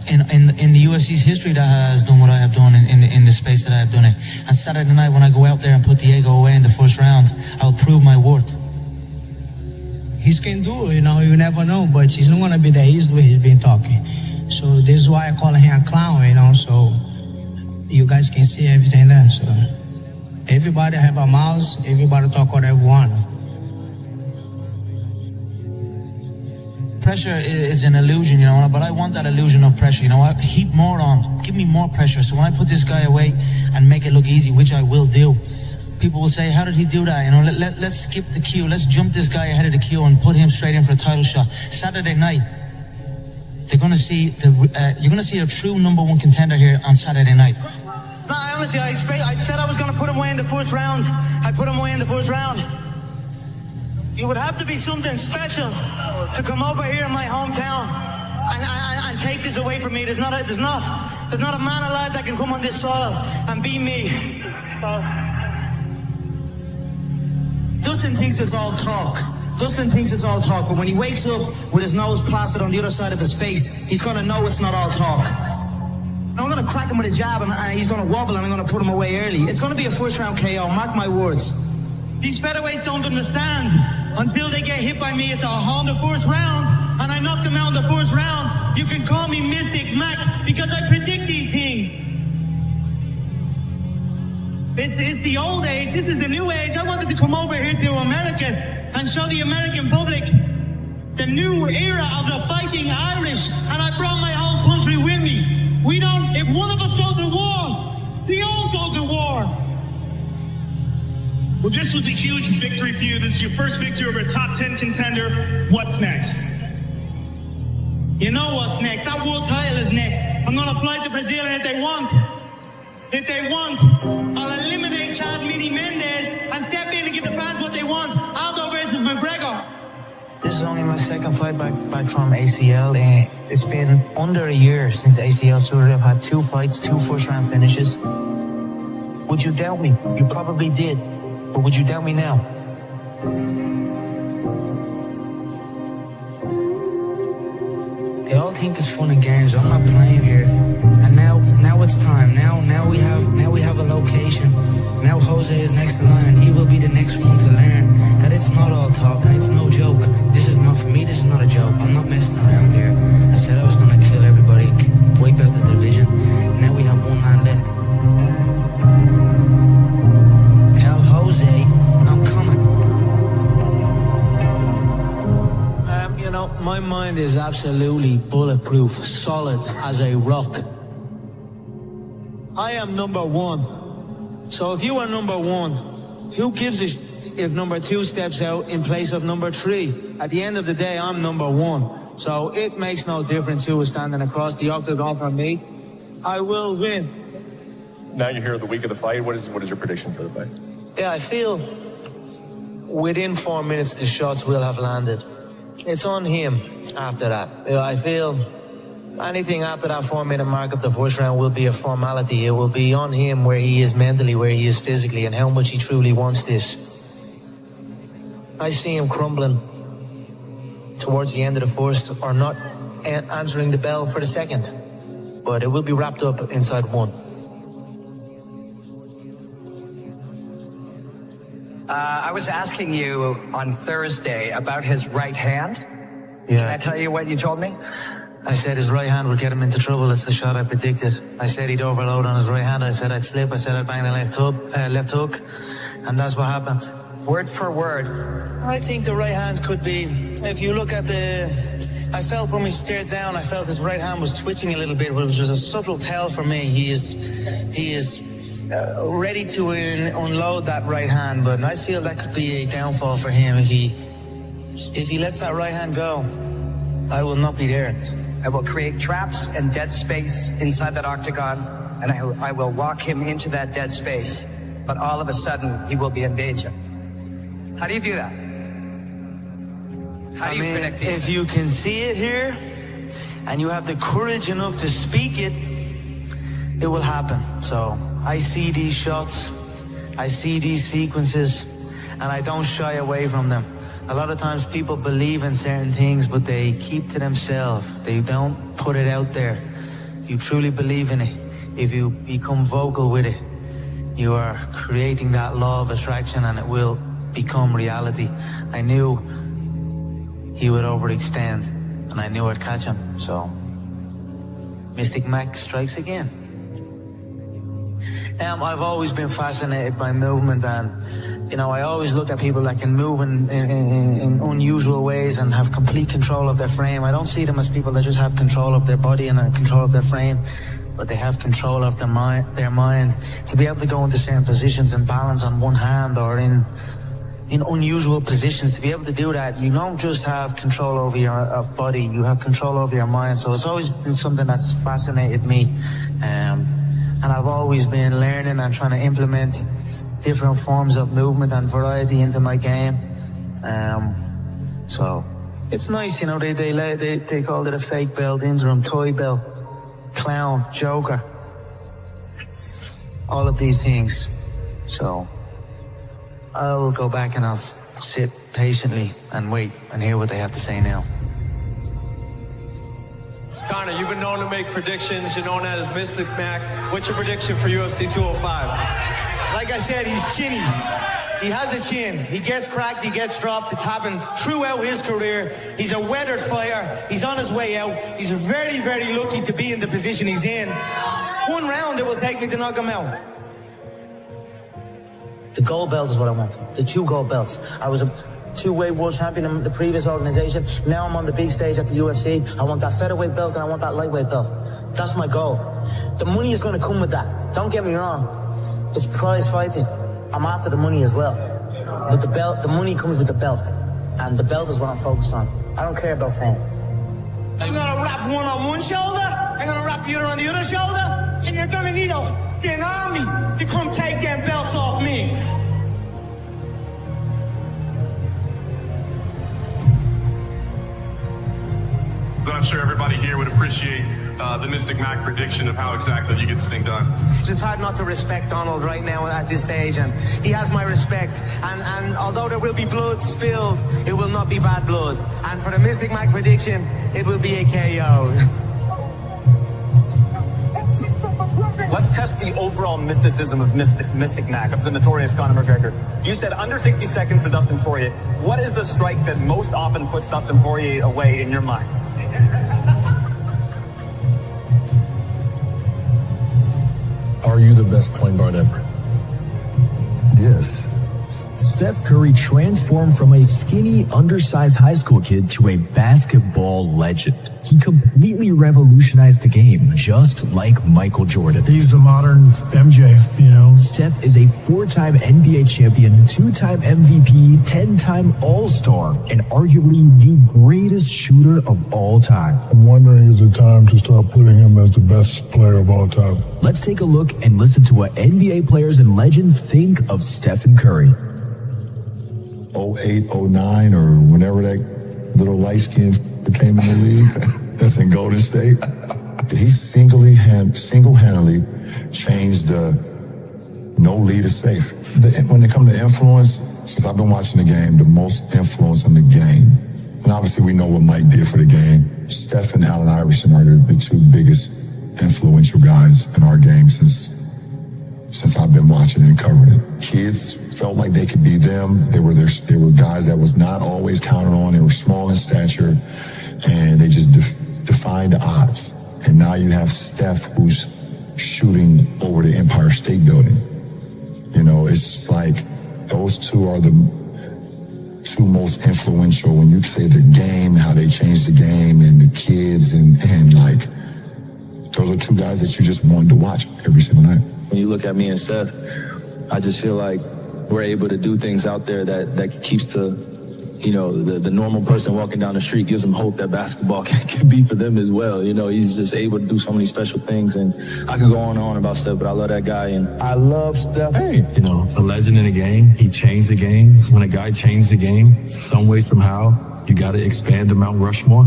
in the UFC's history that has done what I have done in the space that I have done it. And Saturday night, when I go out there and put Diego away in the first round, I'll prove my worth. He can do it, you know, you never know, but he's not gonna be that easy the way he's been talking. So this is why I call him a clown, you know, so you guys can see everything there. So everybody have a mouth, everybody talk whatever they want. Pressure is an illusion, you know, but I want that illusion of pressure, you know. Heap more on, give me more pressure. So when I put this guy away and make it look easy, which I will do, people will say, how did he do that? You know, let's skip the queue. Let's jump this guy ahead of the queue and put him straight in for a title shot. Saturday night, they're going to see you're going to see a true number one contender here on Saturday night. No, honestly, I said I was going to put him away in the first round. I put him away in the first round. It would have to be something special to come over here in my hometown and take this away from me. There's not a man alive that can come on this soil and beat me. So, Dustin thinks it's all talk. But when he wakes up with his nose plastered on the other side of his face, he's gonna know it's not all talk. I'm gonna crack him with a jab and he's gonna wobble and I'm gonna put him away early. It's gonna be a first round KO, mark my words. These featherweights don't understand. Until they get hit by me, it's on the first round, and I knock them out in the first round. You can call me Mystic Mac because I predict these things. It's the old age. This is the new age. I wanted to come over here to America and show the American public the new era of the fighting Irish, and I brought my whole country with me. If one of us goes to war, they all go to war. Well, this was a huge victory for you. This is your first victory over a top 10 contender. What's next? You know what's next. That world title is next. I'm going to fly to Brazil, and if they want, I'll eliminate Chad Mini Mendez and step in and give the fans what they want. Aldo versus McGregor. This is only my second fight back from ACL, and it's been under a year since ACL surgery. I've had 2 fights, 2 first-round finishes. Would you doubt me? You probably did. But would you doubt me now? They all think it's fun and games. I'm not playing here. And now it's time. Now we have a location. Now Jose is next in line, and he will be the next one to learn that it's not all talk and it's no joke. This is not for me. This is not a joke. I'm not messing around here. I said I was gonna kill everybody, wipe out the division. Now we have 1 man left. Jose, I'm coming. You know, my mind is absolutely bulletproof, solid as a rock. I am number 1. So if you are number 1, who gives a if number 2 steps out in place of number 3? At the end of the day, I'm number 1. So it makes no difference who is standing across the octagon from me. I will win. Now you're here the week of the fight. What is your prediction for the fight? Yeah, I feel within 4 minutes the shots will have landed. It's on him after that. I feel Anything after that 4-minute mark of the first round will be a formality. It will be on him where he is mentally, where he is physically, and how much he truly wants this. I see him crumbling towards the end of the first, or not answering the bell for the second. But it will be wrapped up inside one. I was asking you on Thursday about his right hand. Yeah. Can I tell you what you told me? I said his right hand would get him into trouble. That's the shot I predicted. I said he'd overload on his right hand. I said I'd slip. I said I'd bang the left hook. And that's what happened. Word for word. I think the right hand could be, if you look at I felt when we stared down, I felt his right hand was twitching a little bit, but it was just a subtle tell for me. He is ready to unload that right hand, but I feel that could be a downfall for him if he lets that right hand go. I will not be there. I will create traps and dead space inside that octagon, and I will walk him into that dead space. But all of a sudden, he will be in danger. How do you do that? How do you predict these if you can see it here, and you have the courage enough to speak it, it will happen. So I see these shots, I see these sequences, and I don't shy away from them. A lot of times people believe in certain things, but they keep to themselves. They don't put it out there. If you truly believe in it, if you become vocal with it, you are creating that law of attraction, and it will become reality. I knew he would overextend, and I knew I'd catch him. So Mystic Mac strikes again. I've always been fascinated by movement, and I always look at people that can move in unusual ways and have complete control of their frame. I don't see them as people that just have control of their body and control of their frame, but they have control of their mind to be able to go into certain positions and balance on one hand, or in unusual positions. To be able to do that, you don't just have control over your body, you have control over your mind. So it's always been something that's fascinated me. And I've always been learning and trying to implement different forms of movement and variety into my game. So it's nice, they called it a fake belt, interim, toy belt, clown, joker, all of these things. So I'll go back and I'll sit patiently and wait and hear what they have to say now. Connor, you've been known to make predictions. You're known as Mystic Mac. What's your prediction for UFC 205? Like I said, he's chinny. He has a chin. He gets cracked, he gets dropped. It's happened throughout his career. He's a weathered fighter. He's on his way out. He's very, very lucky to be in the position he's in. One round it will take me to knock him out. The gold belt is what I want. The 2 gold belts. I was a 2-way world champion in the previous organization. Now I'm on the big stage at the UFC. I want that featherweight belt and I want that lightweight belt. That's my goal. The money is going to come with that. Don't get me wrong. It's prize fighting. I'm after the money as well. But the money comes with the belt. And the belt is what I'm focused on. I don't care about fame. I'm going to wrap one on one shoulder. I'm going to wrap the other on the other shoulder. And you're going to need an army to come take them belts off me. I'm sure everybody here would appreciate the Mystic Mac prediction of how exactly you get this thing done. It's hard not to respect Donald right now at this stage, and he has my respect. And although there will be blood spilled, it will not be bad blood. And for the Mystic Mac prediction, it will be a KO. Let's test the overall mysticism of Mystic Mac, of the notorious Conor McGregor. You said under 60 seconds for Dustin Poirier. What is the strike that most often puts Dustin Poirier away in your mind? Are you the best point guard ever? Yes. Steph Curry transformed from a skinny, undersized high school kid to a basketball legend. He completely revolutionized the game, just like Michael Jordan. He's the modern MJ, Steph is a 4-time NBA champion, 2-time MVP, 10-time All-Star, and arguably the greatest shooter of all time. I'm wondering, is it time to start putting him as the best player of all time? Let's take a look and listen to what NBA players and legends think of Stephen Curry. 08, 09, or whenever that little light skin came in the league. that's in Golden State. He single-handedly changed the no lead is safe. When it comes to influence, since I've been watching the game, the most influence on the game, and obviously we know what Mike did for the game, Steph and Allen Iverson are the two biggest influential guys in our game since I've been watching and covering it. Kids felt like they could be them. They were guys that was not always counted on. They were small in stature, and they just defied the odds. And now you have Steph, who's shooting over the Empire State Building. You know, it's just like those two are the two most influential when you say the game, how they changed the game, and the kids, and like those are two guys that you just wanted to watch every single night. When you look at me and Steph, I just feel like we're able to do things out there that keeps the normal person walking down the street, gives them hope that basketball can be for them as well. You know, he's just able to do so many special things, and I could go on and on about Steph, but I love that guy, and I love Steph. Hey, you know, a legend in the game. He changed the game. When a guy changed the game, some way, somehow, you got to expand the Mount Rushmore.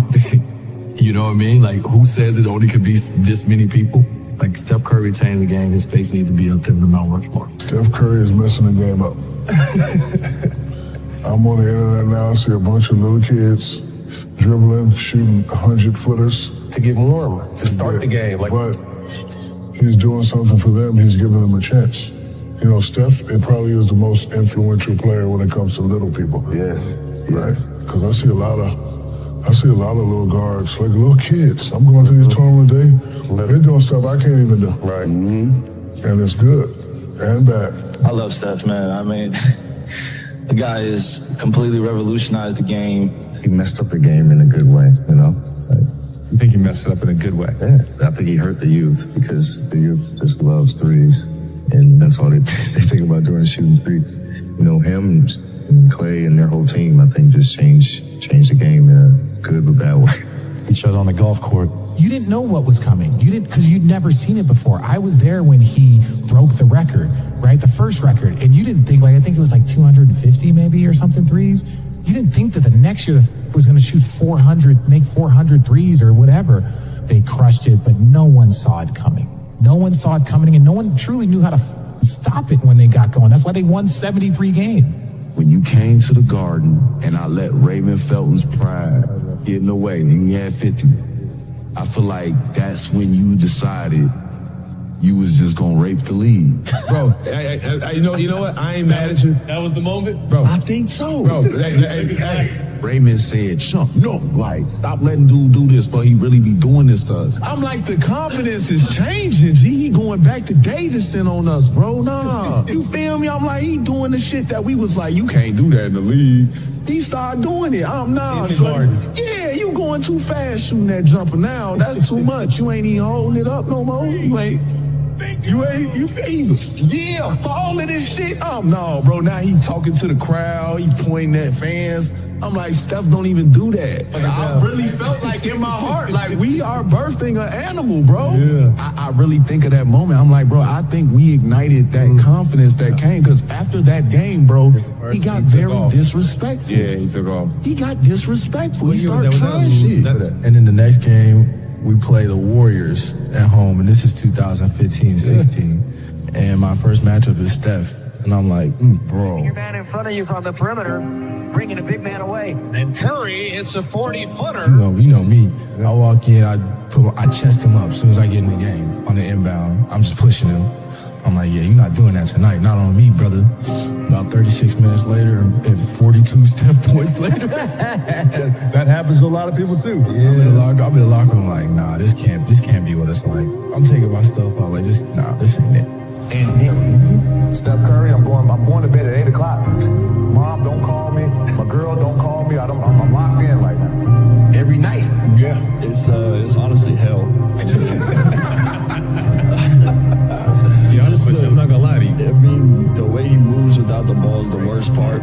You know what I mean? Like, who says it only could be this many people? Like, Steph Curry changed the game. His face needs to be up there in the Mount Rushmore. Steph Curry is messing the game up. I'm on the internet now, I see a bunch of little kids dribbling, shooting 100-footers. To get warm, to start the game. But he's doing something for them. He's giving them a chance. You know, Steph, it probably is the most influential player when it comes to little people. Yes. Right? Because I see a lot of little guards, like little kids. I'm going to these tournaments today. They're doing stuff I can't even do. Right. Mm-hmm. And it's good and bad. I love Steph, man. I mean, the guy has completely revolutionized the game. He messed up the game in a good way, you know? You think he messed it up in a good way? Yeah, I think he hurt the youth because the youth just loves threes, and that's all they think about doing is shooting threes. You know, him and Clay and their whole team, I think, just changed the game in a good but bad way. Each other on the golf court. You didn't know what was coming. You didn't, because you'd never seen it before. I was there when he broke the record, right? The first record. And you didn't think, I think it was like 250 maybe or something threes. You didn't think that the next year was going to shoot make 400 threes or whatever. They crushed it, but no one saw it coming. No one saw it coming, and no one truly knew how to stop it when they got going. That's why they won 73 games. When you came to the Garden and I let Raymond Felton's pride get in the way and he had 50, I feel like that's when you decided you was just gonna rape the league. Bro, you know what? I ain't mad at you. That was the moment? Bro, I think so. Bro, Raymond said, Chump, no, like, stop letting dude do this, but he really be doing this to us. I'm like, the confidence is changing, G. He going back to Davidson on us, bro. Nah. You feel me? I'm like, he doing the shit that we was like, you can't do that in the league. He started doing it. Yeah, you going too fast shooting that jumper now. That's too much. You ain't even holding it up no more. For all of this shit. No, bro, now he talking to the crowd, he pointing at fans. I'm like, Steph don't even do that. I really felt like in my heart, like we are birthing an animal, bro. Yeah. I really think of that moment. I'm like, bro, I think we ignited that confidence that came, because after that game, bro, he got very disrespectful. Yeah, he took off. He got disrespectful. He started trying shit. And then the next game, we play the Warriors at home, and this is 2015-16. And my first matchup is Steph. And I'm like, bro. Your man in front of you from the perimeter, bringing a big man away. And Curry hits a 40-footer. You know me. I walk in, I chest him up as soon as I get in the game on the inbound. I'm just pushing him. I'm like, yeah, you're not doing that tonight. Not on me, brother. About 36 minutes later, and 42 Steph points later. That happens to a lot of people too. Yeah. I'll be in the locker room like, nah, this can't be what it's like. I'm taking my stuff out like, this ain't it. And Steph Curry, I'm going to bed at 8 o'clock. Mom, don't call me. My girl, don't call me. I'm locked in right now. Every night. Yeah. It's honestly hell. Be honest with you, I'm not gonna lie to you. I mean, the way he moves without the ball is the worst part.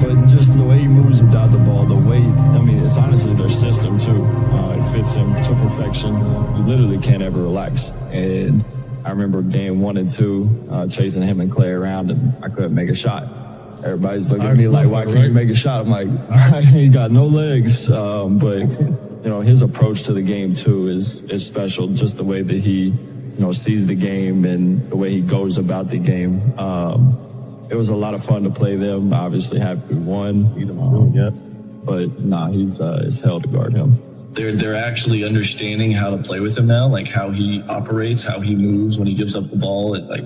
But just the way he moves without the ball, it's honestly their system too. It fits him to perfection. You literally can't ever relax. And I remember game 1 and 2, chasing him and Clay around, and I couldn't make a shot. Everybody's looking at me like, why can't you make a shot? I'm like, I ain't got no legs. But, you know, his approach to the game, too, is special. Just the way that he, you know, sees the game and the way he goes about the game. It was a lot of fun to play them. Obviously, happy we won. But, it's hell to guard him. They're actually understanding how to play with him now, like how he operates, how he moves when he gives up the ball. It like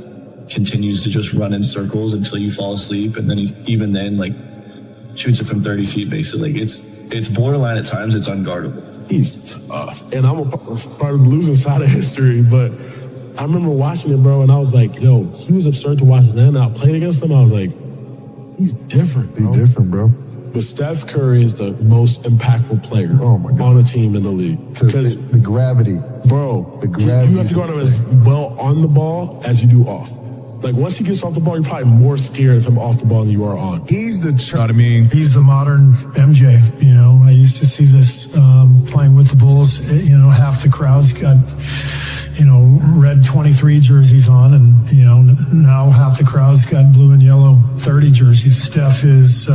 continues to just run in circles until you fall asleep, and then he shoots it from 30 feet basically. It's borderline at times. It's unguardable. He's tough, and I'm a part of the losing side of history. But I remember watching it, bro, and I was like, yo, he was absurd to watch. And then I played against him. I was like, he's different. Bro. He's different, bro. But Steph Curry is the most impactful player on a team in the league. Because the gravity. Bro, the gravity. You have to guard him as well on the ball as you do off. Like, once he gets off the ball, you're probably more scared of him off the ball than you are on. He's the, you know what I mean? He's the modern MJ, you know. I used to see this playing with the Bulls. You know, half the crowd's got, you know, red 23 jerseys on, and, you know, now half the crowd's got blue and yellow 30 jerseys. Steph is...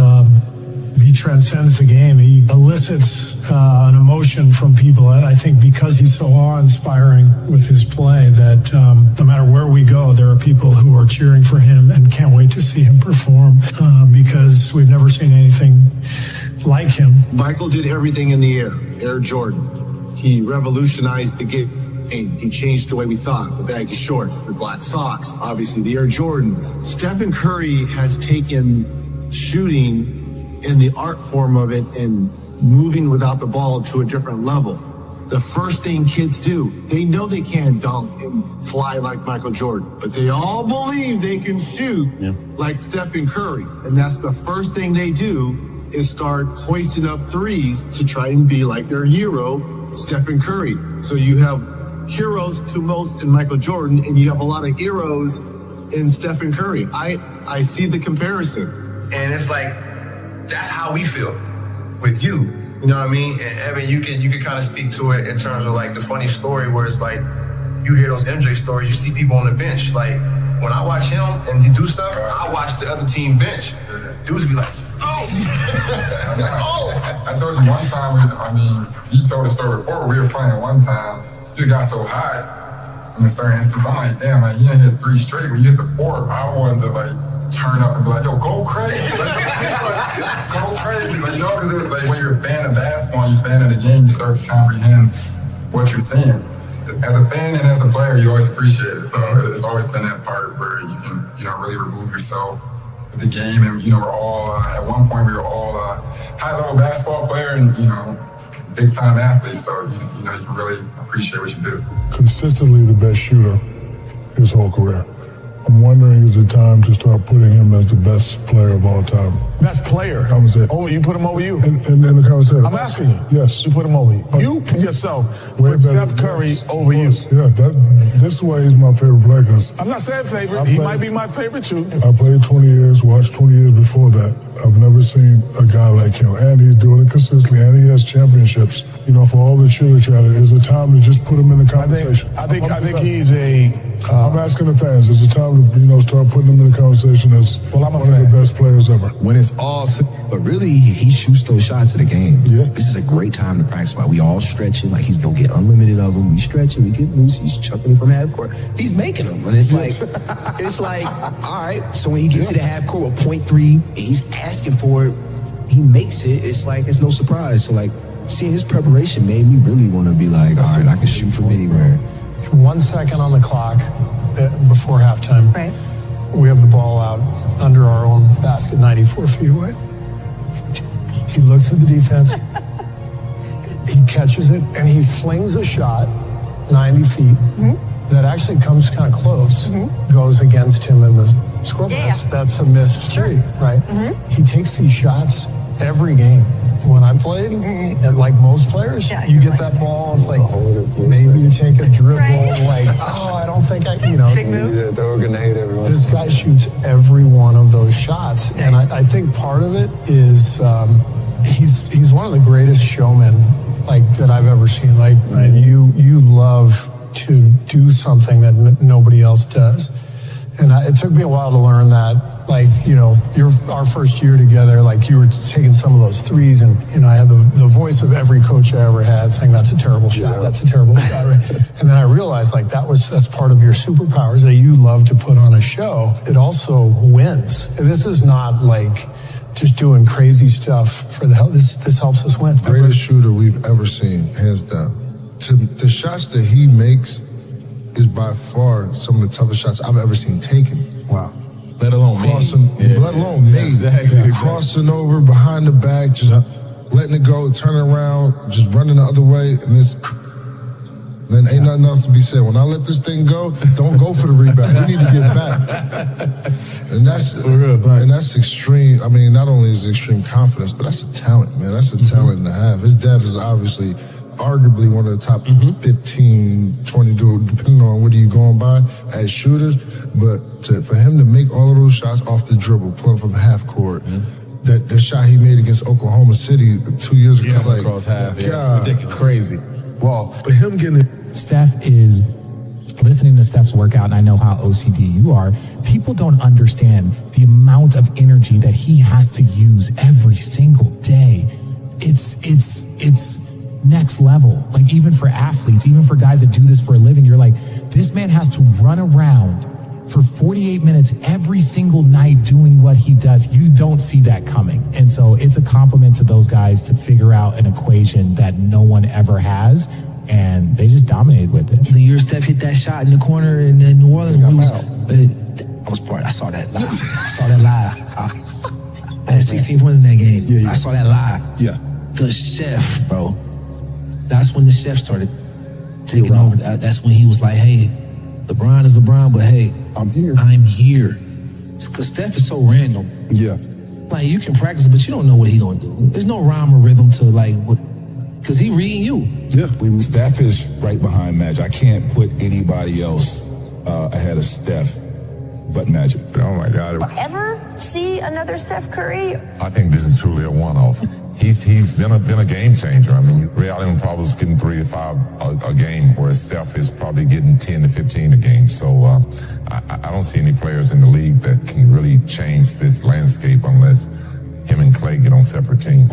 he transcends the game. He elicits an emotion from people. I think because he's so awe-inspiring with his play that no matter where we go, there are people who are cheering for him and can't wait to see him perform because we've never seen anything like him. Michael did everything in the air. Air Jordan. He revolutionized the game. He changed the way we thought. The baggy shorts, the black socks, obviously the Air Jordans. Stephen Curry has taken shooting in the art form of it and moving without the ball to a different level. The first thing kids do, they know they can't dunk and fly like Michael Jordan, but they all believe they can shoot like Stephen Curry. And that's the first thing they do is start hoisting up threes to try and be like their hero, Stephen Curry. So you have heroes to most in Michael Jordan, and you have a lot of heroes in Stephen Curry. I see the comparison. And it's like, that's how we feel with you. You know what I mean? And Evan, you can kind of speak to it in terms of like the funny story where it's like you hear those MJ stories, you see people on the bench. Like when I watch him and he do stuff, I watch the other team bench. Dudes be like, oh! I told you one time, you told the story before, we were playing one time, you got so hot in a certain instance, I'm like, damn, like, you didn't hit 3 straight, when you hit the 4th, I wanted to like turn up and be like, yo, go crazy. Go crazy. Like, you know, because like when you're a fan of basketball, you're a fan of the game, you start to comprehend what you're seeing. As a fan and as a player, you always appreciate it. So it's always been that part where you can, you know, really remove yourself with the game. And, you know, we're all, at one point, we were all high-level basketball player and, you know, big-time athletes. So, you know, you can really appreciate what you do. Consistently the best shooter his whole career. I'm wondering, is it time to start putting him as the best player of all time? Best player? Oh, you put him over you? In the conversation. I'm asking you. Yes. You put him over you. You put yourself with Steph Curry over you. Yeah, this way he's my favorite player. I'm not saying favorite. He might be my favorite too. I played 20 years, watched 20 years before that. I've never seen a guy like him. And he's doing it consistently, and he has championships. You know, for all the chitter-chatter, is it time to just put him in the conversation? I think he's a... I'm asking the fans, is it time to, you know, start putting him in the conversation as one of the best players ever? When it's all... But really, he shoots those shots of the game. Yeah. This is a great time to practice. While we all stretching, like he's going to get unlimited of them. We stretching, we get loose, he's chucking them from half court. He's making them. And it's like, all right, so when he gets to the half court with 0.3 and he's asking for it, he makes it. It's like, it's no surprise. So like, seeing his preparation made me really want to be like, all right, I can shoot from anywhere. 1 second on the clock before halftime. Right. We have the ball out under our own basket, 94 feet away. He looks at the defense. He catches it, and he flings a shot 90 feet that actually comes kind of close, goes against him in the scoreboard. That's a missed three, right? He takes these shots every game. When I played, and like most players, you get that ball, it's like, maybe you take a dribble, like, oh, I don't think you know. Big move. Yeah, they're gonna hate everyone. This guy shoots every one of those shots, and I think part of it is he's one of the greatest showmen like that I've ever seen. Like, you love to do something that nobody else does. And it took me a while to learn that. Like, you know, our first year together, like you were taking some of those threes, and, you know, I had the voice of every coach I ever had saying, that's a terrible shot, that's a terrible shot, right? And then I realized, like, that's part of your superpowers that you love to put on a show. It also wins. This is not like just doing crazy stuff for the hell. This helps us win. Greatest shooter we've ever seen, hands down. The shots that he makes is by far some of the toughest shots I've ever seen taken. Wow. Let alone made. Exactly. Crossing over behind the back, just letting it go, turning around, just running the other way, and then ain't nothing else to be said. When I let this thing go, don't go for the rebound. You need to get back. And that's extreme. I mean, not only is it extreme confidence, but that's a talent, man. That's a talent and a half. His dad is obviously arguably one of the top 15, 20, depending on what are you going by as shooters. But for him to make all of those shots off the dribble, pulling from half court, that shot he made against Oklahoma City 2 years ago, like across half, ridiculous, crazy. Well, but him getting Steph is listening to Steph's workout, and I know how OCD you are. People don't understand the amount of energy that he has to use every single day. It's next level. Like, even for athletes, even for guys that do this for a living, you're like, this man has to run around for 48 minutes every single night doing what he does. You don't see that coming. And so it's a compliment to those guys to figure out an equation that no one ever has. And they just dominated with it. The year Steph hit that shot in the corner in New Orleans, I was part. I saw that live. I had 16 points in that game. Yeah. I saw that live. Yeah. The chef, bro. That's when the chef started taking over. That's when he was like, hey, LeBron is LeBron, but hey, I'm here. Because Steph is so random. Yeah. Like, you can practice, but you don't know what he's going to do. There's no rhyme or rhythm to, like, what, because he reading you. Yeah. Steph is right behind Magic. I can't put anybody else ahead of Steph but Magic. Oh, my God. Ever see another Steph Curry? I think this is truly a one-off. He's been a game changer. I mean, Ray Allen probably is getting 3 to 5 a game, whereas Steph is probably getting 10 to 15 a game. So I don't see any players in the league that can really change this landscape unless him and Clay get on separate teams.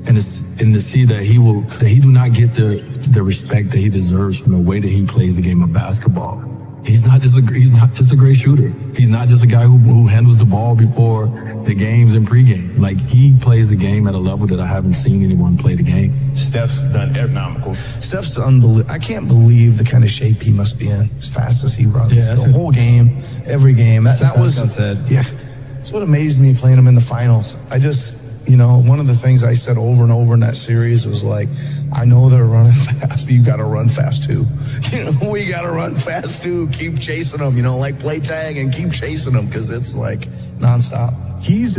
And to see that he do not get the respect that he deserves from the way that he plays the game of basketball. He's not just a great shooter. He's not just a guy who handles the ball before the games and pregame. Like, he plays the game at a level that I haven't seen anyone play the game. Steph's done economical. Steph's unbelievable. I can't believe the kind of shape he must be in as fast as he runs. Yeah, the whole game, every game. That was said. Yeah. That's what amazed me playing him in the finals. I just, one of the things I said over and over in that series was like, I know they're running fast, but you got to run fast too. We got to run fast too. Keep chasing them, like play tag and keep chasing them because it's like nonstop. He's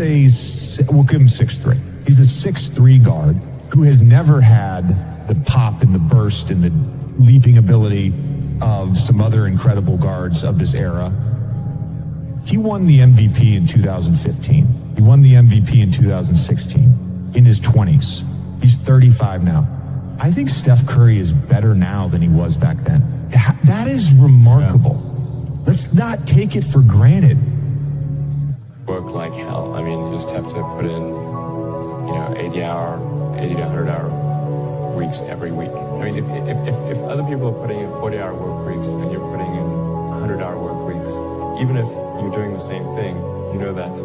we'll give him 6'3". He's a 6'3" guard who has never had the pop and the burst and the leaping ability of some other incredible guards of this era. He won the MVP in 2015. He won the MVP in 2016 in his 20s. He's 35 now. I think Steph Curry is better now than he was back then. That is remarkable. Yeah. Let's not take it for granted. Work like hell. I mean, you just have to put in, 80 to 100 hour weeks every week. I mean, if other people are putting in 40-hour work weeks and you're putting in 100-hour work weeks, even if you're doing the same thing, you know that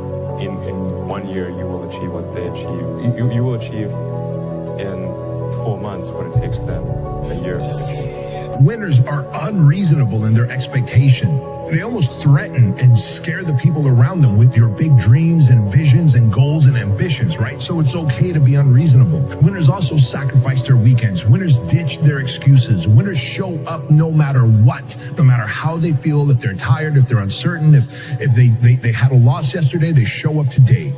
in 1 year you will achieve what they achieve. You will achieve in 4 months what it takes them a year. Winners are unreasonable in their expectation. They almost threaten and scare the people around them with your big dreams and visions and goals and ambitions, right? So it's okay to be unreasonable. Winners also sacrifice their weekends. Winners ditch their excuses. Winners show up no matter what, no matter how they feel, if they're tired, if they're uncertain, if they had a loss yesterday, they show up today.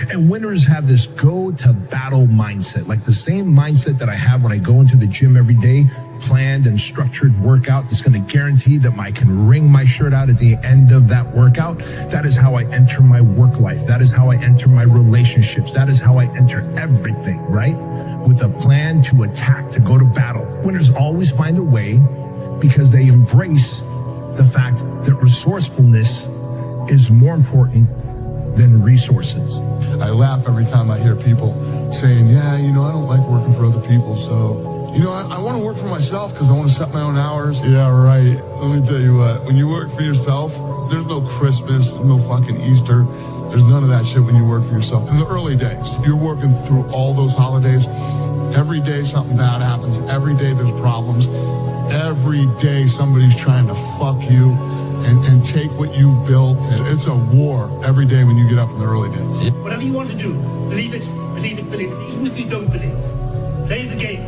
And winners have this go-to-battle mindset, like the same mindset that I have when I go into the gym every day, planned and structured workout that's going to guarantee that I can wring my shirt out at the end of that workout. That is how I enter my work life. That is how I enter my relationships. That is how I enter everything, right? With a plan to attack, to go to battle. Winners always find a way because they embrace the fact that resourcefulness is more important than resources. I laugh every time I hear people saying, yeah, you know, I don't like working for other people, so, you know, I want to work for myself because I want to set my own hours. Yeah, right. Let me tell you what, when you work for yourself, there's no Christmas, no fucking Easter. There's none of that shit when you work for yourself. In the early days, you're working through all those holidays. Every day something bad happens. Every day there's problems. Every day somebody's trying to fuck you and take what you've built. And it's a war every day when you get up in the early days. Whatever you want to do, believe it, believe it, believe it. Even if you don't believe, play the game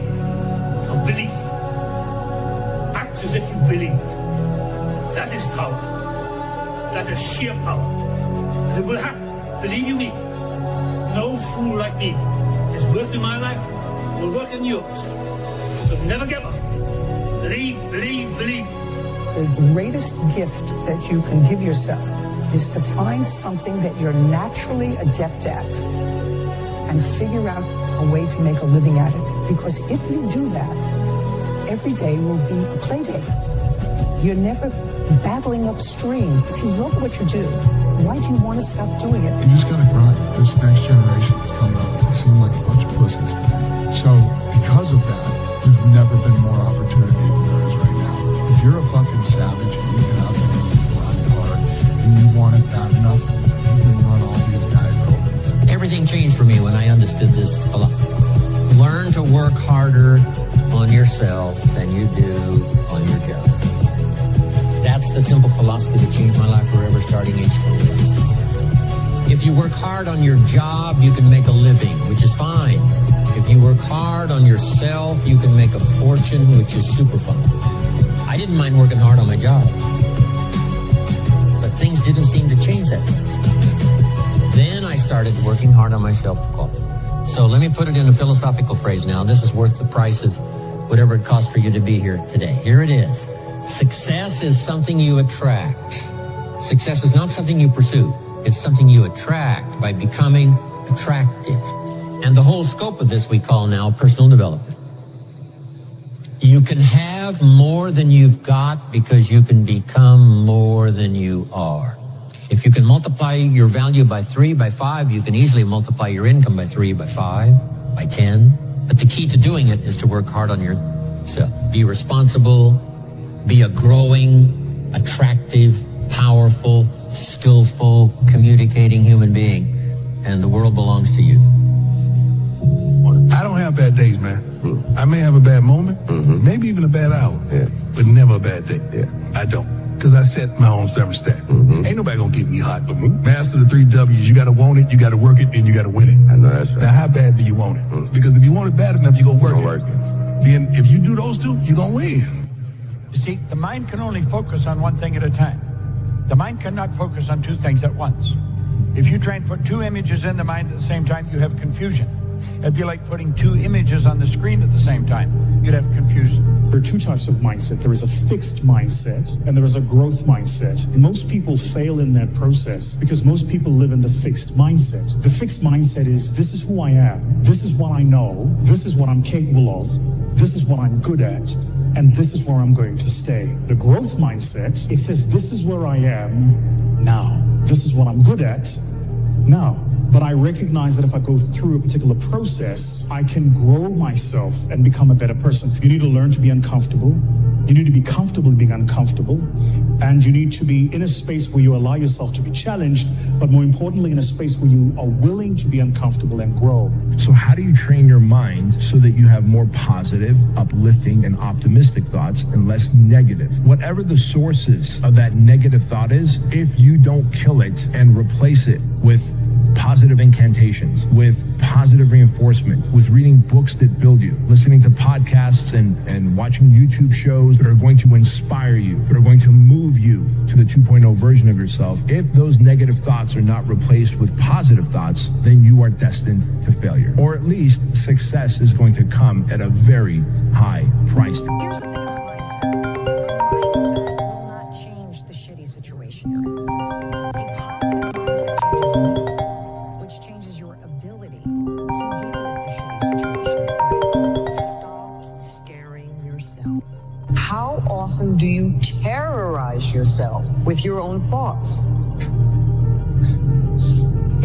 of belief. Act as if you believe. That is power. That is sheer power. And it will happen. Believe you me. No fool like me is worth in my life, will work in yours. So never give up. Believe, believe, believe. The greatest gift that you can give yourself is to find something that you're naturally adept at and figure out a way to make a living at it. Because if you do that, every day will be a play day. You're never battling upstream. If you love what you do, why do you want to stop doing it? You just gotta grind. This next generation is coming up. They seem like a bunch of pussies. So because of that, there's never been more opportunity than there is right now. If you're a fucking savage and you get out there and you grind hard and you want it bad enough, you can run all these guys over. Everything changed for me when I understood this philosophy. Learn to work harder on yourself than you do on your job. That's the simple philosophy that changed my life forever starting age 25. If you work hard on your job, you can make a living, which is fine. If you work hard on yourself, you can make a fortune, which is super fun. I didn't mind working hard on my job, but things didn't seem to change that much. Then I started working hard on myself to qualify. So let me put it in a philosophical phrase now. This is worth the price of whatever it costs for you to be here today. Here it is. Success is something you attract. Success is not something you pursue. It's something you attract by becoming attractive. And the whole scope of this we call now personal development. You can have more than you've got because you can become more than you are. If you can multiply your value by 3, by 5, you can easily multiply your income by 3, by 5, by 10. But the key to doing it is to work hard on yourself. Be responsible, be a growing, attractive, powerful, skillful, communicating human being. And the world belongs to you. I don't have bad days, man. I may have a bad moment, maybe even a bad hour, but never a bad day. I don't. Because I set my own thermostat. Ain't nobody gonna get me hot with me. Master the 3 W's. You gotta want it, you gotta work it, and you gotta win it. I know that's right. Now, how bad do you want it? Because if you want it bad enough, you're gonna work it. Then if you do those two, you're gonna win. You see, the mind can only focus on one thing at a time. The mind cannot focus on 2 things at once. If you try and put 2 images in the mind at the same time, you have confusion. It'd be like putting 2 images on the screen at the same time. You'd have confusion. There are 2 types of mindset. There is a fixed mindset and there is a growth mindset. Most people fail in that process because most people live in the fixed mindset. The fixed mindset is, this is who I am. This is what I know. This is what I'm capable of. This is what I'm good at. And this is where I'm going to stay. The growth mindset, it says, this is where I am now. This is what I'm good at now. But I recognize that if I go through a particular process, I can grow myself and become a better person. You need to learn to be uncomfortable. You need to be comfortable being uncomfortable. And you need to be in a space where you allow yourself to be challenged, but more importantly, in a space where you are willing to be uncomfortable and grow. So how do you train your mind so that you have more positive, uplifting, and optimistic thoughts and less negative? Whatever the sources of that negative thought is, if you don't kill it and replace it with positive incantations, with positive reinforcement, with reading books that build you, listening to podcasts and watching YouTube shows that are going to inspire you, that are going to move you to the 2.0 version of yourself. If those negative thoughts are not replaced with positive thoughts, then you are destined to failure. Or at least success is going to come at a very high price. Here's the thing about mindset. Mindset will not change the shitty situation you're in. A positive mindset changes you, which changes your ability to deal with the shitty situation. Stop scaring yourself. How often do you terrorize yourself with your own thoughts?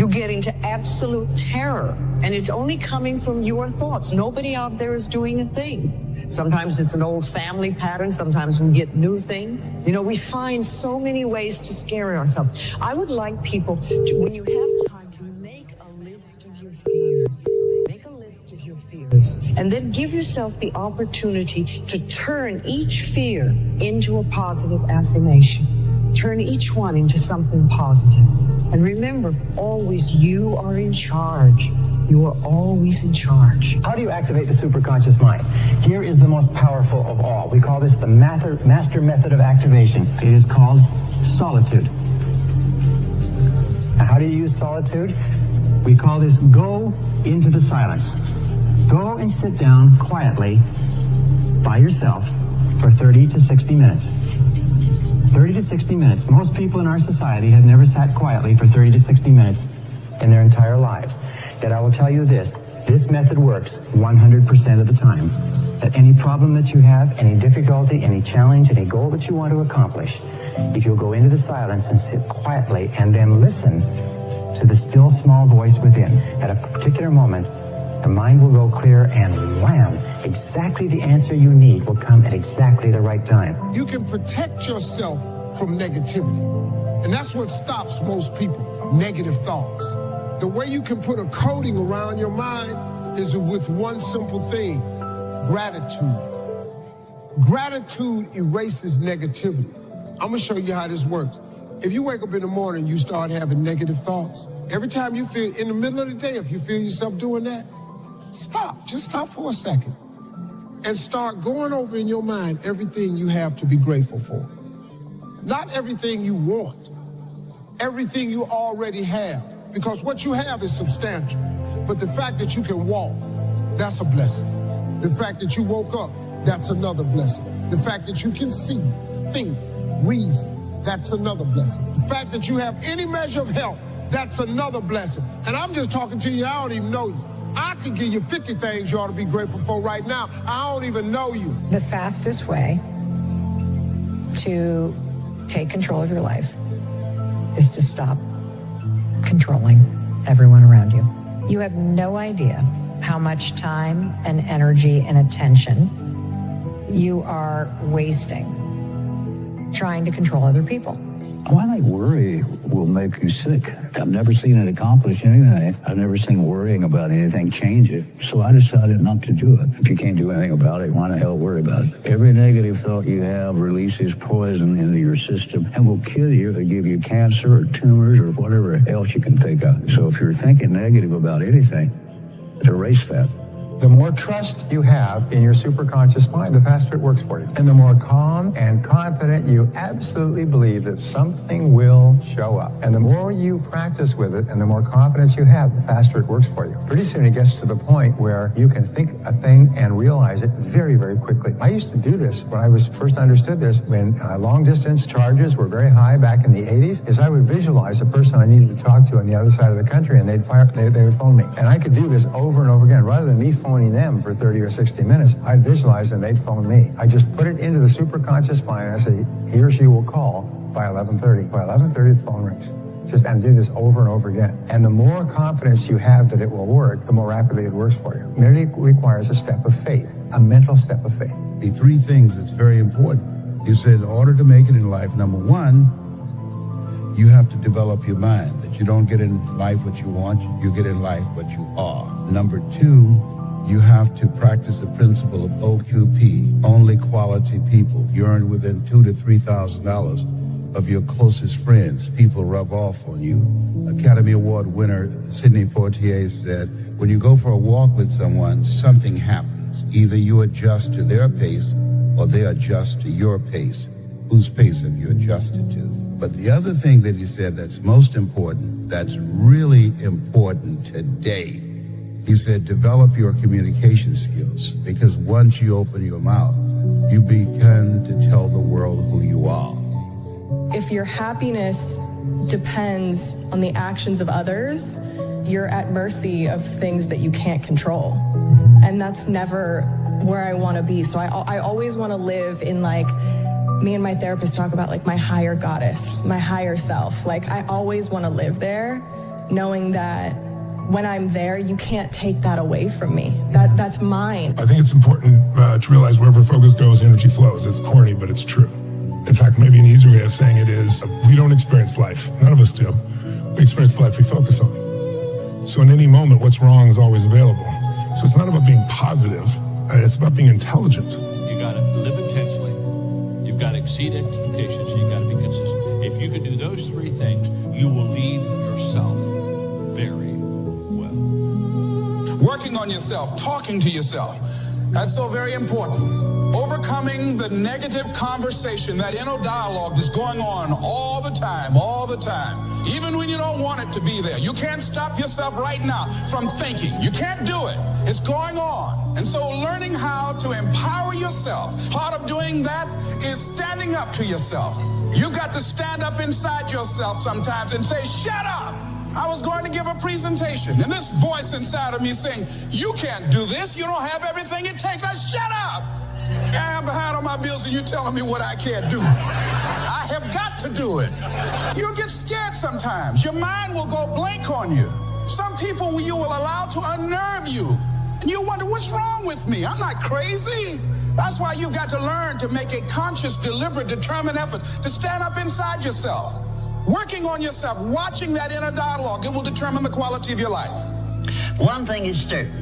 You get into absolute terror, and it's only coming from your thoughts. Nobody out there is doing a thing. Sometimes it's an old family pattern. Sometimes we get new things. You know, we find so many ways to scare ourselves. I would like people to, when you have time, to make a list of your fears. Make a list of your fears. And then give yourself the opportunity to turn each fear into a positive affirmation. Turn each one into something positive. And remember, always you are in charge. You are always in charge. How do you activate the superconscious mind? Here is the most powerful of all. We call this the master method of activation. It is called solitude. Now, how do you use solitude? We call this go into the silence. Go and sit down quietly by yourself for 30 to 60 minutes. 30 to 60 minutes. Most people in our society have never sat quietly for 30 to 60 minutes in their entire lives. Yet I will tell you this method works 100% of the time. That any problem that you have, any difficulty, any challenge, any goal that you want to accomplish, if you'll go into the silence and sit quietly and then listen to the still small voice within, at a particular moment, the mind will go clear and wham, exactly the answer you need will come at exactly the right time. You can protect yourself from negativity. And that's what stops most people, negative thoughts. The way you can put a coating around your mind is with one simple thing, gratitude. Gratitude erases negativity. I'm gonna show you how this works. If you wake up in the morning, you start having negative thoughts. Every time you feel, in the middle of the day, if you feel yourself doing that, stop, just stop for a second and start going over in your mind everything you have to be grateful for. Not everything you want, everything you already have, because what you have is substantial. But the fact that you can walk, that's a blessing. The fact that you woke up, that's another blessing. The fact that you can see, think, reason, that's another blessing. The fact that you have any measure of health, that's another blessing. And I'm just talking to you, I don't even know you. I could give you 50 things you ought to be grateful for right now. I don't even know you. The fastest way to take control of your life is to stop controlling everyone around you. You have no idea how much time and energy and attention you are wasting trying to control other people. Why like worry will make you sick. I've never seen it accomplish anything. I've never seen worrying about anything change it. So I decided not to do it. If you can't do anything about it, why the hell worry about it? Every negative thought you have releases poison into your system and will kill you or give you cancer or tumors or whatever else you can think of. So if you're thinking negative about anything, erase that. The more trust you have in your superconscious mind, the faster it works for you. And the more calm and confident you absolutely believe that something will show up. And the more you practice with it and the more confidence you have, the faster it works for you. Pretty soon it gets to the point where you can think a thing and realize it very, very quickly. I used to do this when I was first understood this, when long distance charges were very high back in the 80s, is I would visualize a person I needed to talk to on the other side of the country and they would phone me. And I could do this over and over again. Rather than me phoning them for 30 or 60 minutes, I'd visualize and they'd phone me. I just put it into the superconscious mind and I say, he or she will call by 11:30. By 11:30, the phone rings. And do this over and over again. And the more confidence you have that it will work, the more rapidly it works for you. It merely requires a step of faith, a mental step of faith. The three things that's very important. You said in order to make it in life, number one, you have to develop your mind, that you don't get in life what you want, you get in life what you are. Number two, you have to practice the principle of OQP, only quality people. You earn within $2,000 to $3,000 of your closest friends. People rub off on you. Academy Award winner Sidney Poitier said, when you go for a walk with someone, something happens. Either you adjust to their pace or they adjust to your pace. Whose pace have you adjusted to? But the other thing that he said that's most important, that's really important today, he said, develop your communication skills, because once you open your mouth, you begin to tell the world who you are. If your happiness depends on the actions of others, you're at mercy of things that you can't control. And that's never where I want to be. So I always want to live in, like, me and my therapist talk about, like, my higher goddess, my higher self. Like, I always want to live there, knowing that when I'm there, you can't take that away from me. That's mine. I think it's important to realize wherever focus goes, energy flows. It's corny, but it's true. In fact, maybe an easier way of saying it is, we don't experience life. None of us do. We experience the life we focus on. So in any moment, what's wrong is always available. So it's not about being positive. It's about being intelligent. You got to live intentionally. You've got to exceed expectations. You got to be consistent. If you can do those three things, you will lead yourself very well. Working on yourself, talking to yourself. That's so very important. Overcoming the negative conversation, that inner dialogue that's going on all the time, even when you don't want it to be there. You can't stop yourself right now from thinking. You can't do it. It's going on. And so learning how to empower yourself, part of doing that is standing up to yourself. You've got to stand up inside yourself sometimes and say, shut up. I was going to give a presentation, and this voice inside of me saying, you can't do this. You don't have everything it takes. Shut up. I'm behind on my bills and you're telling me what I can't do. I have got to do it. You'll get scared sometimes. Your mind will go blank on you. Some people you will allow to unnerve you. And you wonder, what's wrong with me? I'm not crazy. That's why you've got to learn to make a conscious, deliberate, determined effort to stand up inside yourself. Working on yourself, watching that inner dialogue, it will determine the quality of your life. One thing is certain.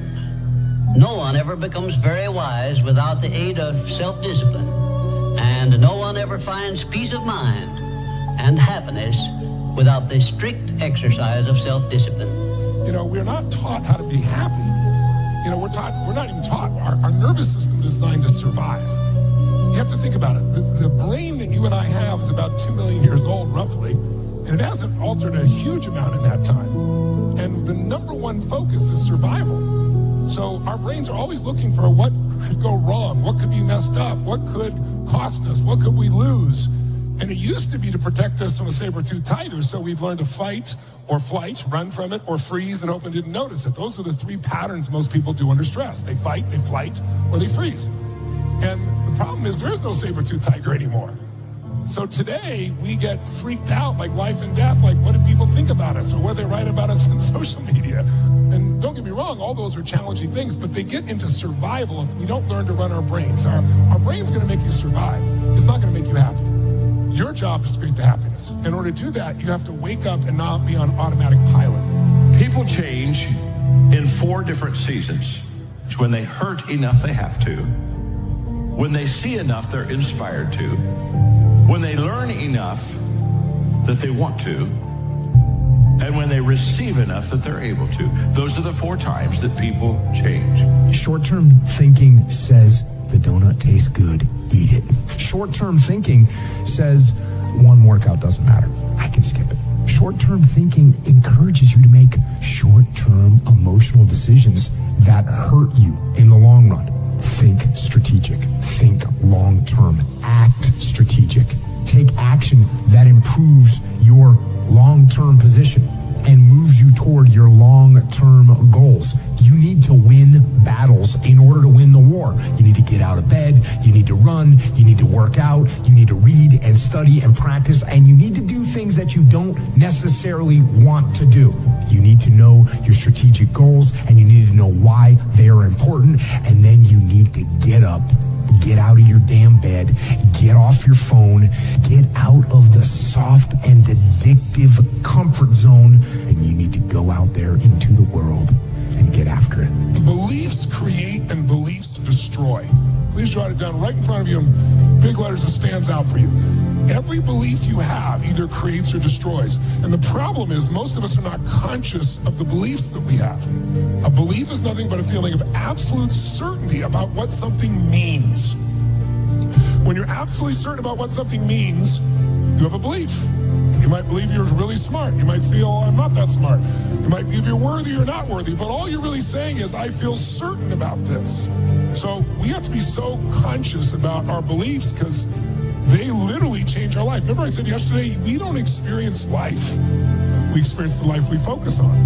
No one ever becomes very wise without the aid of self-discipline. And no one ever finds peace of mind and happiness without the strict exercise of self-discipline. You know, we're not taught how to be happy. You know, we're not even taught. Our nervous system is designed to survive. You have to think about it. The brain that you and I have is about 2 million years old, roughly, and it hasn't altered a huge amount in that time. And the number one focus is survival. So our brains are always looking for what could go wrong, what could be messed up, what could cost us, what could we lose. And it used to be to protect us from a saber-toothed tiger, so we've learned to fight or flight, run from it, or freeze and hope it didn't notice it. Those are the three patterns most people do under stress. They fight, they flight, or they freeze. And the problem is there is no saber-toothed tiger anymore. So today, we get freaked out like life and death, like what do people think about us, or what they write about us on social media. And don't get me wrong, all those are challenging things, but they get into survival if we don't learn to run our brains. Our brain's gonna make you survive. It's not gonna make you happy. Your job is to create the happiness. In order to do that, you have to wake up and not be on automatic pilot. People change in 4 different seasons. It's when they hurt enough they have to, when they see enough they're inspired to, when they learn enough that they want to, and when they receive enough that they're able to. Those are the 4 times that people change. Short-term thinking says the donut tastes good, eat it. Short-term thinking says one workout doesn't matter, I can skip it. Short-term thinking encourages you to make short-term emotional decisions that hurt you in the long run. Think strategic. Think long-term. Act strategic. Take action that improves your long-term position and moves you toward your long-term goals. You need to win battles in order to win the war. You need to get out of bed, you need to run, you need to work out, you need to read and study and practice, and you need to do things that you don't necessarily want to do. You need to know your strategic goals, and you need to know why they are important, and then you need to get up, get out of your damn bed, get off your phone, get out of the soft and addictive comfort zone, and you need to go out there into the world and get after it. Beliefs create and beliefs destroy. Please jot it down right in front of you in big letters that stands out for you. Every belief you have either creates or destroys. And the problem is most of us are not conscious of the beliefs that we have. A belief is nothing but a feeling of absolute certainty about what something means. When you're absolutely certain about what something means, you have a belief. You might believe you're really smart. You might feel, I'm not that smart. You might believe you're worthy or not worthy, but all you're really saying is, I feel certain about this. So we have to be so conscious about our beliefs because they literally change our life. Remember I said yesterday, we don't experience life. We experience the life we focus on.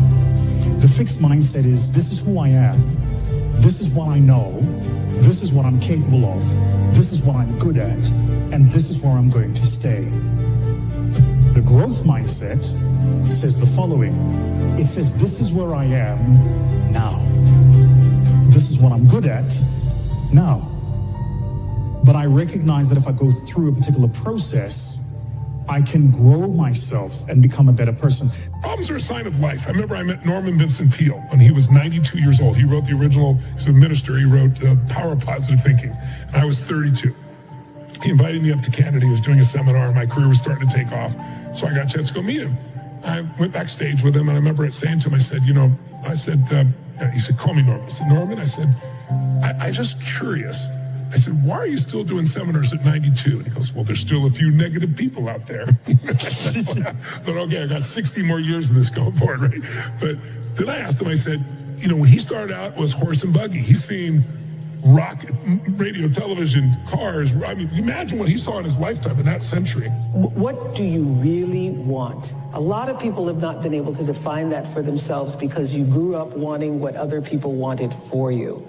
The fixed mindset is, this is who I am. This is what I know. This is what I'm capable of. This is what I'm good at. And this is where I'm going to stay. The growth mindset says the following. It says, this is where I am now. This is what I'm good at now. But I recognize that if I go through a particular process, I can grow myself and become a better person. Problems are a sign of life. I remember I met Norman Vincent Peale when he was 92 years old. He wrote the original, he's a minister, he wrote Power of Positive Thinking. And I was 32. He invited me up to Canada. He was doing a seminar. My career was starting to take off. So I got a chance to go meet him. I went backstage with him, and I remember saying to him, I said, he said, call me Norman. I said, Norman, I said, I'm just curious. I said, why are you still doing seminars at 92? And he goes, well, there's still a few negative people out there. But okay, I got 60 more years of this going forward, right? But then I asked him, I said, when he started out, it was horse and buggy. He's seen rock, radio, television, cars. I mean, imagine what he saw in his lifetime in that century. What do you really want? A lot of people have not been able to define that for themselves because you grew up wanting what other people wanted for you.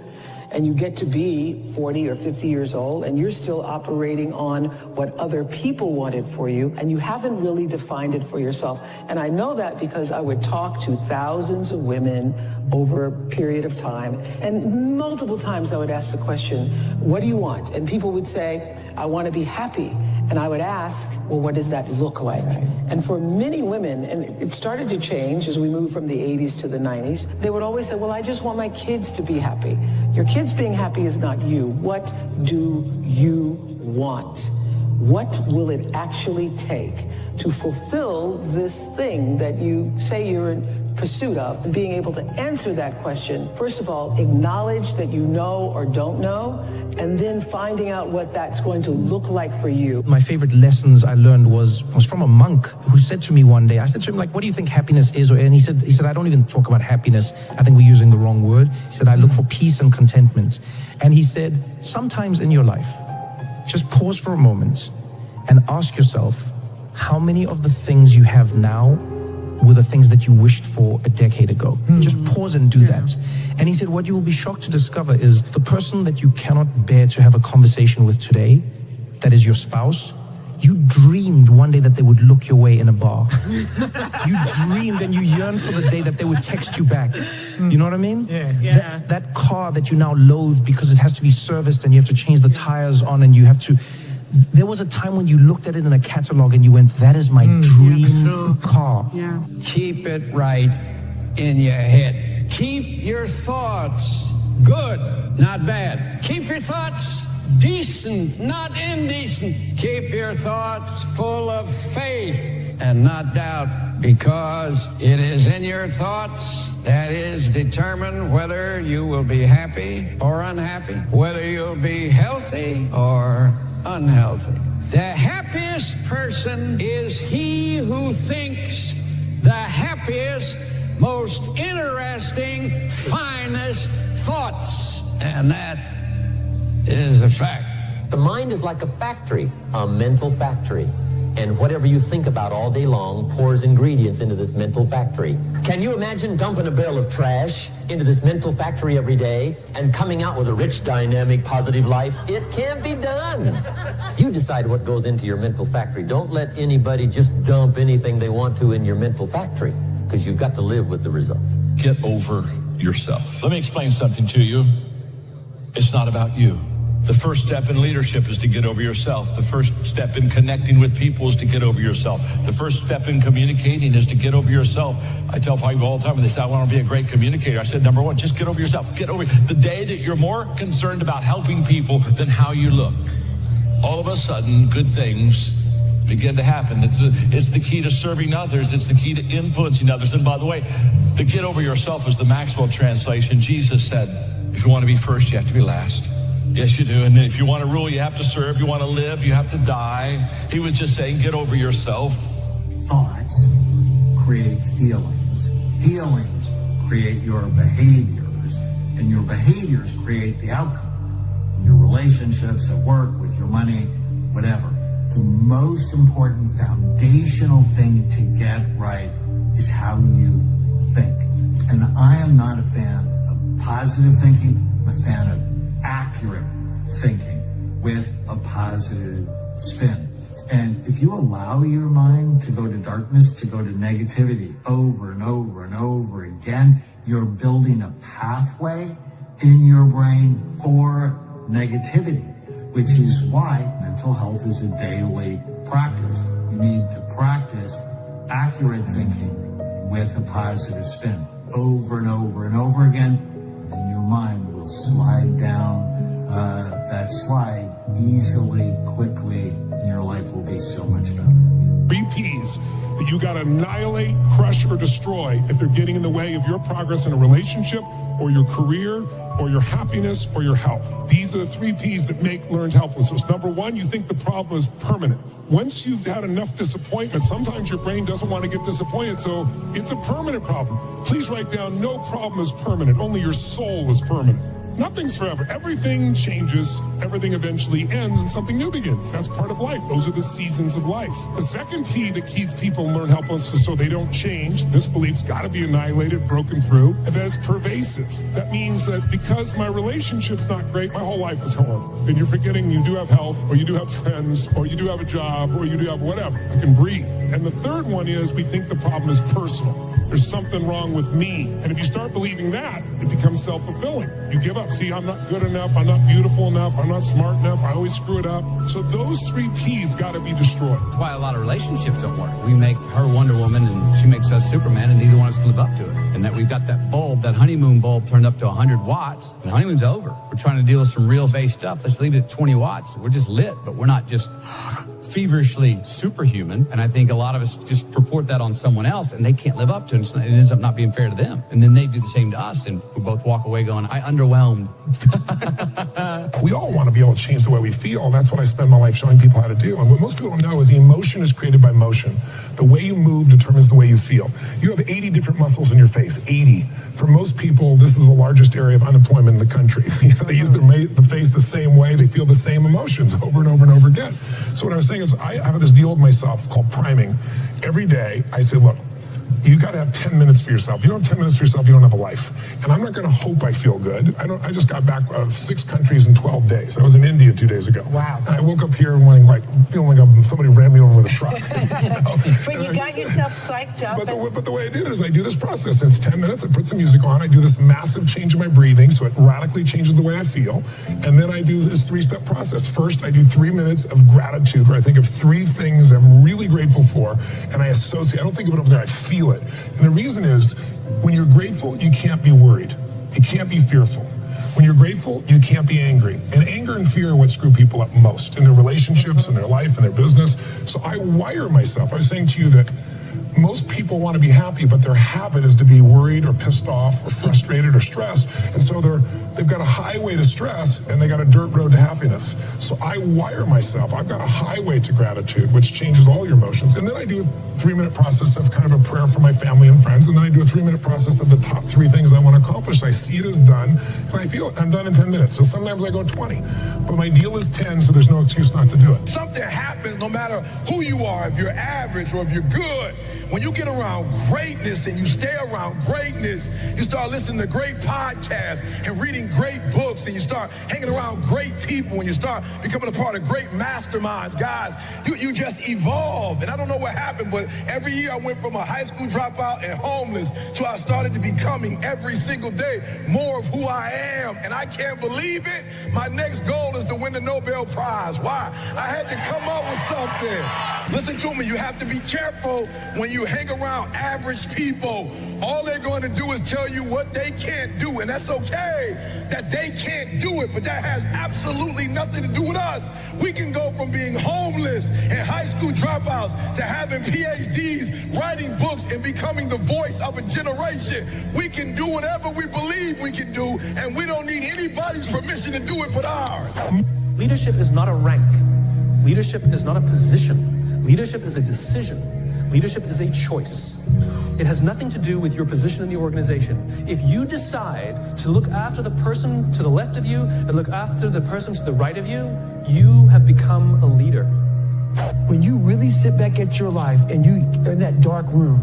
And you get to be 40 or 50 years old and you're still operating on what other people wanted for you, and you haven't really defined it for yourself. And I know that because I would talk to thousands of women over a period of time, and multiple times I would ask the question, what do you want? And people would say, I want to be happy. And I would ask, well, what does that look like? And for many women, and it started to change as we moved from the 80s to the 90s, they would always say, well, I just want my kids to be happy. Your kids being happy is not you. What do you want? What will it actually take to fulfill this thing that you say you're in pursuit of? And being able to answer that question, first of all, acknowledge that you know or don't know, and then finding out what that's going to look like for you. My favorite lessons I learned was from a monk who said to me one day, I said to him, what do you think happiness is? And he said, I don't even talk about happiness. I think we're using the wrong word. He said, I look for peace and contentment. And he said, sometimes in your life, just pause for a moment and ask yourself, how many of the things you have now were the things that you wished for a decade ago? Just pause and do that. And he said, what you will be shocked to discover is the person that you cannot bear to have a conversation with today, that is your spouse, you dreamed one day that they would look your way in a bar. You dreamed and you yearned for the day that they would text you back. You know what I mean? Yeah. That car that you now loathe because it has to be serviced and you have to change the tires on and you have to... There was a time when you looked at it in a catalog and you went, that is my dream car. Yeah. Keep it right in your head. Keep your thoughts good, not bad. Keep your thoughts decent, not indecent. Keep your thoughts full of faith and not doubt, because it is in your thoughts that is determined whether you will be happy or unhappy, whether you'll be healthy or unhealthy. The happiest person is he who thinks the happiest, most interesting, finest thoughts. And that is a fact. The mind is like a factory, a mental factory. And whatever you think about all day long pours ingredients into this mental factory. Can you imagine dumping a barrel of trash into this mental factory every day and coming out with a rich, dynamic, positive life? It can't be done. You decide what goes into your mental factory. Don't let anybody just dump anything they want to in your mental factory, because you've got to live with the results. Get over yourself. Let me explain something to you. It's not about you. The first step in leadership is to get over yourself. The first step in connecting with people is to get over yourself. The first step in communicating is to get over yourself. I tell people all the time when they say, I want to be a great communicator. I said, number one, just get over yourself. Get over the day that you're more concerned about helping people than how you look. All of a sudden, good things begin to happen. It's the key to serving others. It's the key to influencing others. And by the way, the get over yourself is the Maxwell translation. Jesus said, if you want to be first, you have to be last. Yes, you do. And if you want to rule, you have to serve. You want to live, you have to die. He was just saying, get over yourself. Thoughts create feelings. Feelings create your behaviors. And your behaviors create the outcome. In your relationships, at work, with your money, whatever. The most important foundational thing to get right is how you think. And I am not a fan of positive thinking. I'm a fan of accurate thinking with a positive spin. And if you allow your mind to go to darkness, to go to negativity over and over and over again, you're building a pathway in your brain for negativity, which is why mental health is a daily practice. You need to practice accurate thinking with a positive spin over and over and over again, and your mind will slide down that slide easily, quickly, and your life will be so much better. 3 P's that you gotta annihilate, crush, or destroy if they're getting in the way of your progress in a relationship or your career or your happiness or your health. These are the 3 P's that make learned helplessness. Number 1, you think the problem is permanent. Once you've had enough disappointment, sometimes your brain doesn't want to get disappointed, so it's a permanent problem. Please write down, no problem is permanent, only your soul is permanent. Nothing's forever. Everything changes, everything eventually ends, and something new begins. That's part of life. Those are the seasons of life. The second P that keeps people in learned helplessness so they don't change, this belief's got to be annihilated, broken through, and that it's pervasive. That means that because my relationship's not great, my whole life is horrible. And you're forgetting you do have health, or you do have friends, or you do have a job, or you do have whatever. I can breathe. And the third one is we think the problem is personal. There's something wrong with me. And if you start believing that, it becomes self-fulfilling. You give up. See, I'm not good enough. I'm not beautiful enough. I'm not smart enough. I always screw it up. So those 3 P's got to be destroyed. That's why a lot of relationships don't work. We make her Wonder Woman and she makes us Superman, and neither one of us live up to it. And that we've got that bulb, that honeymoon bulb turned up to 100 watts. And the honeymoon's over. We're trying to deal with some real base stuff. Let's leave it at 20 watts. We're just lit, but we're not just feverishly superhuman. And I think a lot of us just purport that on someone else, and they can't live up to it. It ends up not being fair to them. And then they do the same to us, and we both walk away going, I underwhelmed. We all want to be able to change the way we feel. That's what I spend my life showing people how to do. And what most people don't know is the emotion is created by motion. The way you move determines the way you feel. You have 80 different muscles in your face, 80. For most people, this is the largest area of unemployment in the country. They use the face the same way. They feel the same emotions over and over and over again. So what I was saying is I have this deal with myself called priming. Every day I say, look, you got to have 10 minutes for yourself. You don't have 10 minutes for yourself, you don't have a life. And I'm not going to hope I feel good. I just got back 6 countries in 12 days. I was in India 2 days ago. Wow. And I woke up here wanting, feeling like somebody ran me over with a truck. But you got yourself psyched up. But the way I did it is I do this process. It's 10 minutes. I put some music on. I do this massive change in my breathing, so it radically changes the way I feel. And then I do this 3-step process. First, I do 3 minutes of gratitude, where I think of 3 things I'm really grateful for, and I associate. I don't think of it over there. I feel it. And the reason is, when you're grateful, you can't be worried. You can't be fearful. When you're grateful, you can't be angry. And anger and fear are what screw people up most in their relationships, in their life, in their business. So I wire myself. I was saying to you that most people want to be happy, but their habit is to be worried or pissed off or frustrated or stressed. And so they've got a highway to stress and they got a dirt road to happiness. So I wire myself. I've got a highway to gratitude, which changes all your emotions. And then I do a 3-minute process of kind of a prayer for my family and friends. And then I do a 3-minute process of the top 3 things I want to accomplish. I see it as done, and I feel it. I'm done in 10 minutes. So sometimes I go 20. But my deal is 10, so there's no excuse not to do it. Something happens no matter who you are, if you're average or if you're good. When you get around greatness and you stay around greatness, you start listening to great podcasts and reading great books, and you start hanging around great people, and you start becoming a part of great masterminds. Guys, you just evolve. And I don't know what happened, but every year I went from a high school dropout and homeless to I started to becoming every single day more of who I am. And I can't believe it. My next goal is to win the Nobel Prize. Why? I had to come up with something. Listen to me, you have to be careful when you hang around average people. All they're going to do is tell you what they can't do, and that's okay that they can't do it, but that has absolutely nothing to do with us. We can go from being homeless and high school dropouts to having PhDs, writing books, and becoming the voice of a generation. We can do whatever we believe we can do, and we don't need anybody's permission to do it but ours. Leadership is not a rank. Leadership is not a position. Leadership is a decision. Leadership is a choice. It has nothing to do with your position in the organization. If you decide to look after the person to the left of you and look after the person to the right of you, you have become a leader. When you really sit back at your life and you're in that dark room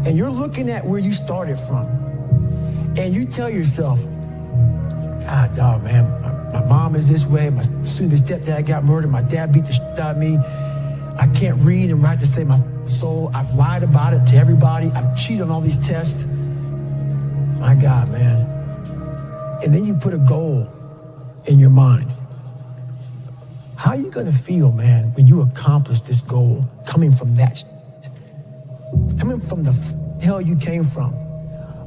and you're looking at where you started from and you tell yourself, dog, man, my mom is this way, my stepdad got murdered, my dad beat the shit out of me, I can't read and write to save my soul. I've lied about it to everybody. I've cheated on all these tests. My God, man. And then you put a goal in your mind. How are you going to feel, man, when you accomplish this goal coming from that coming from the hell you came from?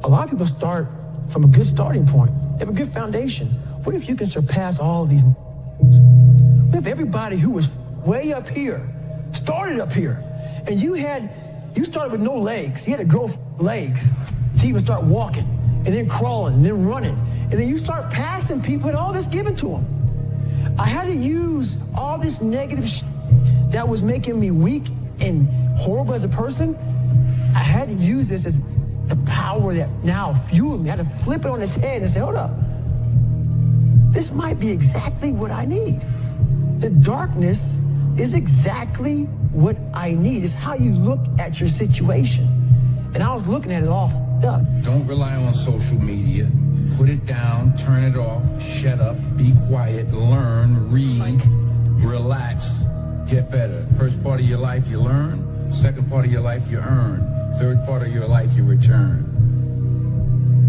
A lot of people start from a good starting point. They have a good foundation. What if you can surpass all of these? What if everybody who was way up here started up here, and you started with no legs. You had to grow legs to even start walking, and then crawling, and then running, and then you start passing people and all this given to them. I had to use all this negative that was making me weak and horrible as a person. I had to use this as the power that now fueled me. I had to flip it on its head and say, hold up. This might be exactly what I need. The darkness is exactly what I need. It's how you look at your situation. And I was looking at it all up. Don't rely on social media. Put it down, turn it off, shut up, be quiet, learn, read, relax, get better. First part of your life you learn, second part of your life you earn, third part of your life you return.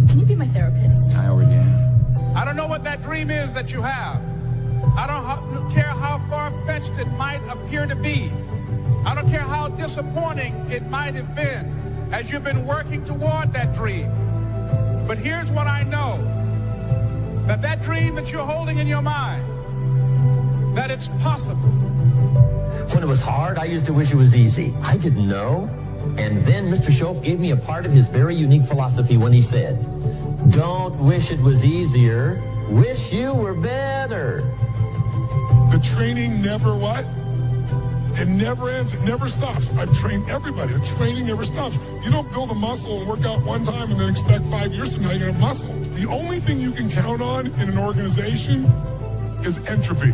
Can you be my therapist? I already am. I don't know what that dream is that you have. I don't care how far-fetched it might appear to be. I don't care how disappointing it might have been as you've been working toward that dream. But here's what I know, that dream that you're holding in your mind, that it's possible. When it was hard, I used to wish it was easy. I didn't know. And then Mr. Schoaf gave me a part of his very unique philosophy when he said, don't wish it was easier, wish you were better. The training never what? It never ends. It never stops. I've trained everybody. The training never stops. You don't build a muscle and work out one time and then expect 5 years from now you're going to have muscle. The only thing you can count on in an organization is entropy.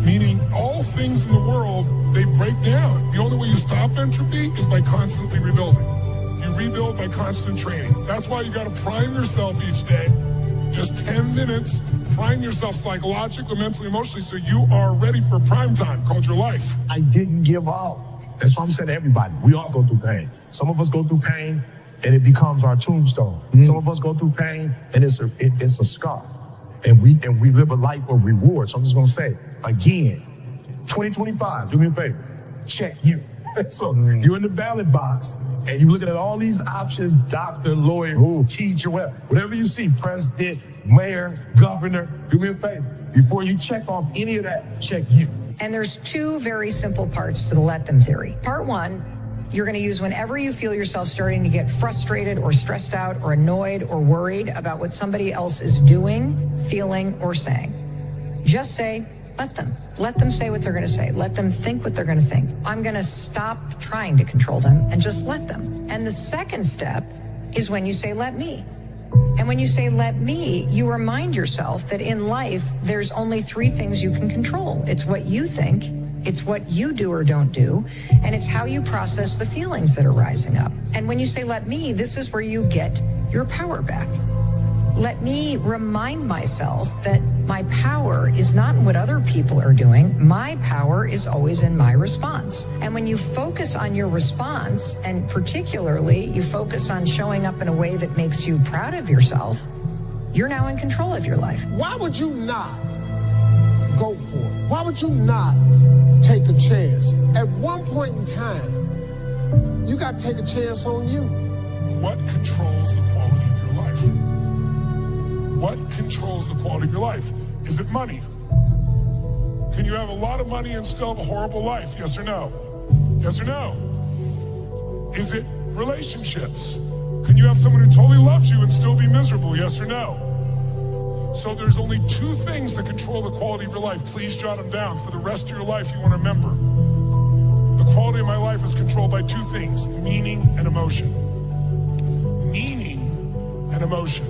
Meaning all things in the world, they break down. The only way you stop entropy is by constantly rebuilding. You rebuild by constant training. That's why you got to prime yourself each day. Just 10 minutes. Prime yourself psychologically, mentally, emotionally, so you are ready for prime time, called your life. I didn't give up. That's what I'm saying to everybody. We all go through pain. Some of us go through pain and it becomes our tombstone. Some of us go through pain and it's a scar. And we live a life of reward. So I'm just gonna say, again, 2025, do me a favor, check you. So you're in the ballot box and you're looking at all these options, doctor, lawyer, teacher, whatever you see, president, mayor, governor, do me a favor. Before you check off any of that, check you. And there's two very simple parts to the let them theory. Part one, you're going to use whenever you feel yourself starting to get frustrated or stressed out or annoyed or worried about what somebody else is doing, feeling, or saying. Just say, let them. Let them say what they're going to say. Let them think what they're going to think. I'm going to stop trying to control them and just let them. And the second step is when you say, let me. And when you say, let me, you remind yourself that in life, there's only three things you can control. It's what you think, it's what you do or don't do, and it's how you process the feelings that are rising up. And when you say, let me, this is where you get your power back. Let me remind myself that my power is not in what other people are doing. My power is always in my response. And when you focus on your response, and particularly you focus on showing up in a way that makes you proud of yourself, you're now in control of your life. Why would you not go for it? Why would you not take a chance? At one point in time, you got to take a chance on you. What controls the quality of your life? What controls the quality of your life? Is it money? Can you have a lot of money and still have a horrible life? Yes or no? Yes or no? Is it relationships? Can you have someone who totally loves you and still be miserable? Yes or no? So there's only two things that control the quality of your life. Please jot them down. For the rest of your life, you want to remember. The quality of my life is controlled by two things: meaning and emotion. Meaning and emotion.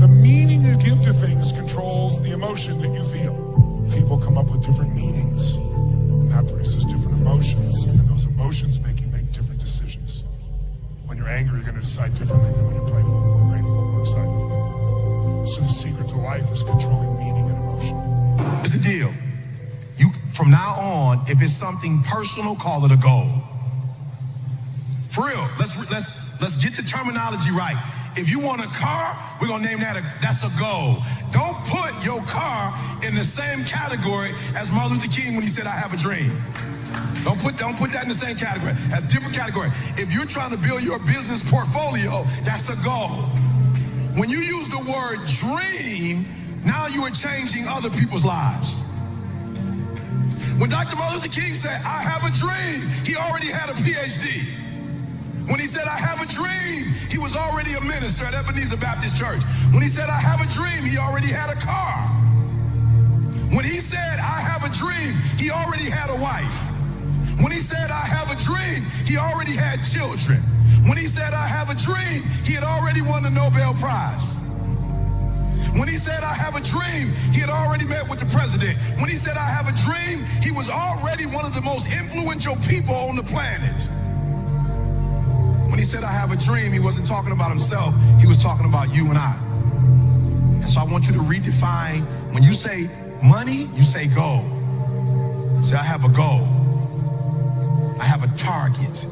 The meaning you give to things controls the emotion that you feel. People come up with different meanings, and that produces different emotions, and those emotions make you make different decisions. When you're angry, you're going to decide differently than when you're playful, or grateful, or excited. So the secret to life is controlling meaning and emotion. Here's the deal. You From now on, if it's something personal, call it a goal. For real, let's get the terminology right. If you want a car, we're gonna name that's a goal. Don't put your car in the same category as Martin Luther King when he said, "I have a dream." Don't put that in the same category. That's a different category. If you're trying to build your business portfolio, that's a goal. When you use the word dream, now you are changing other people's lives. When Dr. Martin Luther King said, "I have a dream," he already had a PhD. When he said, "I have a dream," he was already a minister at Ebenezer Baptist Church. When he said, "I have a dream," he already had a car. When he said, "I have a dream," he already had a wife. When he said, "I have a dream," he already had children. When he said, "I have a dream," he had already won the Nobel Prize. When he said, "I have a dream," he had already met with the president. When he said, "I have a dream," he was already one of the most influential people on the planet. When he said, "I have a dream," he wasn't talking about himself. He was talking about you and I. And so I want you to redefine. When you say money, you say goal. Say, "I have a goal. I have a target."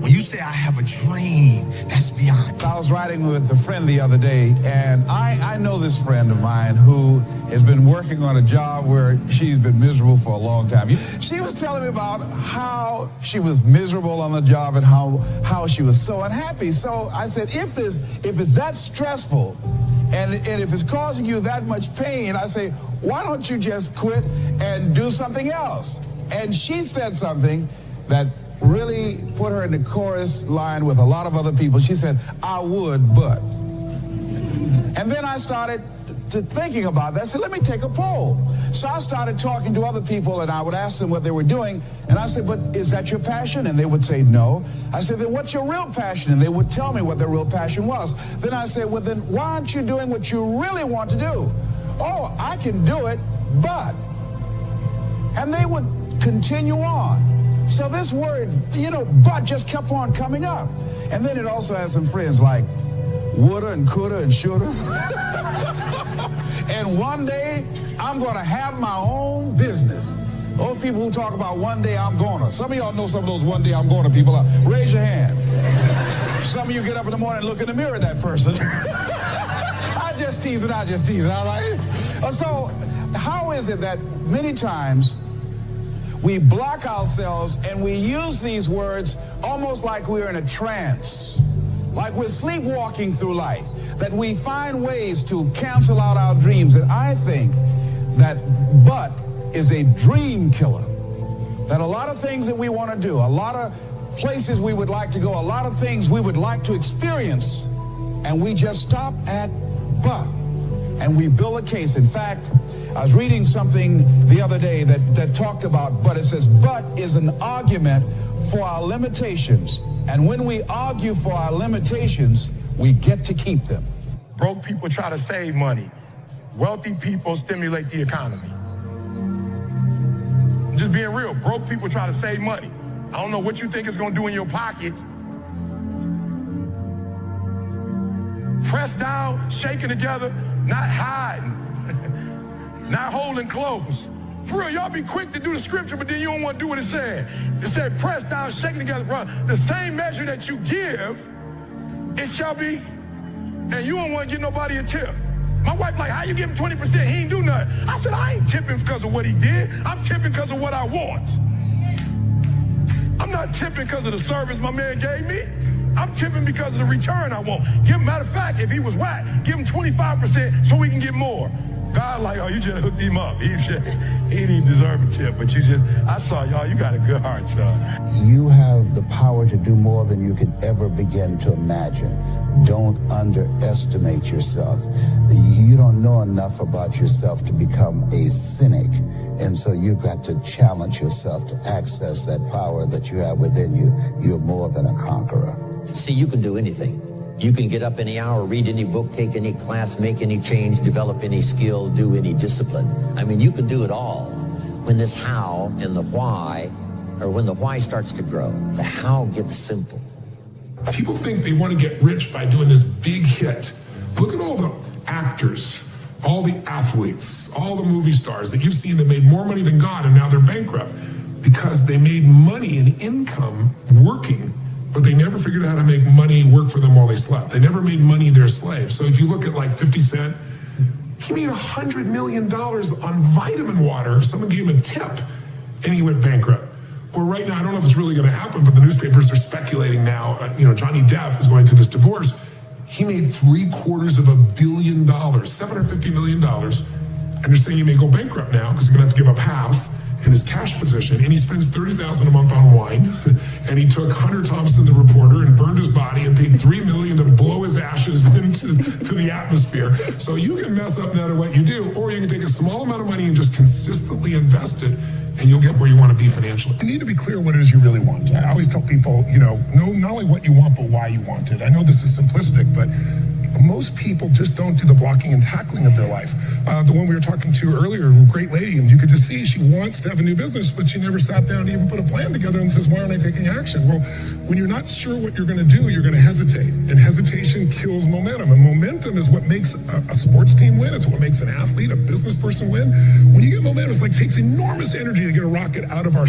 When you say, "I have a dream," that's beyond. I was riding with a friend the other day, and I know this friend of mine who has been working on a job where she's been miserable for a long time. She was telling me about how she was miserable on the job and how she was so unhappy. So I said, if it's that stressful and if it's causing you that much pain, I say, why don't you just quit and do something else? And she said something that really put her in the chorus line with a lot of other people. She said, "I would, but." And then I started thinking about that. I said, let me take a poll. So I started talking to other people, and I would ask them what they were doing. And I said, "But is that your passion?" And they would say, "No." I said, "Then what's your real passion?" And they would tell me what their real passion was. Then I said, "Well, then why aren't you doing what you really want to do?" "Oh, I can do it, but." And they would continue on. So this word, but just kept on coming up. And then it also has some friends like woulda and coulda and shoulda. And one day, I'm going to have my own business. Those people who talk about one day I'm gonna. Some of y'all know some of those one day I'm gonna people. Raise your hand. Some of you get up in the morning and look in the mirror at that person. I just tease it, all right? So how is it that many times we block ourselves and we use these words almost like we're in a trance, like we're sleepwalking through life, that we find ways to cancel out our dreams? And I think that but is a dream killer. That a lot of things that we want to do, a lot of places we would like to go, a lot of things we would like to experience, and we just stop at but, and we build a case. In fact, I was reading something the other day that talked about but. It says, but is an argument for our limitations. And when we argue for our limitations, we get to keep them. Broke people try to save money. Wealthy people stimulate the economy. I'm just being real. Broke people try to save money. I don't know what you think it's going to do in your pocket. Pressed down, shaking together, not hiding. Not holding close. For real, y'all be quick to do the scripture, but then you don't want to do what it said. It said, press down, shaking together, bro. The same measure that you give, it shall be, and you don't want to give nobody a tip. My wife like, how you give him 20%? He ain't do nothing. I said, I ain't tipping because of what he did. I'm tipping because of what I want. I'm not tipping because of the service my man gave me. I'm tipping because of the return I want. Matter of fact, if he was whack, give him 25% so we can get more. God like, oh, you just hooked him up. He didn't even deserve a tip, but I saw y'all, you got a good heart, son. You have the power to do more than you can ever begin to imagine. Don't underestimate yourself. You don't know enough about yourself to become a cynic. And so you've got to challenge yourself to access that power that you have within you. You're more than a conqueror. See, you can do anything. You can get up any hour, read any book, take any class, make any change, develop any skill, do any discipline. I mean, you can do it all. When this how and the why, or when the why starts to grow, the how gets simple. People think they want to get rich by doing this big hit. Look at all the actors, all the athletes, all the movie stars that you've seen that made more money than God and now they're bankrupt because they made money and income working, but they never figured out how to make money work for them while they slept. They never made money their slave. So if you look at like 50 Cent, he made $100 million on vitamin water. Someone gave him a tip and he went bankrupt. Or right now, I don't know if it's really going to happen, but the newspapers are speculating now, Johnny Depp is going through this divorce. He made $750 million, $750 million. And they're saying he may go bankrupt now because he's going to have to give up half in his cash position. And he spends $30,000 a month on wine. And he took Hunter Thompson, the reporter, and burned his body and paid $3 million to blow his ashes into the atmosphere. So you can mess up no matter what you do, or you can take a small amount of money and just consistently invest it, and you'll get where you want to be financially. You need to be clear what it is you really want. I always tell people, know not only what you want, but why you want it. I know this is simplistic, but most people just don't do the blocking and tackling of their life. The one we were talking to earlier, a great lady, and you could just see she wants to have a new business, but she never sat down to even put a plan together and says, why aren't I taking action? Well, when you're not sure what you're going to do, you're going to hesitate. And hesitation kills momentum. And momentum is what makes a sports team win. It's what makes an athlete, a business person win. When you get momentum, it's like it takes enormous energy to get a rocket out of our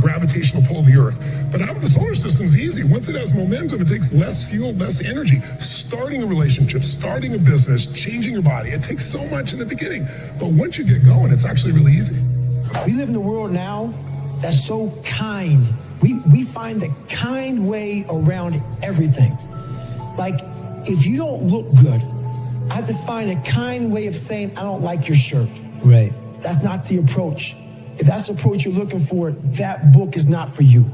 gravitational pull of the Earth. But out of the solar system is easy. Once it has momentum, it takes less fuel, less energy. Starting a relationship, starting a business, changing your body, it takes so much in the beginning. But once you get going, it's actually really easy. We live in a world now that's so kind. We find the kind way around everything. Like, if you don't look good, I have to find a kind way of saying, I don't like your shirt. Right. That's not the approach. If that's the approach you're looking for, that book is not for you.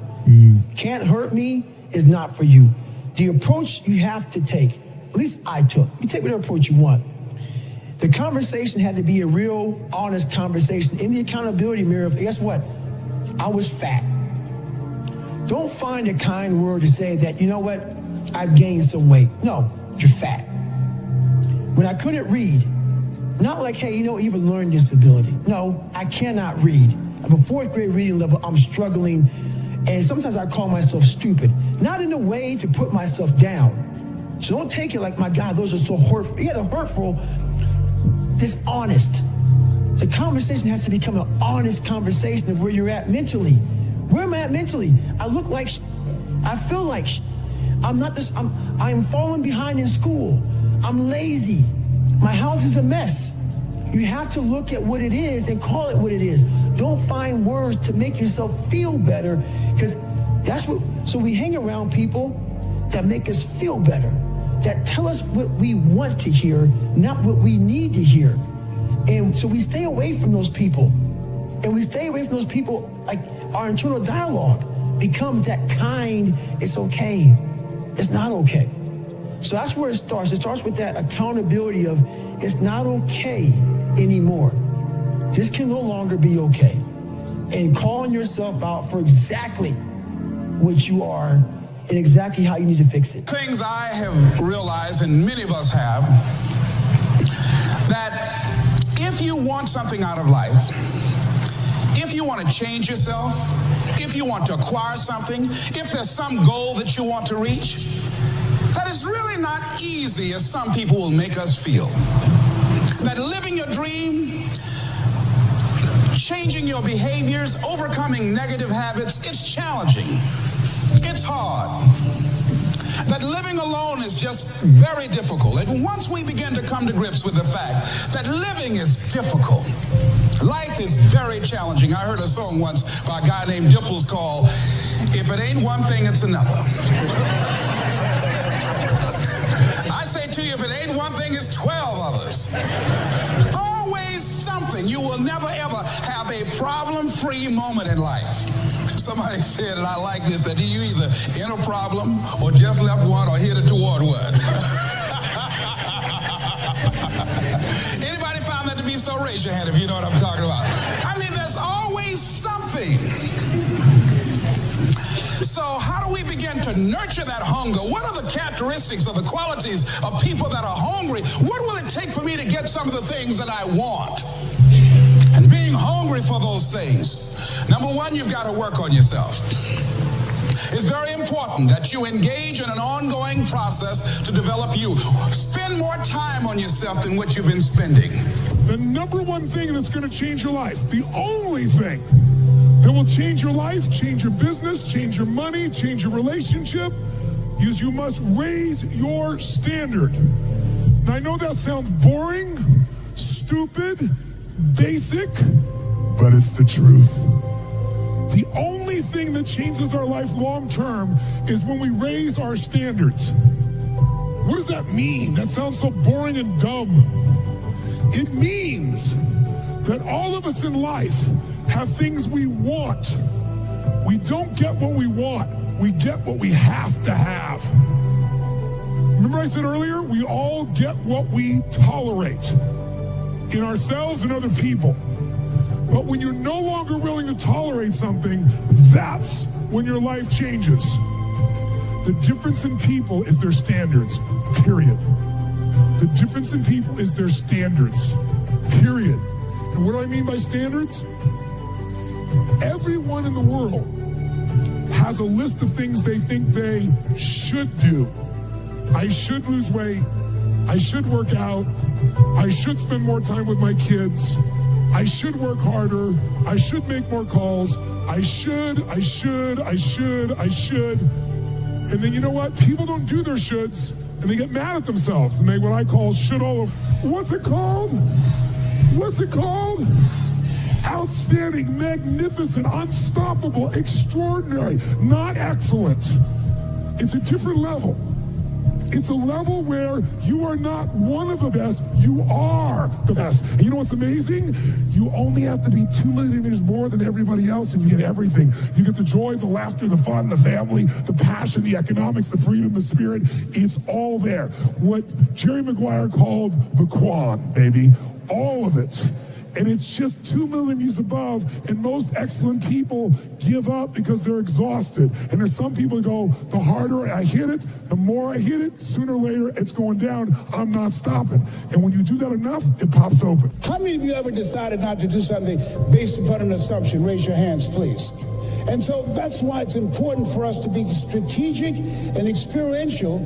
Can't Hurt Me is not for you. The approach you have to take, at least I took, you take whatever approach you want. The conversation had to be a real, honest conversation. In the accountability mirror, guess what? I was fat. Don't find a kind word to say that, you know what, I've gained some weight. No, you're fat. When I couldn't read, not like, hey, you have a learning disability. No, I cannot read. I have a 4th grade reading level, I'm struggling, and sometimes I call myself stupid. Not in a way to put myself down. So don't take it like, my God, those are so hurtful. Yeah, they're hurtful, dishonest. The conversation has to become an honest conversation of where you're at mentally. Where am I at mentally? I look like I feel like I'm falling behind in school. I'm lazy. My house is a mess. You have to look at what it is and call it what it is. Don't find words to make yourself feel better, because so we hang around people that make us feel better, that tell us what we want to hear, not what we need to hear. And so we stay away from those people. And we stay away from those people, like our internal dialogue becomes that kind, it's okay, it's not okay. So that's where it starts. It starts with that accountability of it's not okay anymore. This can no longer be okay. And calling yourself out for exactly what you are and exactly how you need to fix it. Things I have realized, and many of us have, that if you want something out of life, if you want to change yourself, if you want to acquire something, if there's some goal that you want to reach, that is really not easy as some people will make us feel. That living your dream, changing your behaviors, overcoming negative habits, it's challenging. It's hard. That living alone is just very difficult. And once we begin to come to grips with the fact that living is difficult, life is very challenging. I heard a song once by a guy named Dimples called, "If it ain't one thing, it's another." I say to you, if it ain't one thing, it's 12 others. Always something. You will never, ever have a problem-free moment in life. Somebody said, and I like this, that you either in a problem or just left one or headed toward one. Anybody found that to be so? Raise your hand if you know what I'm talking about. I mean, there's always something. So how do we begin to nurture that hunger? What are the characteristics or the qualities of people that are hungry? What will it take for me to get some of the things that I want? And being hungry for those things. Number one, you've got to work on yourself. It's very important that you engage in an ongoing process to develop you. Spend more time on yourself than what you've been spending. The number one thing that's going to change your life, the only thing that will change your life, change your business, change your money, change your relationship, is you must raise your standard. Now, I know that sounds boring, stupid, basic, but it's the truth. The only thing that changes our life long term is when we raise our standards. What does that mean? That sounds so boring and dumb. It means that all of us in life have things we want. We don't get what we want. We get what we have to have. Remember I said earlier, we all get what we tolerate in ourselves and other people. But when you're no longer willing to tolerate something, that's when your life changes. The difference in people is their standards, period. The difference in people is their standards, period. And what do I mean by standards? Everyone in the world has a list of things they think they should do. I should lose weight. I should work out. I should spend more time with my kids. I should work harder. I should make more calls. I should. And then you know what? People don't do their shoulds, and they get mad at themselves, and they what I call should all over. What's it called? What's it called? Outstanding, magnificent, unstoppable, extraordinary, not excellent. It's a different level. It's a level where you are not one of the best, you are the best. And you know what's amazing? You only have to be 2 millimeters more than everybody else and you get everything. You get the joy, the laughter, the fun, the family, the passion, the economics, the freedom, the spirit. It's all there. What Jerry Maguire called the Quan, baby. All of it. And it's just 2 millimeters above, and most excellent people give up because they're exhausted. And there's some people who go, the harder I hit it, the more I hit it, sooner or later it's going down. I'm not stopping. And when you do that enough, it pops open. How many of you ever decided not to do something based upon an assumption? Raise your hands, please. And so that's why it's important for us to be strategic and experiential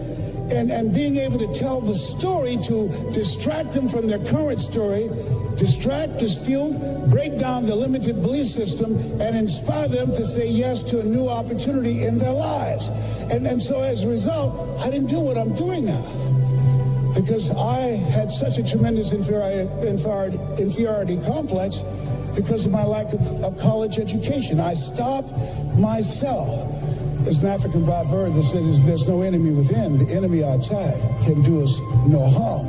and being able to tell the story to distract them from their current story, distract, dispute, break down the limited belief system, and inspire them to say yes to a new opportunity in their lives. And so as a result, I didn't do what I'm doing now because I had such a tremendous inferiority complex because of my lack of college education. I stopped myself. There's an African proverb that says there's no enemy within, the enemy outside can do us no harm.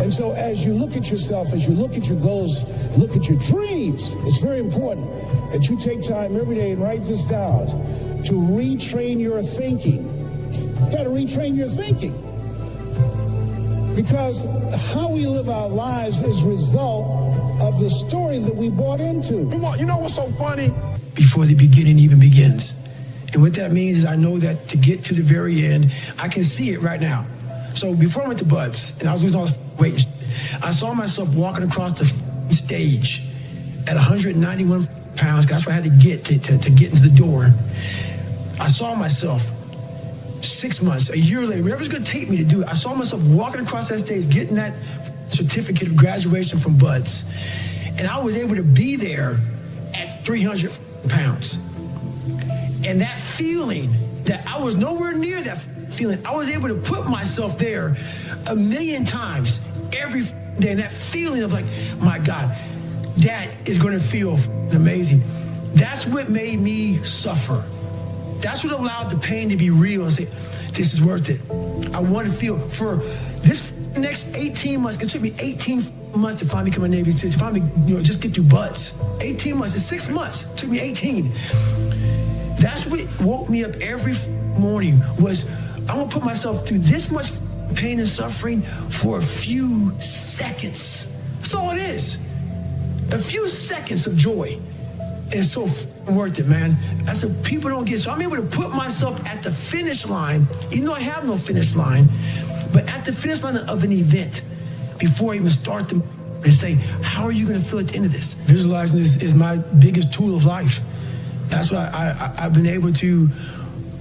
And so as you look at yourself, as you look at your goals, look at your dreams, it's very important that you take time every day and write this down to retrain your thinking. You got to retrain your thinking. Because how we live our lives is a result of the story that we bought into. You know what's so funny? Before the beginning even begins. And what that means is I know that to get to the very end, I can see it right now. So before I went to Buds, and I was losing all this weight, I saw myself walking across the stage at 191 pounds. That's what I had to get to get into the door. I saw myself 6 months, a year later, whatever's going to take me to do it. I saw myself walking across that stage, getting that certificate of graduation from Buds. And I was able to be there at 300 pounds. And that feeling that I was nowhere near that feeling, I was able to put myself there 1,000,000 times every day. And that feeling of like, my God, that is going to feel amazing. That's what made me suffer. That's what allowed the pain to be real and say, this is worth it. I want to feel for this next 18 months. It took me 18 months to finally become a Navy SEAL, to finally, just get through Buds. 18 months, it's 6 months. It took me 18. That's what woke me up every morning was, I'm going to put myself through this much pain and suffering for a few seconds. That's all it is. A few seconds of joy. And it's so worth it, man. That's what people don't get. So I'm able to put myself at the finish line, even though I have no finish line, but at the finish line of an event before I even start and say, how are you going to feel at the end of this? Visualizing this is my biggest tool of life. That's why I've been able to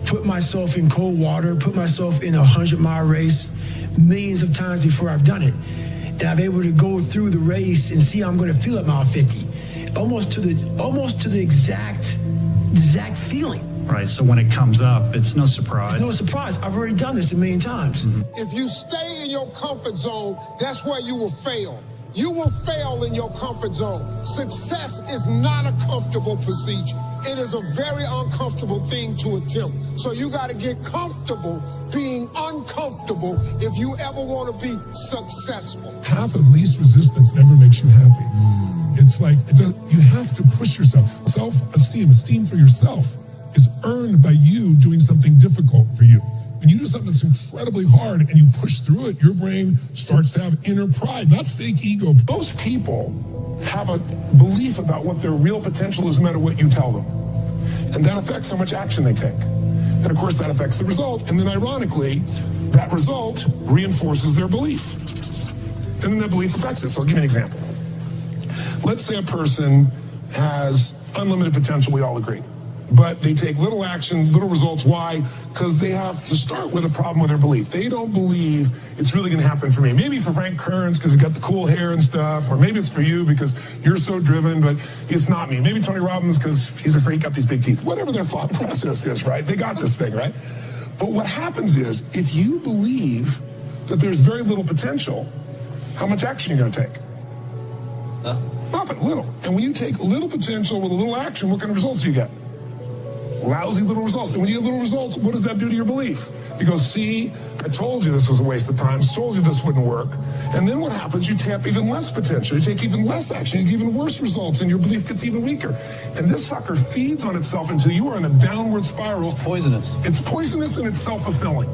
put myself in cold water, put myself in a 100-mile race millions of times before I've done it. And I'm able to go through the race and see how I'm going to feel at mile 50. Almost to the exact feeling. Right, so when it comes up, it's no surprise. It's no surprise. I've already done this a million times. If you stay in your comfort zone, that's where you will fail. You will fail in your comfort zone. Success is not a comfortable procedure. It is a very uncomfortable thing to attempt. So you got to get comfortable being uncomfortable if you ever want to be successful. Path of least resistance never makes you happy. It's like, you have to push yourself. Self-esteem, esteem for yourself is earned by you doing something difficult for you. When you do something that's incredibly hard and you push through it, your brain starts to have inner pride, not fake ego. Most people have a belief about what their real potential is no matter what you tell them. And that affects how much action they take. And of course that affects the result. And then ironically, that result reinforces their belief. And then that belief affects it. So I'll give you an example. Let's say a person has unlimited potential, we all agree. But they take little action, little results. Why? Because they have to start with a problem with their belief. They don't believe it's really going to happen for me. Maybe for Frank Kearns because he's got the cool hair and stuff, or maybe it's for you because you're so driven, but it's not me. Maybe Tony Robbins because he's a freak, got these big teeth. Whatever their thought process is, right? They got this thing, right? But what happens is, if you believe that there's very little potential, how much action are you going to take? Nothing, little. And when you take little potential with a little action, what kind of results do you get? Lousy little results. And when you get little results, what does that do to your belief? You go, see, I told you this was a waste of time, told you this wouldn't work. And then what happens? You tap even less potential. You take even less action. You get even worse results, and your belief gets even weaker. And this sucker feeds on itself until you are in a downward spiral. It's poisonous. It's poisonous and it's self-fulfilling.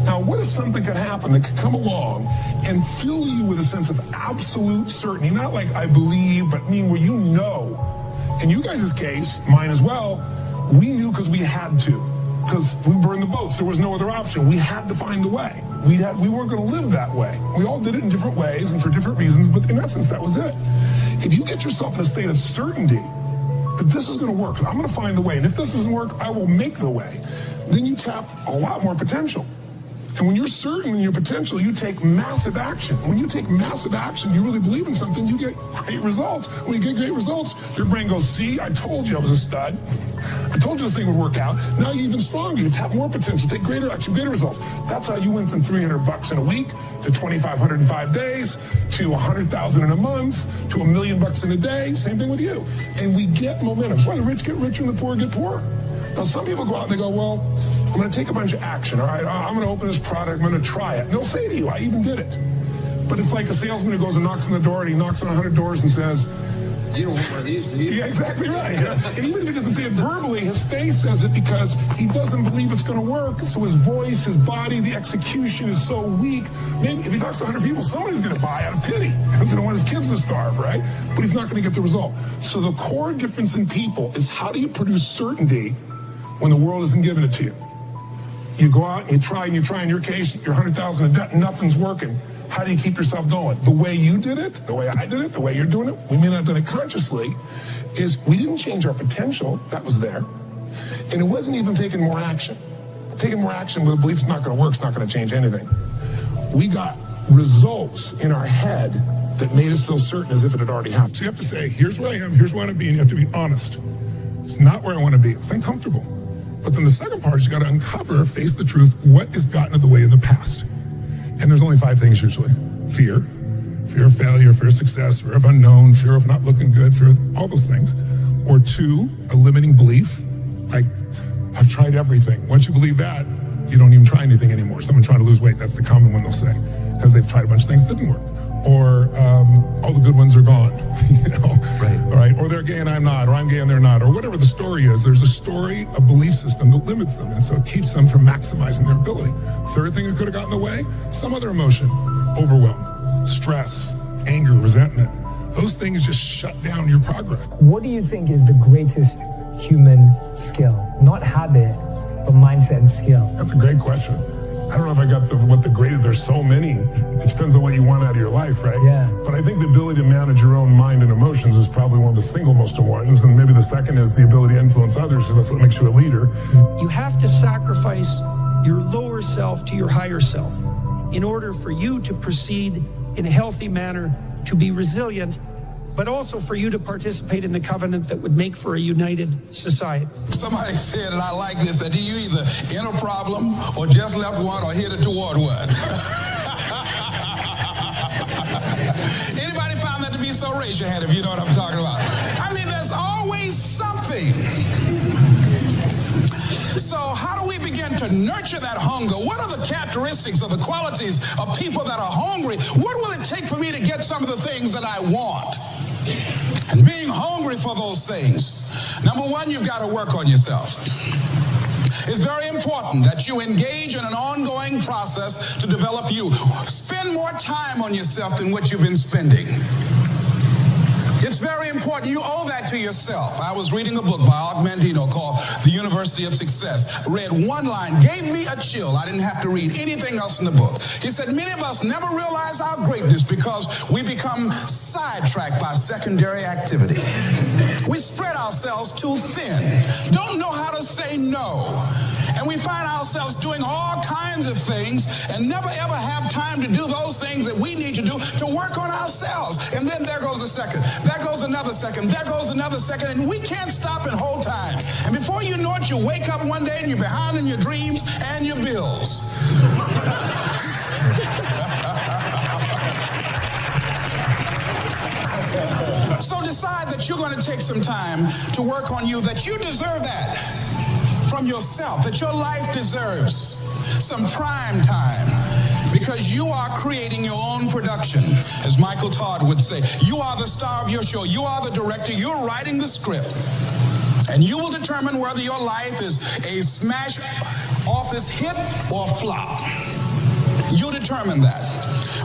Now, what if something could happen that could come along and fill you with a sense of absolute certainty? Not like I believe, but mean where you know. In you guys' case, mine as well, we knew because we had to, because we burned the boats. There was no other option. We had to find the way. We weren't going to live that way. We all did it in different ways and for different reasons, but in essence, that was it. If you get yourself in a state of certainty that this is going to work, I'm going to find the way, and if this doesn't work, I will make the way, then you tap a lot more potential. And when you're certain in your potential, you take massive action. When you take massive action, you really believe in something, you get great results. When you get great results, your brain goes, see, I told you I was a stud. I told you this thing would work out. Now you're even stronger. You tap more potential, take greater action, greater results. That's how you went from $300 in a week to $2,500 in 5 days to $100,000 in a month to $1 million in a day. Same thing with you. And we get momentum. That's why the rich get richer and the poor get poorer. Now, some people go out and they go, well, I'm going to take a bunch of action. All right, I'm going to open this product. I'm going to try it. And they'll say to you, I even did it. But it's like a salesman who goes and knocks on the door, and he knocks on 100 doors and says, you don't want one of these, do you? Yeah, exactly right. And even if he doesn't say it verbally, his face says it because he doesn't believe it's going to work. So his voice, his body, the execution is so weak. Maybe if he talks to 100 people, somebody's going to buy out of pity. He's going to want his kids to starve, right? But he's not going to get the result. So the core difference in people is, how do you produce certainty when the world isn't giving it to you? You go out and you try, in your case, you're 100,000 in debt, nothing's working. How do you keep yourself going? The way you did it, the way I did it, the way you're doing it, we may not have done it consciously, is we didn't change our potential, that was there. And it wasn't even taking more action. Taking more action with a belief it's not going to work, it's not going to change anything. We got results in our head that made us feel certain as if it had already happened. So you have to say, here's where I am, here's where I want to be, and you have to be honest. It's not where I want to be, it's uncomfortable. But then the second part is you got to uncover, face the truth, what has gotten in the way in the past. And there's only 5 things usually. Fear of failure, fear of success, fear of unknown, fear of not looking good, fear of all those things. Or 2, a limiting belief, like, I've tried everything. Once you believe that, you don't even try anything anymore. Someone trying to lose weight, that's the common one they'll say, because they've tried a bunch of things that didn't work. Or all the good ones are gone, Right. All right. Or they're gay and I'm not, or I'm gay and they're not, or whatever the story is. There's a story, a belief system that limits them, and so it keeps them from maximizing their ability. Third thing that could have gotten in the way, some other emotion, overwhelm, stress, anger, resentment. Those things just shut down your progress. What do you think is the greatest human skill? Not habit, but mindset and skill. That's a great question. I don't know if I got what the greatest, there's so many. It depends on what you want out of your life, right? Yeah. But I think the ability to manage your own mind and emotions is probably one of the single most important. And maybe the second is the ability to influence others, because that's what makes you a leader. You have to sacrifice your lower self to your higher self in order for you to proceed in a healthy manner, to be resilient, but also for you to participate in the covenant that would make for a united society. Somebody said, and I like this, that you either in a problem or just left one or headed toward one. Anybody found that to be so? Raise your hand if you know what I'm talking about. I mean, there's always something. So how do we begin to nurture that hunger? What are the characteristics or the qualities of people that are hungry? What will it take for me to get some of the things that I want? And being hungry for those things. Number one, you've got to work on yourself. It's very important that you engage in an ongoing process to develop you. Spend more time on yourself than what you've been spending. It's very important. You owe that to yourself. I was reading a book by Og Mandino called The University of Success. Read one line, gave me a chill. I didn't have to read anything else in the book. He said, many of us never realize our greatness because we become sidetracked by secondary activity. We spread ourselves too thin. Don't know how to say no. And we find ourselves doing all kinds of things and never ever have time to do those things that we need to do to work on ourselves. And then there goes a second. There goes another second. There goes another second. And we can't stop and hold time. And before you know it, you wake up one day and you're behind in your dreams and your bills. So decide that you're going to take some time to work on you, that you deserve that from yourself, that your life deserves some prime time, because you are creating your own production. As Michael Todd would say, you are the star of your show. You are the director. You're writing the script. And you will determine whether your life is a smash office hit or flop. You determine that.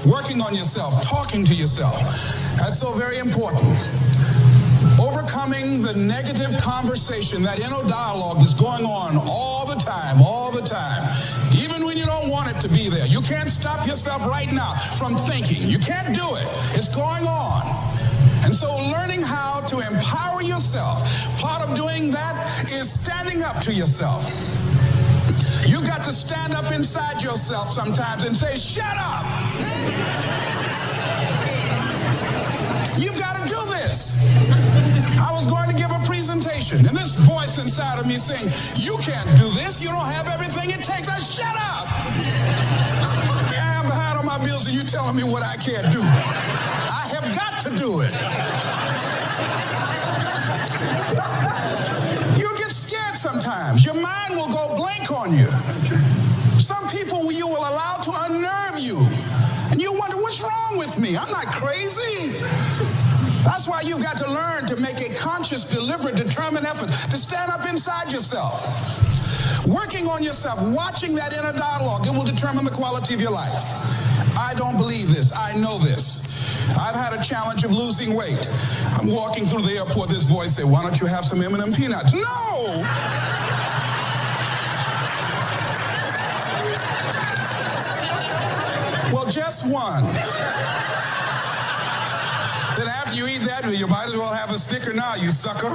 Working on yourself, talking to yourself. That's so very important. Overcoming the negative conversation, that inner dialogue is going on all the time, even when you don't want it to be there. You can't stop yourself right now from thinking. You can't do it. It's going on. And so learning how to empower yourself, part of doing that is standing up to yourself. You got to stand up inside yourself sometimes and say, shut up. You've got to do this. I was going to give a presentation, and this voice inside of me saying, you can't do this. You don't have everything it takes. I shut up. I'm behind on my bills, and you telling me what I can't do. I have got to do it. You get scared sometimes. Your mind will go blank on you. Some people you will allow to unnerve you, and you wonder, what's wrong with me? I'm not crazy. That's why you've got to learn to make a conscious, deliberate, determined effort to stand up inside yourself. Working on yourself, watching that inner dialogue, it will determine the quality of your life. I don't believe this. I know this. I've had a challenge of losing weight. I'm walking through the airport, this voice said, why don't you have some M&M peanuts? No! Well, just one. Then after you eat that, you might as well have a Snicker now, you sucker.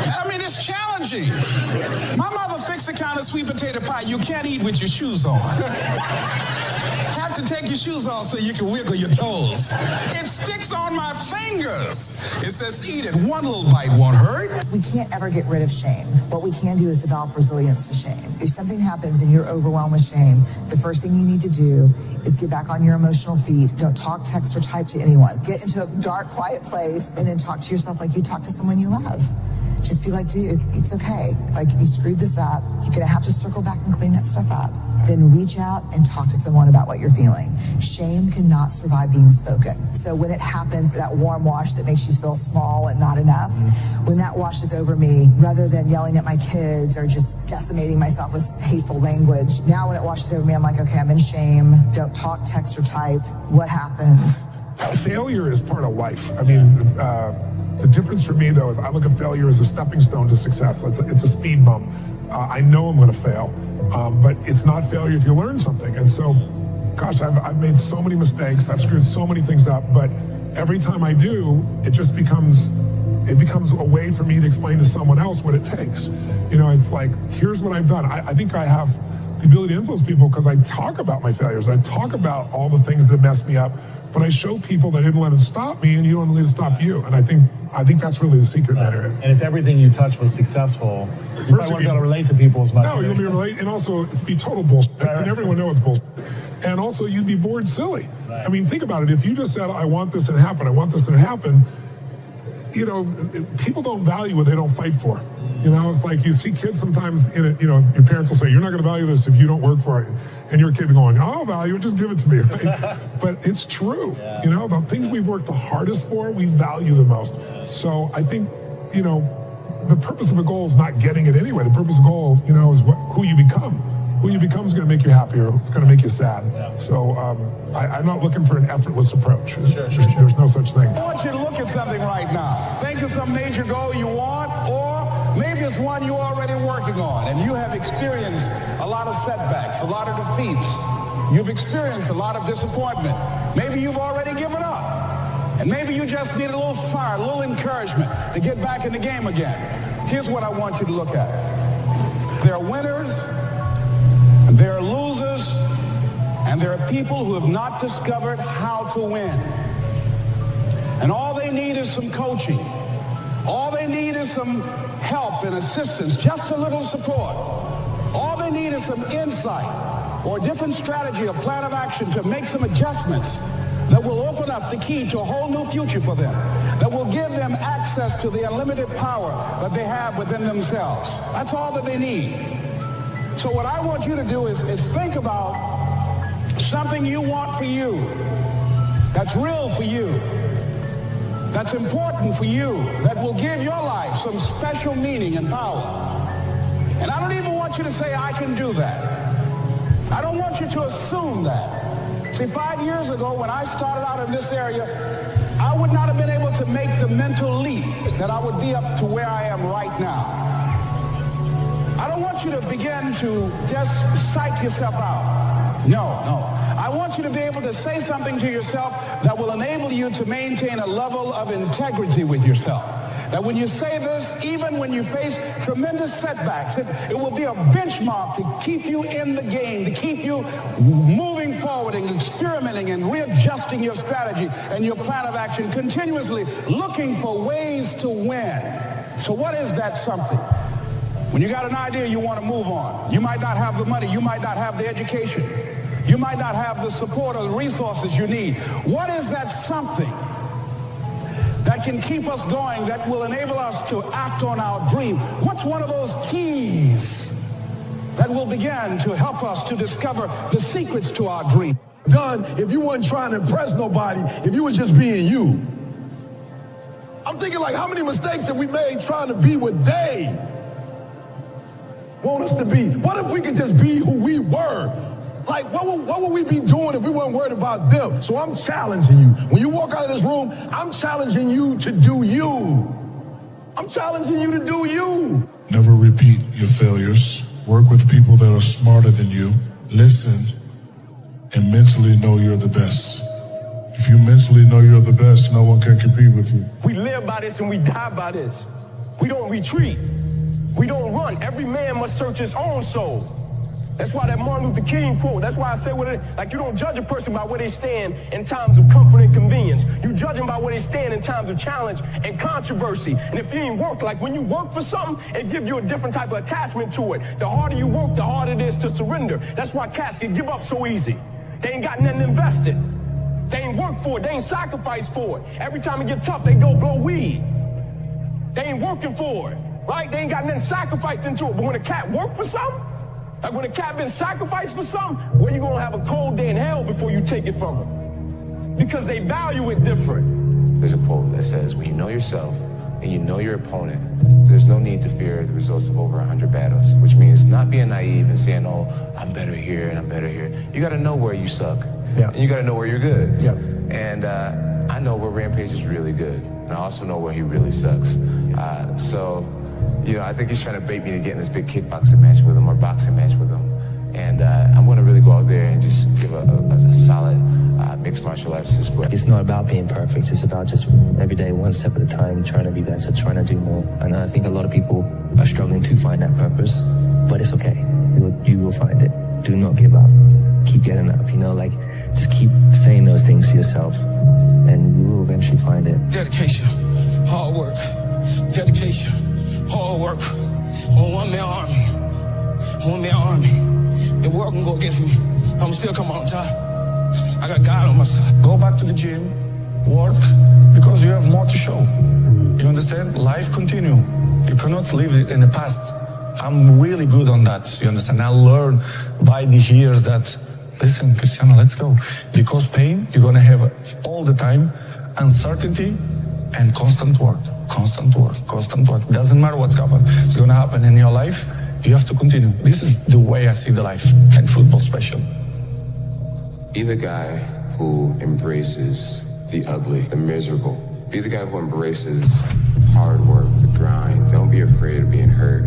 I mean, it's challenging. My mother fixed the kind of sweet potato pie you can't eat with your shoes on. Have to take your shoes off so you can wiggle your toes. It sticks on my fingers. It says, eat it. One little bite won't hurt. We can't ever get rid of shame. What we can do is develop resilience to shame. If something happens and you're overwhelmed with shame, the first thing you need to do is get back on your emotional feet. Don't talk, text, or type to anyone. Get into a dark, quiet place and then talk to yourself like you talk to someone you love. Just be like, dude, it's okay. Like, you screwed this up. You're going to have to circle back and clean that stuff up. Then reach out and talk to someone about what you're feeling. Shame cannot survive being spoken. So when it happens, that warm wash that makes you feel small and not enough, when that washes over me, rather than yelling at my kids or just decimating myself with hateful language, now when it washes over me, I'm like, okay, I'm in shame. Don't talk, text, or type. What happened? Failure is part of life. I mean, the difference for me, though, is I look at failure as a stepping stone to success. It's a speed bump. I know I'm going to fail, but it's not failure if you learn something. And so, gosh, I've made so many mistakes. I've screwed so many things up, but every time I do, it just becomes a way for me to explain to someone else what it takes. You know, it's like, here's what I've done. I think I have the ability to influence people because I talk about my failures. I talk about all the things that messed me up, but I show people that I didn't let it stop me, and you don't let it stop you. And I think that's really the secret matter. And if everything you touch was successful, you probably wouldn't be able to relate to people as much. No, you'll be relate, and also it's be total bullshit, and everyone knows it's bullshit. And also you'd be bored silly. I mean, think about it. If you just said, I want this and happen, I want this and happen, you know, people don't value what they don't fight for. You know, it's like you see kids sometimes in it, you know, your parents will say, you're not going to value this if you don't work for it. And your kid going, I'll value it, just give it to me, right? But it's true. You know, the things we've worked the hardest for, we value the most. So I think, you know, the purpose of a goal is not getting it anyway. The purpose of a goal, you know, is who you become. Who you become is going to make you happy or it's going to make you sad. So I'm not looking for an effortless approach. There's no such thing. I want you to look at something right now. Think of some major goal you want, or maybe it's one you're already working on and you have experienced a lot of setbacks, a lot of defeats. You've experienced a lot of disappointment. Maybe you've already given up. And maybe you just need a little fire, a little encouragement to get back in the game again. Here's what I want you to look at. There are winners, and there are losers, and there are people who have not discovered how to win. And all they need is some coaching. All they need is some help and assistance, just a little support. All they need is some insight or a different strategy, a plan of action to make some adjustments that will open up the key to a whole new future for them, that will give them access to the unlimited power that they have within themselves. That's all that they need. So what I want you to do is think about something you want for you, that's real for you, that's important for you, that will give your life some special meaning and power. And I don't even want you to say, I can do that. I don't want you to assume that. See, 5 years ago when I started out in this area, I would not have been able to make the mental leap that I would be up to where I am right now. I don't want you to begin to just psych yourself out. No. I want you to be able to say something to yourself that will enable you to maintain a level of integrity with yourself. That when you say this, even when you face tremendous setbacks, it will be a benchmark to keep you in the game, to keep you moving forward and experimenting and readjusting your strategy and your plan of action, continuously looking for ways to win. So what is that something? When you got an idea you want to move on, you might not have the money, you might not have the education, you might not have the support or the resources you need. What is that something that can keep us going, that will enable us to act on our dream? What's one of those keys that will begin to help us to discover the secrets to our dream? Done if you weren't trying to impress nobody, if you were just being you. I'm thinking like, how many mistakes have we made trying to be what they want us to be? What if we could just be who we were? Like, what would we be doing if we weren't worried about them? So I'm challenging you. When you walk out of this room, I'm challenging you to do you. I'm challenging you to do you. Never repeat your failures. Work with people that are smarter than you. Listen and mentally know you're the best. If you mentally know you're the best, no one can compete with you. We live by this and we die by this. We don't retreat. We don't run. Every man must search his own soul. That's why that Martin Luther King quote, that's why I say like you don't judge a person by where they stand in times of comfort and convenience. You judge them by where they stand in times of challenge and controversy. And if you ain't work, like when you work for something, it gives you a different type of attachment to it. The harder you work, the harder it is to surrender. That's why cats can give up so easy. They ain't got nothing invested. They ain't work for it. They ain't sacrifice for it. Every time it get tough, they go blow weed. They ain't working for it, right? They ain't got nothing sacrificed into it. But when a cat work for something, like when a cat been sacrificed for something, well, you're gonna have a cold day in hell before you take it from them. Because they value it different. There's a quote that says, when you know yourself and you know your opponent, there's no need to fear the results of over 100 battles, which means not being naive and saying, oh, I'm better here and I'm better here. You gotta know where you suck. Yeah. And you gotta know where you're good. Yeah. And I know where Rampage is really good. And I also know where he really sucks. So You know, I think he's trying to bait me to get in this big kickboxing match with him or boxing match with him. And I'm going to really go out there and just give a solid mixed martial arts display. It's not about being perfect. It's about just every day, one step at a time, trying to be better, trying to do more. And I think a lot of people are struggling to find that purpose, but it's okay. You will find it. Do not give up. Keep getting up, you know, like just keep saying those things to yourself and you will eventually find it. Dedication, hard work. Dedication, hard work. On one-man army. One-man army. The world can go against me. I'm still come on top. I got God on my side. Go back to the gym, work, because you have more to show. You understand? Life continue. You cannot live it in the past. I'm really good on that. You understand? I learned by these years that, listen, Cristiano, let's go. Because pain, you're going to have all the time, uncertainty and constant work. Constant work, constant work. Doesn't matter what's happening. It's going to happen in your life. You have to continue. This is the way I see the life, and football special. Be the guy who embraces the ugly, the miserable. Be the guy who embraces hard work, the grind. Don't be afraid of being hurt.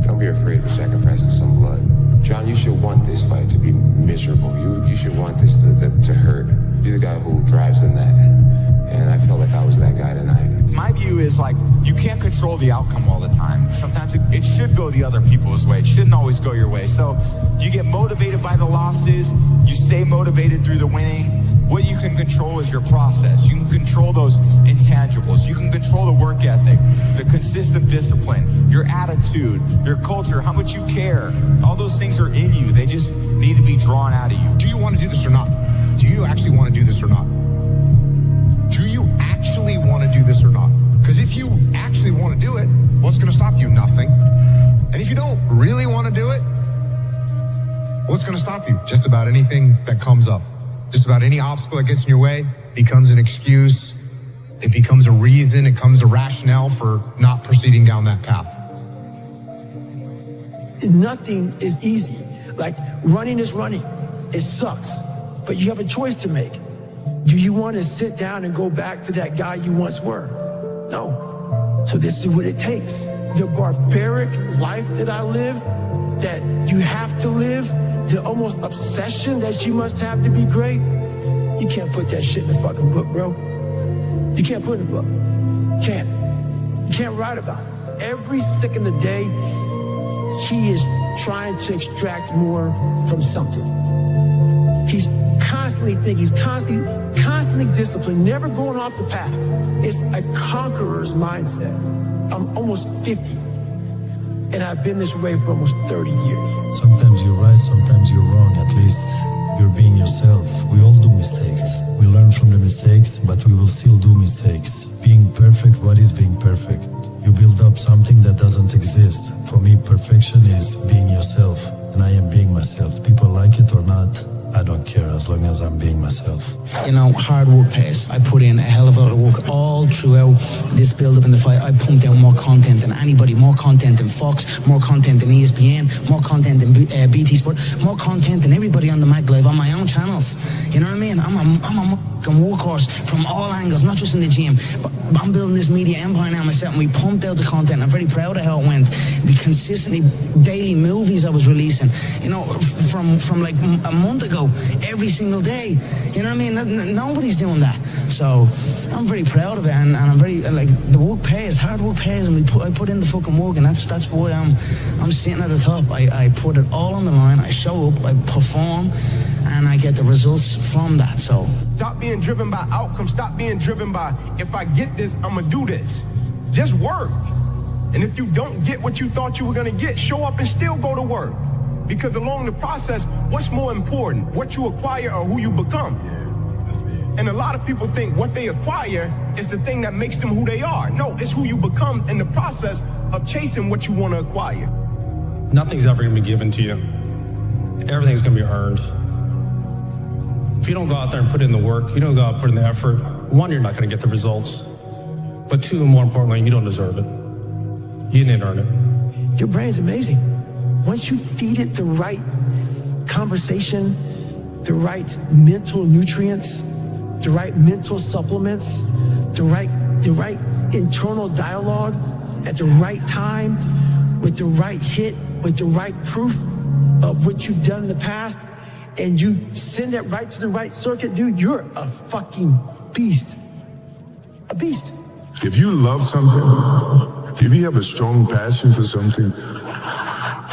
Don't be afraid of sacrificing some blood. John, you should want this fight to be miserable. You should want this to hurt. Be the guy who thrives in that. And I felt like I was that guy tonight. My view is like, you can't control the outcome all the time. Sometimes it should go the other people's way. It shouldn't always go your way. So you get motivated by the losses. You stay motivated through the winning. What you can control is your process. You can control those intangibles. You can control the work ethic, the consistent discipline, your attitude, your culture, how much you care. All those things are in you. They just need to be drawn out of you. Do you want to do this or not? Do you actually want to do this or not? Do you actually want to do this or not? Because if you actually want to do it, what's going to stop you? Nothing. And if you don't really want to do it, what's going to stop you? Just about anything that comes up. Just about any obstacle that gets in your way becomes an excuse. It becomes a reason. It becomes a rationale for not proceeding down that path. Nothing is easy. Like running is running. It sucks. But you have a choice to make. Do you want to sit down and go back to that guy you once were? No. So this is what it takes. The barbaric life that I live, that you have to live, the almost obsession that you must have to be great, you can't put that shit in a fucking book, bro. You can't put it in a book. You can't. You can't write about it. Every second of the day, he is trying to extract more from something. He's constantly thinking, he's constantly disciplined, never going off the path. It's a conqueror's mindset. I'm almost 50, and I've been this way for almost 30 years. Sometimes you're right, sometimes you're wrong. At least you're being yourself. We all do mistakes. We learn from the mistakes, but we will still do mistakes. Being perfect, what is being perfect? You build up something that doesn't exist. For me, perfection is being yourself, and I am being myself. People like it or not, I don't care as long as I'm being myself. You know, hard work pays. I put in a hell of a lot of work all throughout this build-up in the fight. I pumped out more content than anybody, more content than Fox, more content than ESPN, more content than BT Sport, more content than everybody on the Mag Live on my own channels. You know what I mean? I'm a workhorse from all angles, not just in the gym. But I'm building this media empire now myself, and we pumped out the content. I'm very proud of how it went. We consistently, daily movies I was releasing, you know, from like a month ago, every single day. You know what I mean? Nobody's doing that. So I'm very proud of it, and I'm very, like, the work pays, hard work pays, and I put in the fucking work, and that's why I'm sitting at the top. I put it all on the line. I show up, I perform, and I get the results from that. So stop being driven by outcomes. Stop being driven by, if I get this, I'm gonna do this. Just work. And if you don't get what you thought you were gonna get, show up and still go to work. Because along the process, what's more important, what you acquire or who you become? And a lot of people think what they acquire is the thing that makes them who they are. No, it's who you become in the process of chasing what you want to acquire. Nothing's ever going to be given to you. Everything's going to be earned. If you don't go out there and put in the work, you don't go out and put in the effort, one, you're not going to get the results. But two, more importantly, you don't deserve it. You didn't earn it. Your brain's amazing. Once you feed it the right conversation, the right mental nutrients, the right mental supplements, the right internal dialogue, at the right time, with the right hit, with the right proof of what you've done in the past, and you send that right to the right circuit, dude, you're a fucking beast. A beast. If you love something, if you have a strong passion for something,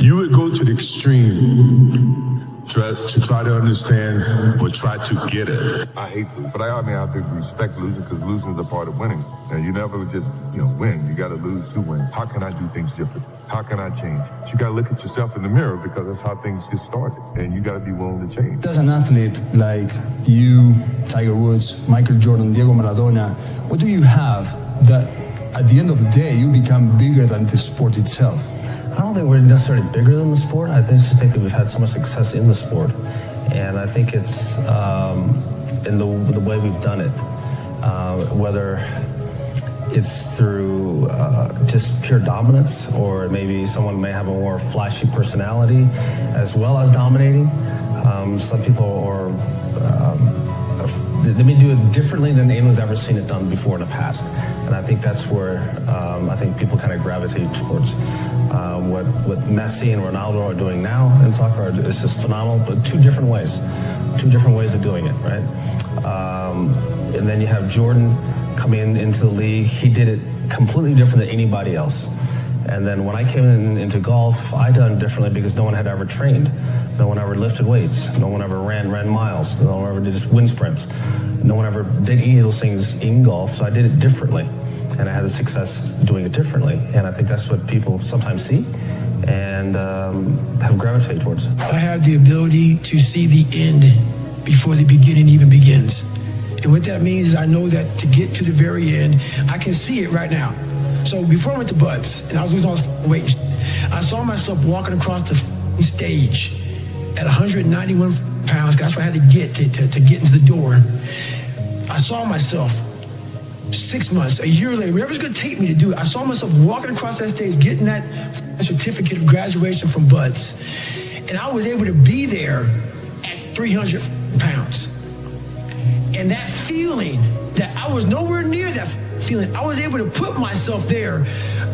you would go to the extreme to try to understand or try to get it. I hate losing, but I have to respect losing because losing is a part of winning. And you never just, win. You got to lose to win. How can I do things different? How can I change? But you got to look at yourself in the mirror because that's how things get started. And you got to be willing to change. As an athlete like you, Tiger Woods, Michael Jordan, Diego Maradona, what do you have that at the end of the day you become bigger than the sport itself? I don't think we're necessarily bigger than the sport. I just think that we've had so much success in the sport. And I think it's in the way we've done it, whether it's through just pure dominance, or maybe someone may have a more flashy personality as well as dominating. Some people are, they may do it differently than anyone's ever seen it done before in the past. And I think that's where I think people kind of gravitate towards. What Messi and Ronaldo are doing now in soccer is just phenomenal, but two different ways of doing it, right? And then you have Jordan coming into the league. He did it completely different than anybody else. And then when I came into golf, I done it differently because no one had ever trained. No one ever lifted weights. No one ever ran miles. No one ever did wind sprints. No one ever did any of those things in golf, so I did it differently. And I had the success doing it differently. And I think that's what people sometimes see and have gravitated towards. I have the ability to see the end before the beginning even begins. And what that means is I know that to get to the very end, I can see it right now. So before I went to Buds and I was losing all this weight, I saw myself walking across the stage at 191 pounds. That's what I had to get to get into the door. I saw myself 6 months, a year later, whatever's going to take me to do it. I saw myself walking across that stage, getting that certificate of graduation from Buds. And I was able to be there at 300 pounds. And that feeling that I was nowhere near that feeling, I was able to put myself there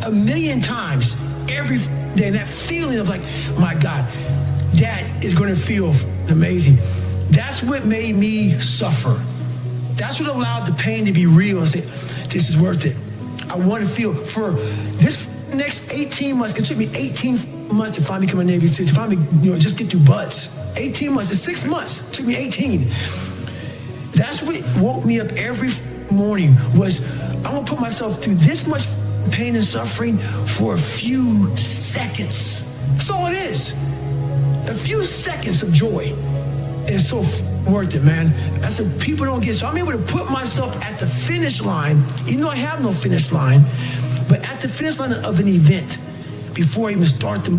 1,000,000 times every day. And that feeling of like, my God, that is going to feel amazing. That's what made me suffer. That's what allowed the pain to be real and say, this is worth it. I want to feel for this next 18 months. It took me 18 months to finally become a Navy SEAL, to finally, just get through Buds. 18 months, it's 6 months. It took me 18. That's what woke me up every morning was, I'm going to put myself through this much pain and suffering for a few seconds. That's all it is. A few seconds of joy. It's so worth it, man. That's what people don't get. So I'm able to put myself at the finish line, even though I have no finish line, but at the finish line of an event before I even start and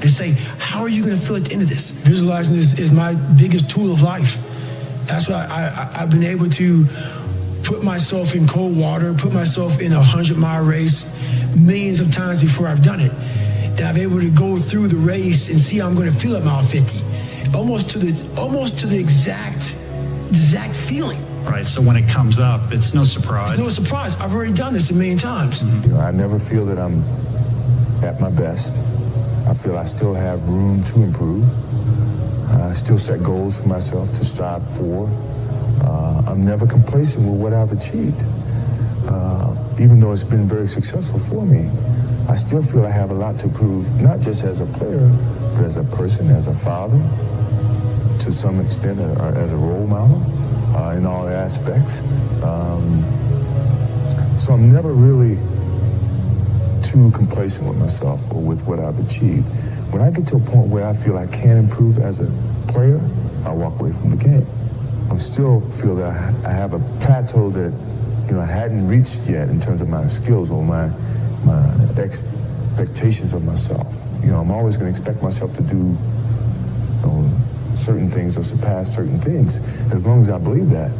say, how are you going to feel at the end of this? Visualizing is my biggest tool of life. That's why I've been able to put myself in cold water, put myself in a 100-mile race millions of times before I've done it. And I'm able to go through the race and see how I'm going to feel at mile 50. Almost to the exact feeling. Right, so when it comes up, it's no surprise. It's no surprise. I've already done this 1,000,000 times. Mm-hmm. I never feel that I'm at my best. I feel I still have room to improve. I still set goals for myself to strive for. I'm never complacent with what I've achieved. Even though it's been very successful for me, I still feel I have a lot to prove, not just as a player, but as a person, as a father, to some extent, as a role model, in all aspects. So I'm never really too complacent with myself or with what I've achieved. When I get to a point where I feel I can improve as a player, I walk away from the game. I still feel that I have a plateau that I hadn't reached yet in terms of my skills or my expectations of myself. I'm always going to expect myself to do certain things or surpass certain things. As long as I believe that,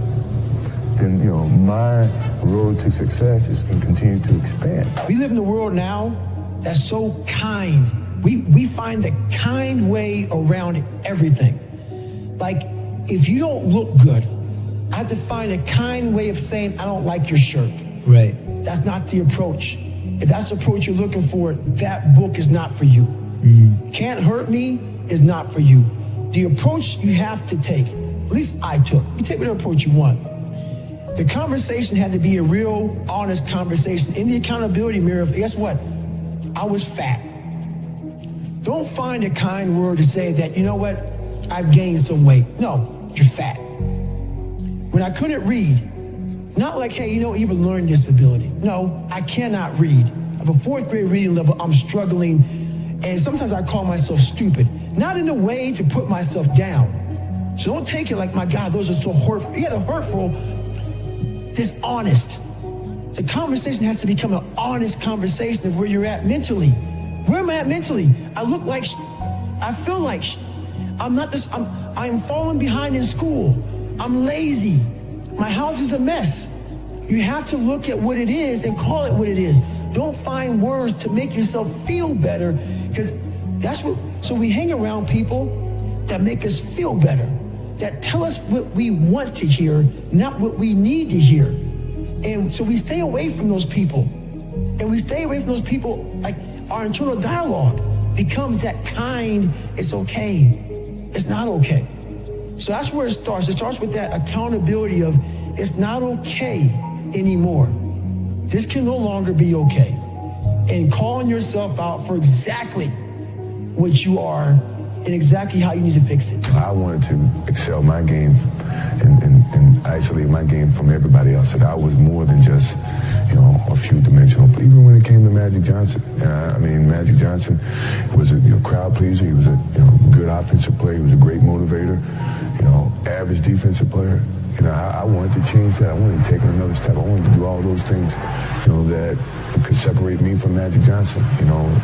then my road to success is going to continue to expand. We live in a world now that's so kind. We find the kind way around everything. Like, if you don't look good, I have to find a kind way of saying, I don't like your shirt. Right. That's not the approach. if that's the approach you're looking for, that book is not for you. Can't Hurt Me is not for you. The approach you have to take, at least I took, you take whatever approach you want. The conversation had to be a real, honest conversation. In the accountability mirror, guess what? I was fat. Don't find a kind word to say that, you know what, I've gained some weight. No, you're fat. When I couldn't read, not like, hey, you know, even learn disability. No, I cannot read. I have a 4th grade reading level, I'm struggling, and sometimes I call myself stupid. Not in a way to put myself down. So don't take it like, my God, those are so hurtful. Yeah, they're hurtful, dishonest. The conversation has to become an honest conversation of where you're at mentally. Where am I at mentally? I look like I feel like I'm not this, I'm falling behind in school. I'm lazy. My house is a mess. You have to look at what it is and call it what it is. Don't find words to make yourself feel better, because that's what, so we hang around people that make us feel better, that tell us what we want to hear, not what we need to hear. And so we stay away from those people. And we stay away from those people, like our internal dialogue becomes that kind, it's okay, it's not okay. So that's where it starts. It starts with that accountability of, it's not okay anymore. This can no longer be okay. And calling yourself out for exactly what you are and exactly how you need to fix it. I wanted to excel my game and isolate my game from everybody else. That I was more than just, you know, a few dimensional. But even when it came to Magic Johnson, I mean, Magic Johnson was a crowd pleaser. He was a good offensive player. He was a great motivator. Average defensive player. I wanted to change that. I wanted to take another step. I wanted to do all those things, that could separate me from Magic Johnson.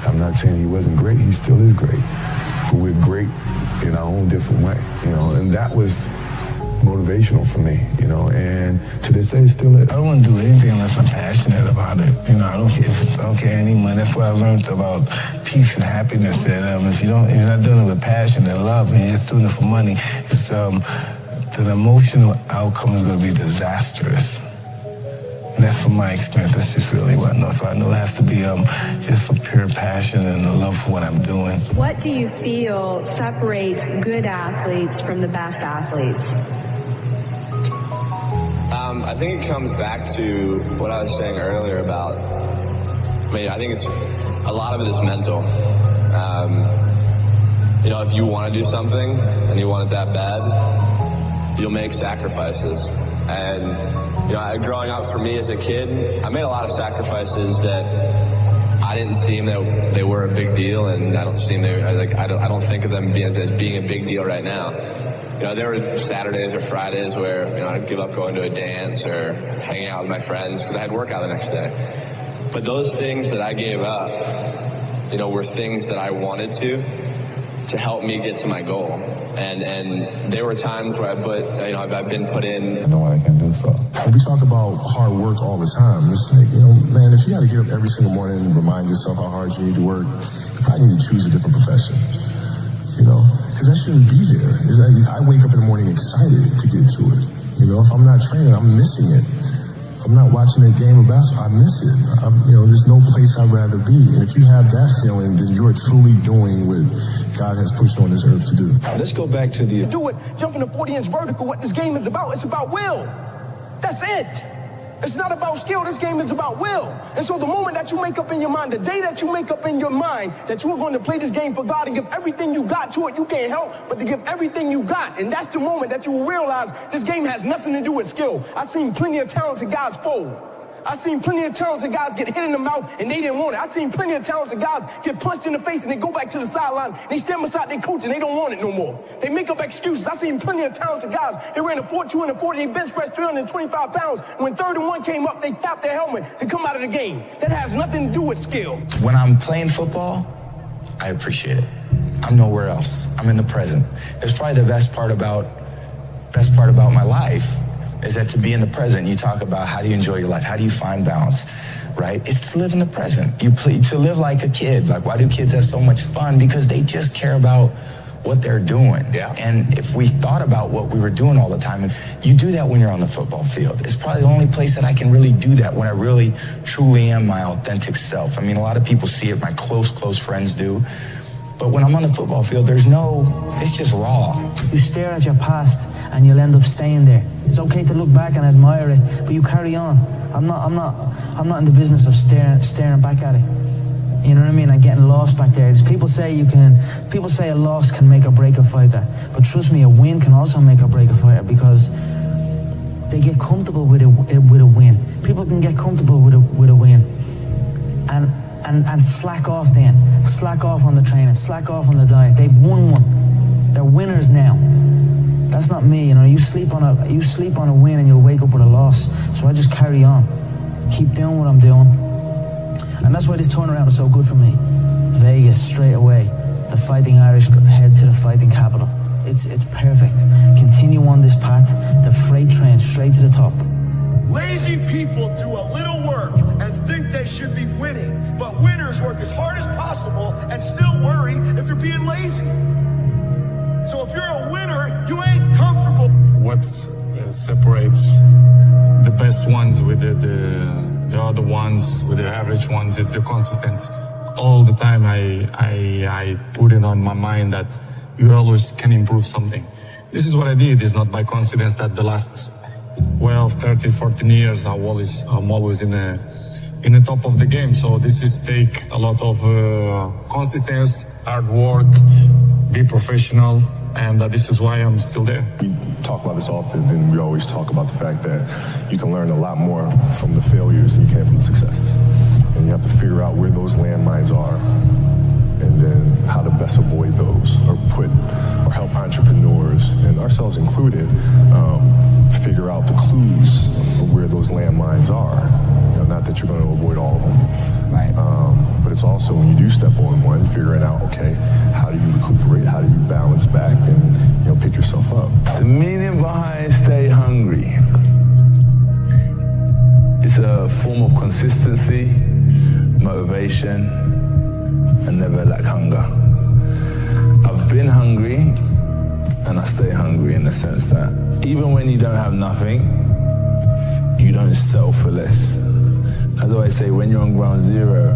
I'm not saying he wasn't great. He still is great. But we're great in our own different way, and that was motivational for me, and to this day, it still is. I don't want to do anything unless I'm passionate about it. I don't care any money. That's what I learned about peace and happiness. That if you're not doing it with passion and love, and you're just doing it for money, it's the emotional outcome is going to be disastrous. And that's from my experience. That's just really what I know. So I know it has to be just for pure passion and the love for what I'm doing. What do you feel separates good athletes from the best athletes? I think it comes back to what I was saying earlier about, I think it's, a lot of it is mental. If you want to do something and you want it that bad, you'll make sacrifices. And, growing up for me as a kid, I made a lot of sacrifices that I didn't seem that they were a big deal, and I don't think of them as being a big deal right now. There were Saturdays or Fridays where, I'd give up going to a dance or hanging out with my friends because I had workout the next day. But those things that I gave up, were things that I wanted to help me get to my goal. And there were times where I've been put in. I know what I can do, so. We talk about hard work all the time. It's like, man, if you got to get up every single morning and remind yourself how hard you need to work, you probably need to choose a different profession, because that shouldn't be there. It's like, I wake up in the morning excited to get to it. If I'm not training, I'm missing it. If I'm not watching a game of basketball, I miss it. There's no place I'd rather be. And if you have that feeling, then you're truly doing what God has pushed on this earth to do. Let's go back to the... Do it, jumping a 40-inch vertical, what this game is about, it's about will. That's it. It's not about skill, this game is about will. And so the moment that you make up in your mind, the day that you make up in your mind that you are going to play this game for God and give everything you got to it, you can't help but to give everything you got. And that's the moment that you will realize this game has nothing to do with skill. I've seen plenty of talented guys fold. I've seen plenty of talented guys get hit in the mouth and they didn't want it. I've seen plenty of talented guys get punched in the face and they go back to the sideline. They stand beside their coach and they don't want it no more. They make up excuses. I've seen plenty of talented guys. They ran a 4.2 and a 40. They bench pressed 325 pounds. When 3rd and 1 came up, they tapped their helmet to come out of the game. That has nothing to do with skill. When I'm playing football, I appreciate it. I'm nowhere else. I'm in the present. It's probably the best part about my life. Is that to be in the present, you talk about how do you enjoy your life, how do you find balance, right? It's to live in the present. To live like a kid. Like, why do kids have so much fun? Because they just care about what they're doing. Yeah. And if we thought about what we were doing all the time, and you do that when you're on the football field. It's probably the only place that I can really do that, when I really, truly am my authentic self. I mean, a lot of people see it, my close friends do. But when I'm on the football field, it's just raw. You stare at your past and you'll end up staying there. It's okay to look back and admire it, but you carry on. I'm not in the business of staring back at it. You know what I mean? And getting lost back there. People say a loss can make or break a fighter, but trust me, a win can also make or break a fighter, because they get comfortable with a win. People can get comfortable with a win, and slack off then. Slack off on the training. Slack off on the diet. They've won one. They're winners now. That's not me. You know, you sleep on a win and you'll wake up with a loss. So I just carry on, keep doing what I'm doing. And that's why this turnaround is so good for me. Vegas, straight away. The Fighting Irish head to the fighting capital. It's perfect. Continue on this path, the freight train straight to the top. Lazy people do a little work and think they should be winning, but winners work as hard as possible and still worry if you're being lazy. So if you're a winner, you ain't comfortable. What separates the best ones with the other ones, with the average ones, it's the consistency. All the time I put it on my mind that you always can improve something. This is what I did. It's not by coincidence that the last 12, 13, 14 years I'm always in the top of the game. So this is take a lot of consistency, hard work, be professional, and this is why I'm still there. We talk about this often, and we always talk about the fact that you can learn a lot more from the failures than you can from the successes. And you have to figure out where those landmines are, and then how to best avoid those, or help entrepreneurs, and ourselves included, figure out the clues of where those landmines are. You know, not that you're going to avoid all of them, right? But it's also, when you do step on one, figuring out, okay, how do you recuperate? How do you balance back and pick yourself up? The meaning behind stay hungry. It's a form of consistency, motivation, and never lack hunger. I've been hungry, and I stay hungry in the sense that even when you don't have nothing, you don't settle for less. As I always say, when you're on ground zero,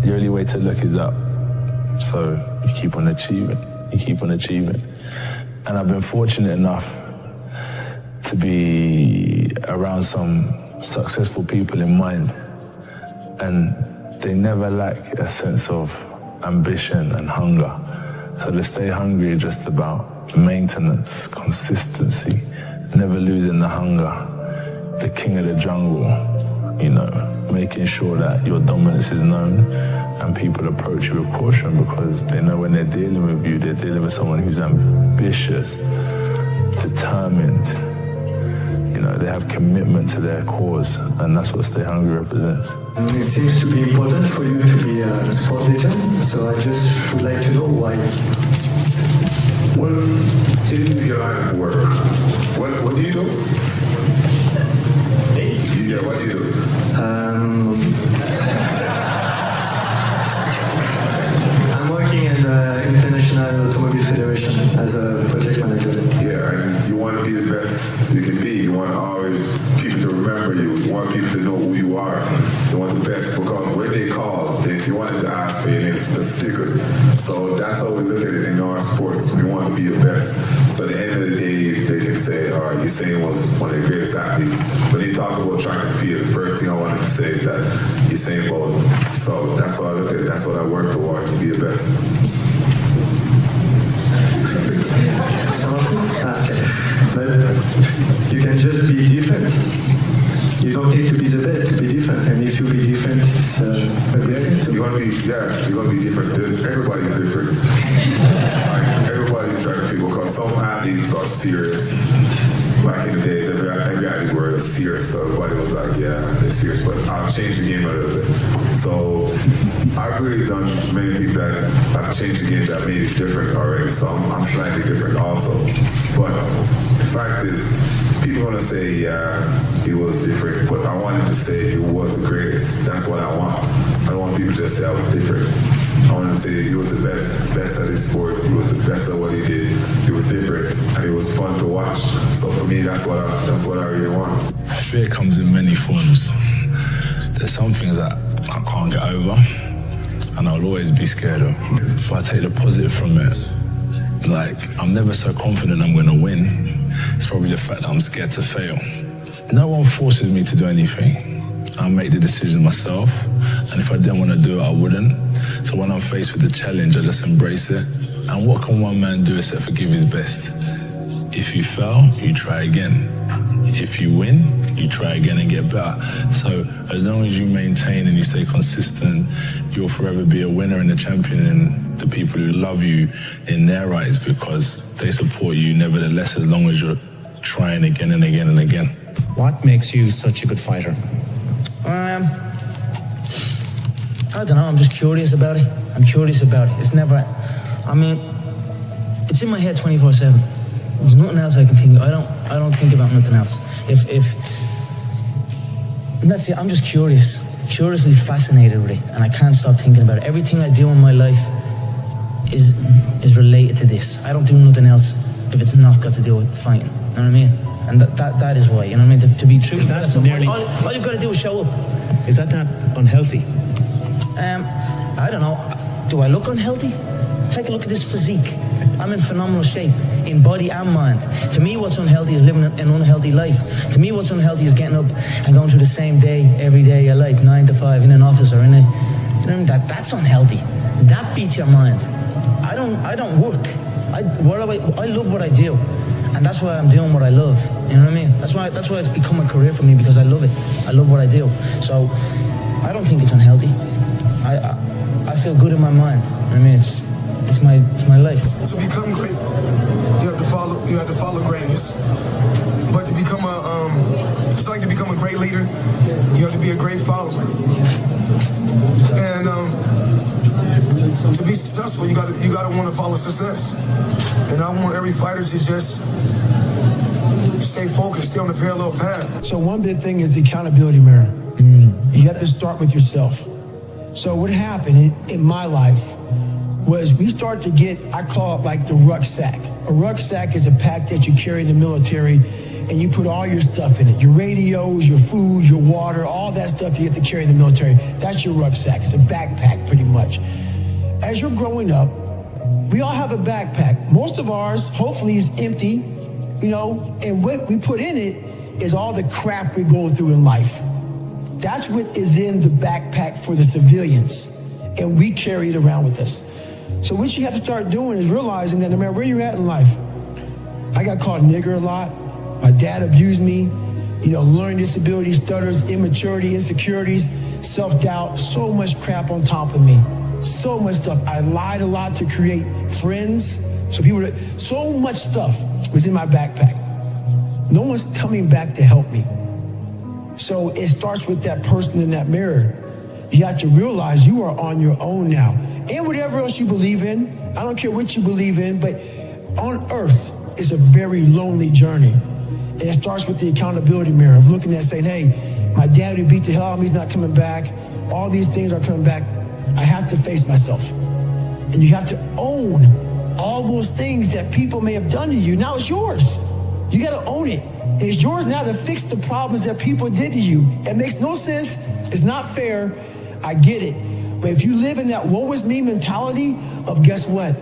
the only way to look is up. So you keep on achieving, And I've been fortunate enough to be around some successful people in mind, and they never lack a sense of ambition and hunger. So to stay hungry is just about maintenance, consistency, never losing the hunger, the king of the jungle, making sure that your dominance is known and people approach you with caution, because they know when they're dealing with you, they're dealing with someone who's ambitious, determined. They have commitment to their cause, and that's what Stay Hungry represents. It seems to be important for you to be a sport legend, so I just would like to know why. Well, in your line of work, what do you do? Yeah, what do you do? I'm working in the International Automobile Federation as a project manager. Yeah, and you want to be the best you can be. You want always people to remember you. You want people to know who you are. You want the best, because when they call, you wanted to ask for your name specifically. So that's how we look at it in our sports. We want to be the best. So at the end of the day, they can say, all right, Usain was one of the greatest athletes. When they talk about track and field, the first thing I wanted to say is that Usain Bolt. So that's how I look at it. That's what I work towards, to be the best. But you can just be different. You don't need to be the best to be different, and if you be different, it's a great thing too. You're gonna be different. Everybody's different. Everybody's trying to figure, because some athletes are serious. Back in the days, every athletes were serious, so everybody was like, yeah, they're serious. But I've changed the game a little bit. So I've really done many things that I've changed the game that made it different already. So I'm slightly different also. But the fact is, people want to say, yeah, it was different, but I wanted to say it was the greatest. That's what I want. I don't want people just say I was different. I want to say he was the best at his sport. He was the best at what he did. He was different, and it was fun to watch. So for me, that's what I really want. Fear comes in many forms. There's some things that I can't get over, and I'll always be scared of. But I take the positive from it. Like, I'm never so confident I'm gonna win. It's probably the fact that I'm scared to fail. No one forces me to do anything. I make the decision myself, and if I didn't want to do it, I wouldn't. So when I'm faced with the challenge, I just embrace it. And what can one man do except for give his best? If you fail, you try again. If you win, you try again and get better. So as long as you maintain and you stay consistent, you'll forever be a winner and a champion, and the people who love you in their eyes, because they support you nevertheless, as long as you're trying again and again and again. What makes you such a good fighter? I don't know, I'm just curious about it. It's never, it's in my head 24/7. There's nothing else I can think of. I don't think about nothing else. And that's it, I'm just curiously fascinated with it, and I can't stop thinking about it. Everything I do in my life is related to this. I don't do nothing else if it's not got to do with fighting. You know what I mean? And that is why, you know what I mean? To be true, all you've got to do is show up. Is that not unhealthy? I don't know. Do I look unhealthy? Take a look at this physique. I'm in phenomenal shape, in body and mind. To me, what's unhealthy is living an unhealthy life. To me, what's unhealthy is getting up and going through the same day, every day of your life, 9 to 5, in an office or in a... You know, that's unhealthy. That beats your mind. I don't work. I love what I do. And that's why I'm doing what I love. You know what I mean? That's why it's become a career for me, because I love it. I love what I do. So I don't think it's unhealthy. I feel good in my mind. I mean, it's my life. To become great, you have to follow greatness. But to become it's like to become a great leader, you have to be a great follower. And to be successful, you gotta want to follow success. And I want every fighter to just stay focused, stay on the parallel path. So one big thing is the accountability mirror. You have to start with yourself. So what happened in my life was we start to get, I call it like the rucksack. A rucksack is a pack that you carry in the military, and you put all your stuff in it. Your radios, your food, your water, all that stuff you have to carry in the military. That's your rucksack. It's the backpack, pretty much. As you're growing up, we all have a backpack. Most of ours, hopefully, is empty, you know, and what we put in it is all the crap we go through in life. That's what is in the backpack for the civilians, and we carry it around with us. So what you have to start doing is realizing that no matter where you're at in life, I got called nigger a lot. My dad abused me, you know, learning disabilities, stutters, immaturity, insecurities, self-doubt, so much crap on top of me. So much stuff. I lied a lot to create friends. So much stuff was in my backpack. No one's coming back to help me. So it starts with that person in that mirror. You have to realize you are on your own now. And whatever else you believe in, I don't care what you believe in, but on earth is a very lonely journey. And it starts with the accountability mirror of looking at saying, hey, my dad who beat the hell out of me is not coming back. All these things are coming back. I have to face myself. And you have to own all those things that people may have done to you. Now it's yours. You got to own it. And it's yours now to fix the problems that people did to you. It makes no sense. It's not fair. I get it. But if you live in that woe is me mentality of guess what?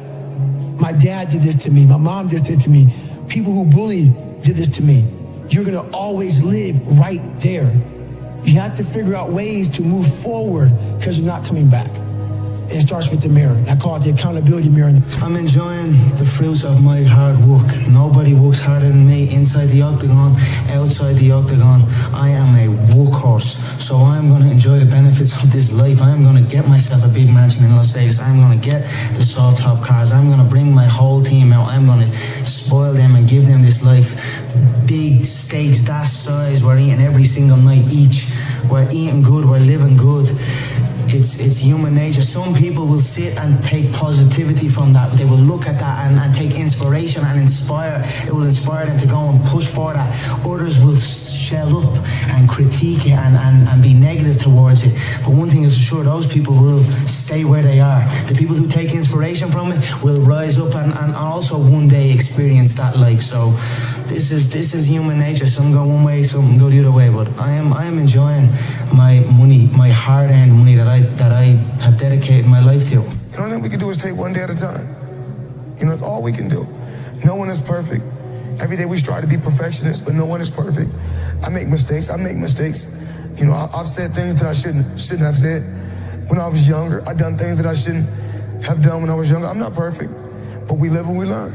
My dad did this to me. My mom just did to me. People who bullied did this to me. You're going to always live right there. You have to figure out ways to move forward because you're not coming back. And it starts with the mirror. I call it the accountability mirror. I'm enjoying the fruits of my hard work. Nobody works harder than me inside the octagon, outside the octagon. I am a workhorse, so I'm going to enjoy the benefits of this life. I'm going to get myself a big mansion in Las Vegas. I'm going to get the soft top cars. I'm going to bring my whole team out. I'm going to spoil them and give them this life. Big steaks that size. We're eating every single night each. We're eating good. We're living good. it's human nature. Some people will sit and take positivity from that. They will look at that and take inspiration and inspire. It will inspire them to go and push for that. Others will shell up and critique it and be negative towards it. But one thing is for sure, those people will stay where they are. The people who take inspiration from it will rise up and also one day experience that life. So this is human nature. Some go one way, some go the other way. But I am enjoying my money, my hard-earned money that I have dedicated my life to. The only thing we can do is take one day at a time. You know, it's all we can do. No one is perfect. Every day we strive to be perfectionists, but no one is perfect. I make mistakes. You know, I've said things that I shouldn't have said when I was younger. I've done things that I shouldn't have done when I was younger. I'm not perfect, but we live and we learn.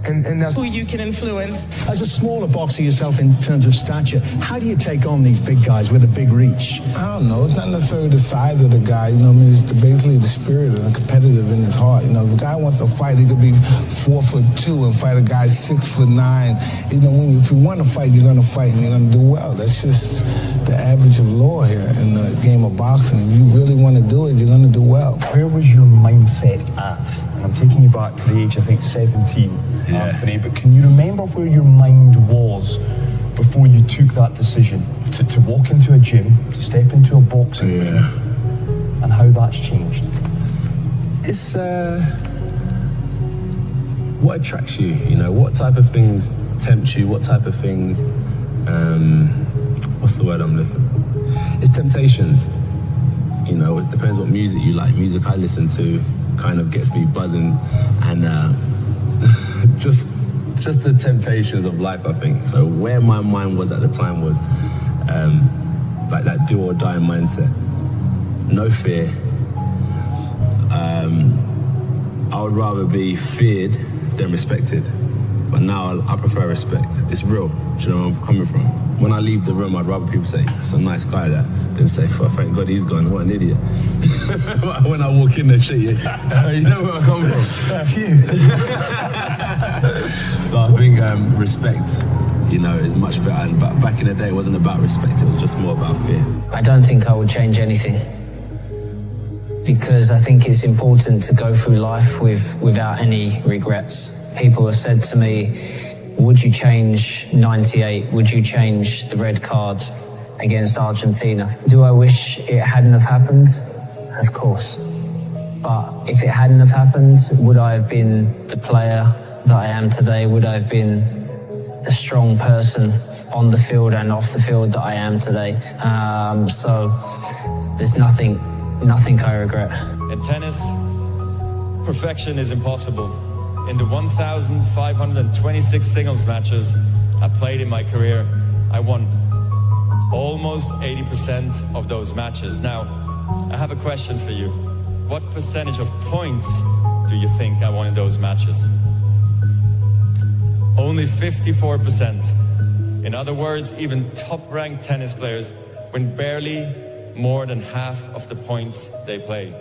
And that's who you can influence. As a smaller boxer yourself in terms of stature, how do you take on these big guys with a big reach? I don't know. It's not necessarily the size of the guy. You know what I mean? It's basically the spirit and the competitive in his heart. You know, if a guy wants to fight, he could be 4'2" and fight a guy 6'9". You know, if you want to fight, you're going to fight and you're going to do well. That's just the average of law here in the game of boxing. If you really want to do it, you're going to do well. Where was your mindset at? And I'm taking you back to the age, I think, 17. Anthony, but can you remember where your mind was before you took that decision to walk into a gym, to step into a boxing ring, and how that's changed? It's what attracts you, you know, what type of things tempt you, what type of things, what's the word I'm looking for? It's temptations. You know, it depends what music you like. Music I listen to kind of gets me buzzing, and just the temptations of life, I think. So where my mind was at the time was like that do or die mindset. No fear. I would rather be feared than respected. But now I prefer respect. It's real. Do you know where I'm coming from? When I leave the room, I'd rather people say, that's a nice guy, that, than say, thank God he's gone, what an idiot. When I walk in there, shit, so you know where I come from. So I think respect, you know, is much better. And back in the day, it wasn't about respect, it was just more about fear. I don't think I would change anything, because I think it's important to go through life without any regrets. People have said to me, would you change 98? Would you change the red card against Argentina? Do I wish it hadn't have happened? Of course. But if it hadn't have happened, would I have been the player that I am today? Would I have been the strong person on the field and off the field that I am today? So there's nothing I regret. In tennis, perfection is impossible. In the 1,526 singles matches I played in my career, I won almost 80% of those matches. Now, I have a question for you. What percentage of points do you think I won in those matches? Only 54%. In other words, even top-ranked tennis players win barely more than half of the points they play.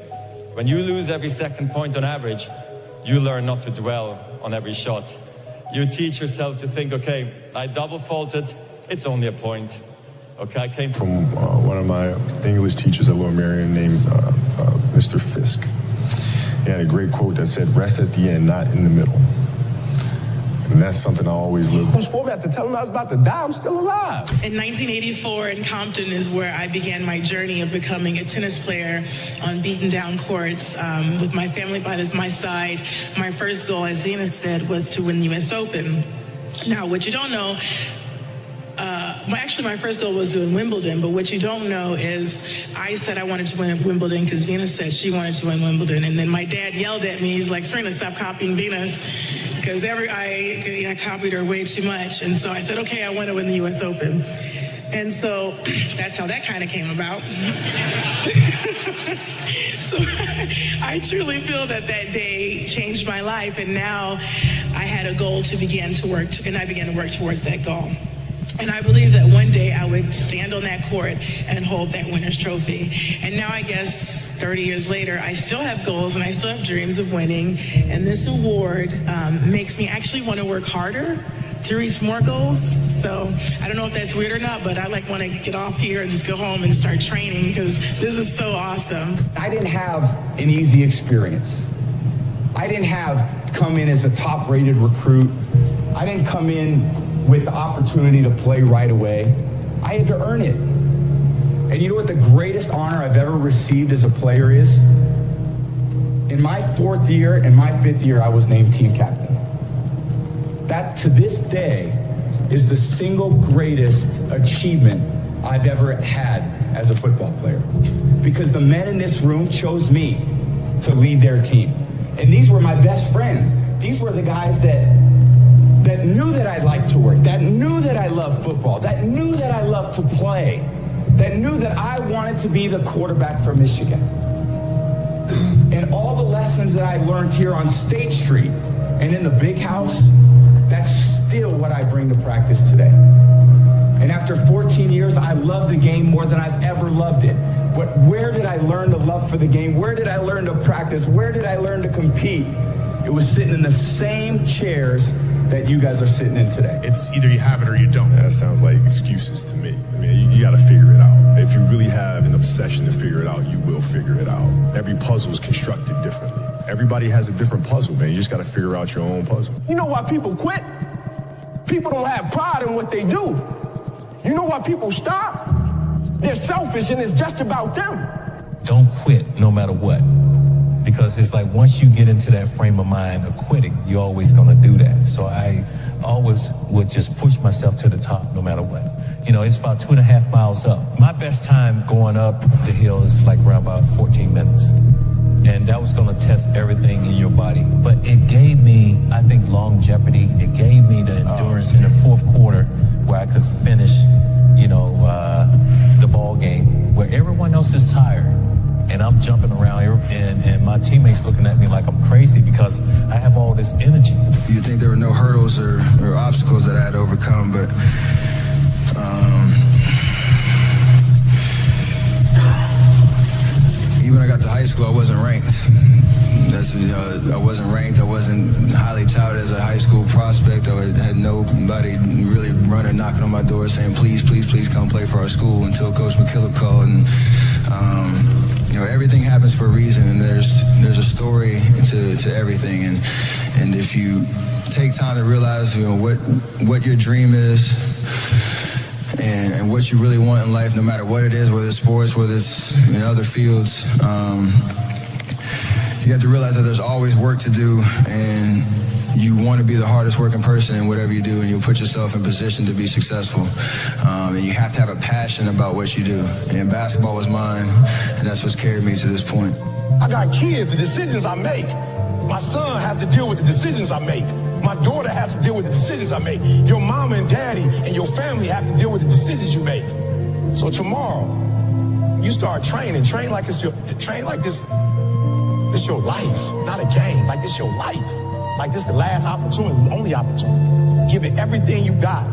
When you lose every second point on average, you learn not to dwell on every shot. You teach yourself to think, okay, I double faulted, it's only a point. Okay, I came from one of my English teachers at Lower Merion named Mr. Fisk. He had a great quote that said, rest at the end, not in the middle. And that's something I always live by. I was for me to tell him I was about to die, I'm still alive. In 1984 in Compton is where I began my journey of becoming a tennis player on beaten down courts with my family by my side. My first goal, as Zena said, was to win the US Open. Now, what you don't know, my first goal was to win Wimbledon, but what you don't know is I said I wanted to win Wimbledon because Venus said she wanted to win Wimbledon. And then my dad yelled at me. He's like, Serena, stop copying Venus, because I copied her way too much. And so I said, okay, I want to win the US Open. And so that's how that kind of came about. So I truly feel that day changed my life. And now I had a goal to begin to work, and I began to work towards that goal. And I believe that one day I would stand on that court and hold that winner's trophy. And now I guess 30 years later, I still have goals and I still have dreams of winning. And this award makes me actually want to work harder to reach more goals. So I don't know if that's weird or not, but I want to get off here and just go home and start training because this is so awesome. I didn't have an easy experience. I didn't come in as a top-rated recruit. I didn't come in with the opportunity to play right away. I had to earn it. And you know what the greatest honor I've ever received as a player is? In my 4th year and my 5th year, I was named team captain. That, to this day, is the single greatest achievement I've ever had as a football player. Because the men in this room chose me to lead their team. And these were my best friends. These were the guys that knew that I liked to work, that knew that I loved football, that knew that I loved to play, that knew that I wanted to be the quarterback for Michigan. And all the lessons that I learned here on State Street and in the big house, that's still what I bring to practice today. And after 14 years, I love the game more than I've ever loved it. But where did I learn the love for the game? Where did I learn to practice? Where did I learn to compete? It was sitting in the same chairs that you guys are sitting in today. It's either you have it or you don't. That sounds like excuses to me. I mean, you got to figure it out. If you really have an obsession to figure it out, you will figure it out. Every puzzle is constructed differently. Everybody has a different puzzle, man. You just got to figure out your own puzzle. You know why people quit? People don't have pride in what they do. You know why people stop? They're selfish and it's just about them. Don't quit no matter what. Because it's like once you get into that frame of mind of quitting, you're always going to do that. So I always would just push myself to the top no matter what. You know, it's about 2.5 miles up. My best time going up the hill is like around about 14 minutes. And that was going to test everything in your body. But it gave me, I think, longevity. It gave me the endurance in the 4th quarter where I could finish, the ball game where everyone else is tired. And I'm jumping around here, and my teammates looking at me like I'm crazy because I have all this energy. You think there were no hurdles or obstacles that I had to overcome, but even when I got to high school, I wasn't ranked. I wasn't ranked. I wasn't highly touted as a high school prospect. I had nobody really running, knocking on my door saying, please, please, please come play for our school until Coach McKillop called. And everything happens for a reason, and there's a story to everything. And if you take time to realize what your dream is and what you really want in life, no matter what it is, whether it's sports, whether it's in other fields, you have to realize that there's always work to do, and you want to be the hardest working person in whatever you do, and you'll put yourself in position to be successful. And you have to have a passion about what you do. And basketball was mine, and that's what's carried me to this point. I got kids, the decisions I make. My son has to deal with the decisions I make. My daughter has to deal with the decisions I make. Your mama and daddy and your family have to deal with the decisions you make. So tomorrow, you start training. Train like this your life, not a game. Like this your life. Like this the last opportunity, the only opportunity. Give it everything you got.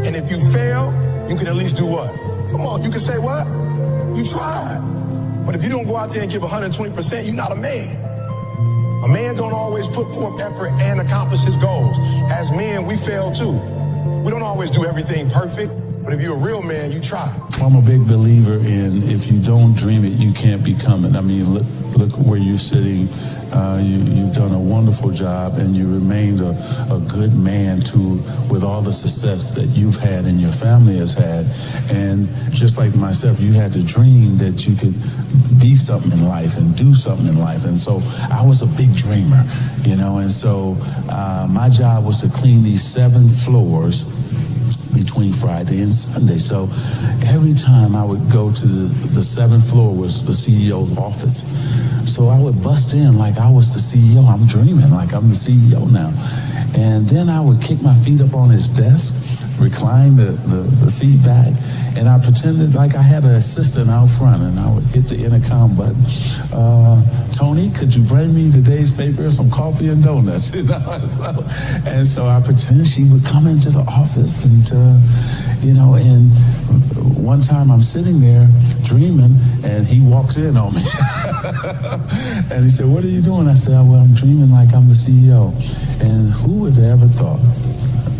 And if you fail, you can at least do what? Come on, you can say what? You tried. But if you don't go out there and give 120%, you're not a man. A man don't always put forth effort and accomplish his goals. As men, we fail too. We don't always do everything perfect, but if you're a real man, you try. I'm a big believer in if you don't dream it, you can't become it. I mean, look where you're sitting. You've done a wonderful job, and you remained a good man with all the success that you've had and your family has had. And just like myself, you had to dream that you could be something in life and do something in life. And so I was a big dreamer, and so my job was to clean these 7 floors between Friday and Sunday. So every time I would go to the 7th floor was the CEO's office. So I would bust in like I was the CEO. I'm dreaming like I'm the CEO now. And then I would kick my feet up on his desk, recline the seat back, and I pretended like I had an assistant out front, and I would hit the intercom button. Tony, could you bring me today's paper, some coffee and donuts? And so I pretended she would come into the office, and and one time I'm sitting there dreaming, and he walks in on me. And he said, "What are you doing?" I said, "Well, I'm dreaming like I'm the CEO." And who would have ever thought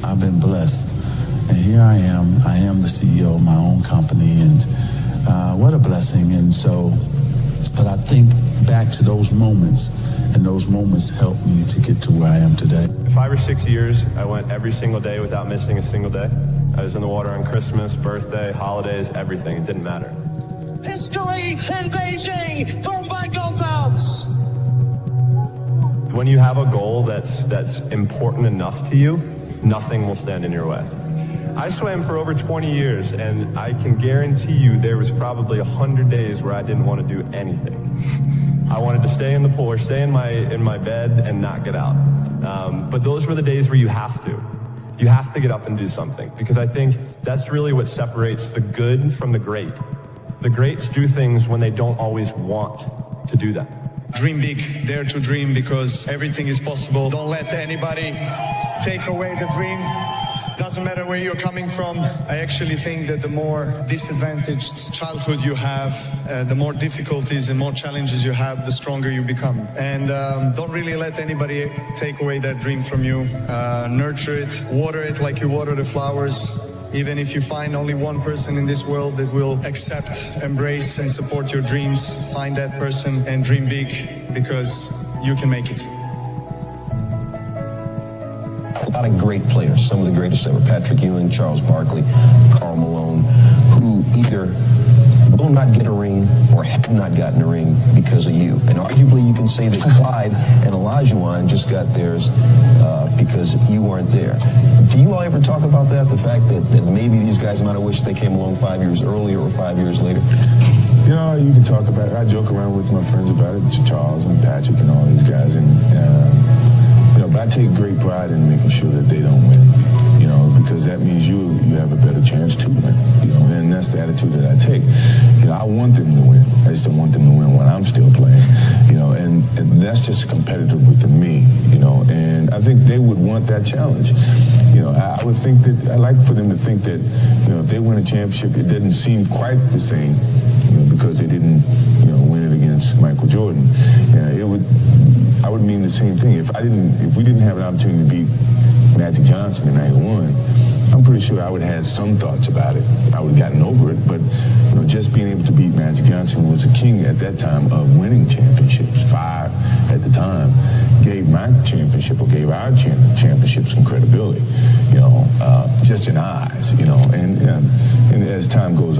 I've been blessed. And here I am the CEO of my own company, and what a blessing. And so, but I think back to those moments, and those moments helped me to get to where I am today. 5 or 6 years, I went every single day without missing a single day. I was in the water on Christmas, birthday, holidays, everything. It didn't matter. History in Beijing, thrown by Goldouts. When you have a goal that's important enough to you, nothing will stand in your way. I swam for over 20 years, and I can guarantee you there was probably 100 days where I didn't want to do anything. I wanted to stay in the pool or stay in my bed and not get out. But those were the days where you have to. You have to get up and do something, because I think that's really what separates the good from the great. The greats do things when they don't always want to do them. Dream big, dare to dream, because everything is possible. Don't let anybody take away the dream. Doesn't matter where you're coming from. I actually think that the more disadvantaged childhood you have, the more difficulties and more challenges you have, the stronger you become. And don't really let anybody take away that dream from you. Nurture it, water it like you water the flowers. Even if you find only one person in this world that will accept, embrace, and support your dreams, find that person and dream big, because you can make it. A lot of great players, some of the greatest ever, Patrick Ewing, Charles Barkley, Karl Malone, who either will not get a ring or have not gotten a ring because of you. And arguably you can say that Clyde and Olajuwon just got theirs because you weren't there. Do you all ever talk about that, the fact that maybe these guys might have wished they came along 5 years earlier or 5 years later? You know, you can talk about it. I joke around with my friends about it, Charles and Patrick and all these guys, and but I take great pride in making sure that they don't win, because that means you have a better chance to win, and that's the attitude that I take. I want them to win. I just don't want them to win when I'm still playing, and that's just competitive within me, and I think they would want that challenge. I would think that, I'd like for them to think that, if they win a championship, it doesn't seem quite the same, because they didn't, win it against Michael Jordan. I would mean the same thing. If we didn't have an opportunity to beat Magic Johnson in '91, I'm pretty sure I would have had some thoughts about it. I would have gotten over it, but just being able to beat Magic Johnson, was the king at that time of winning championships, 5 at the time, gave my championship, or gave our championships some credibility, just in eyes, and as time goes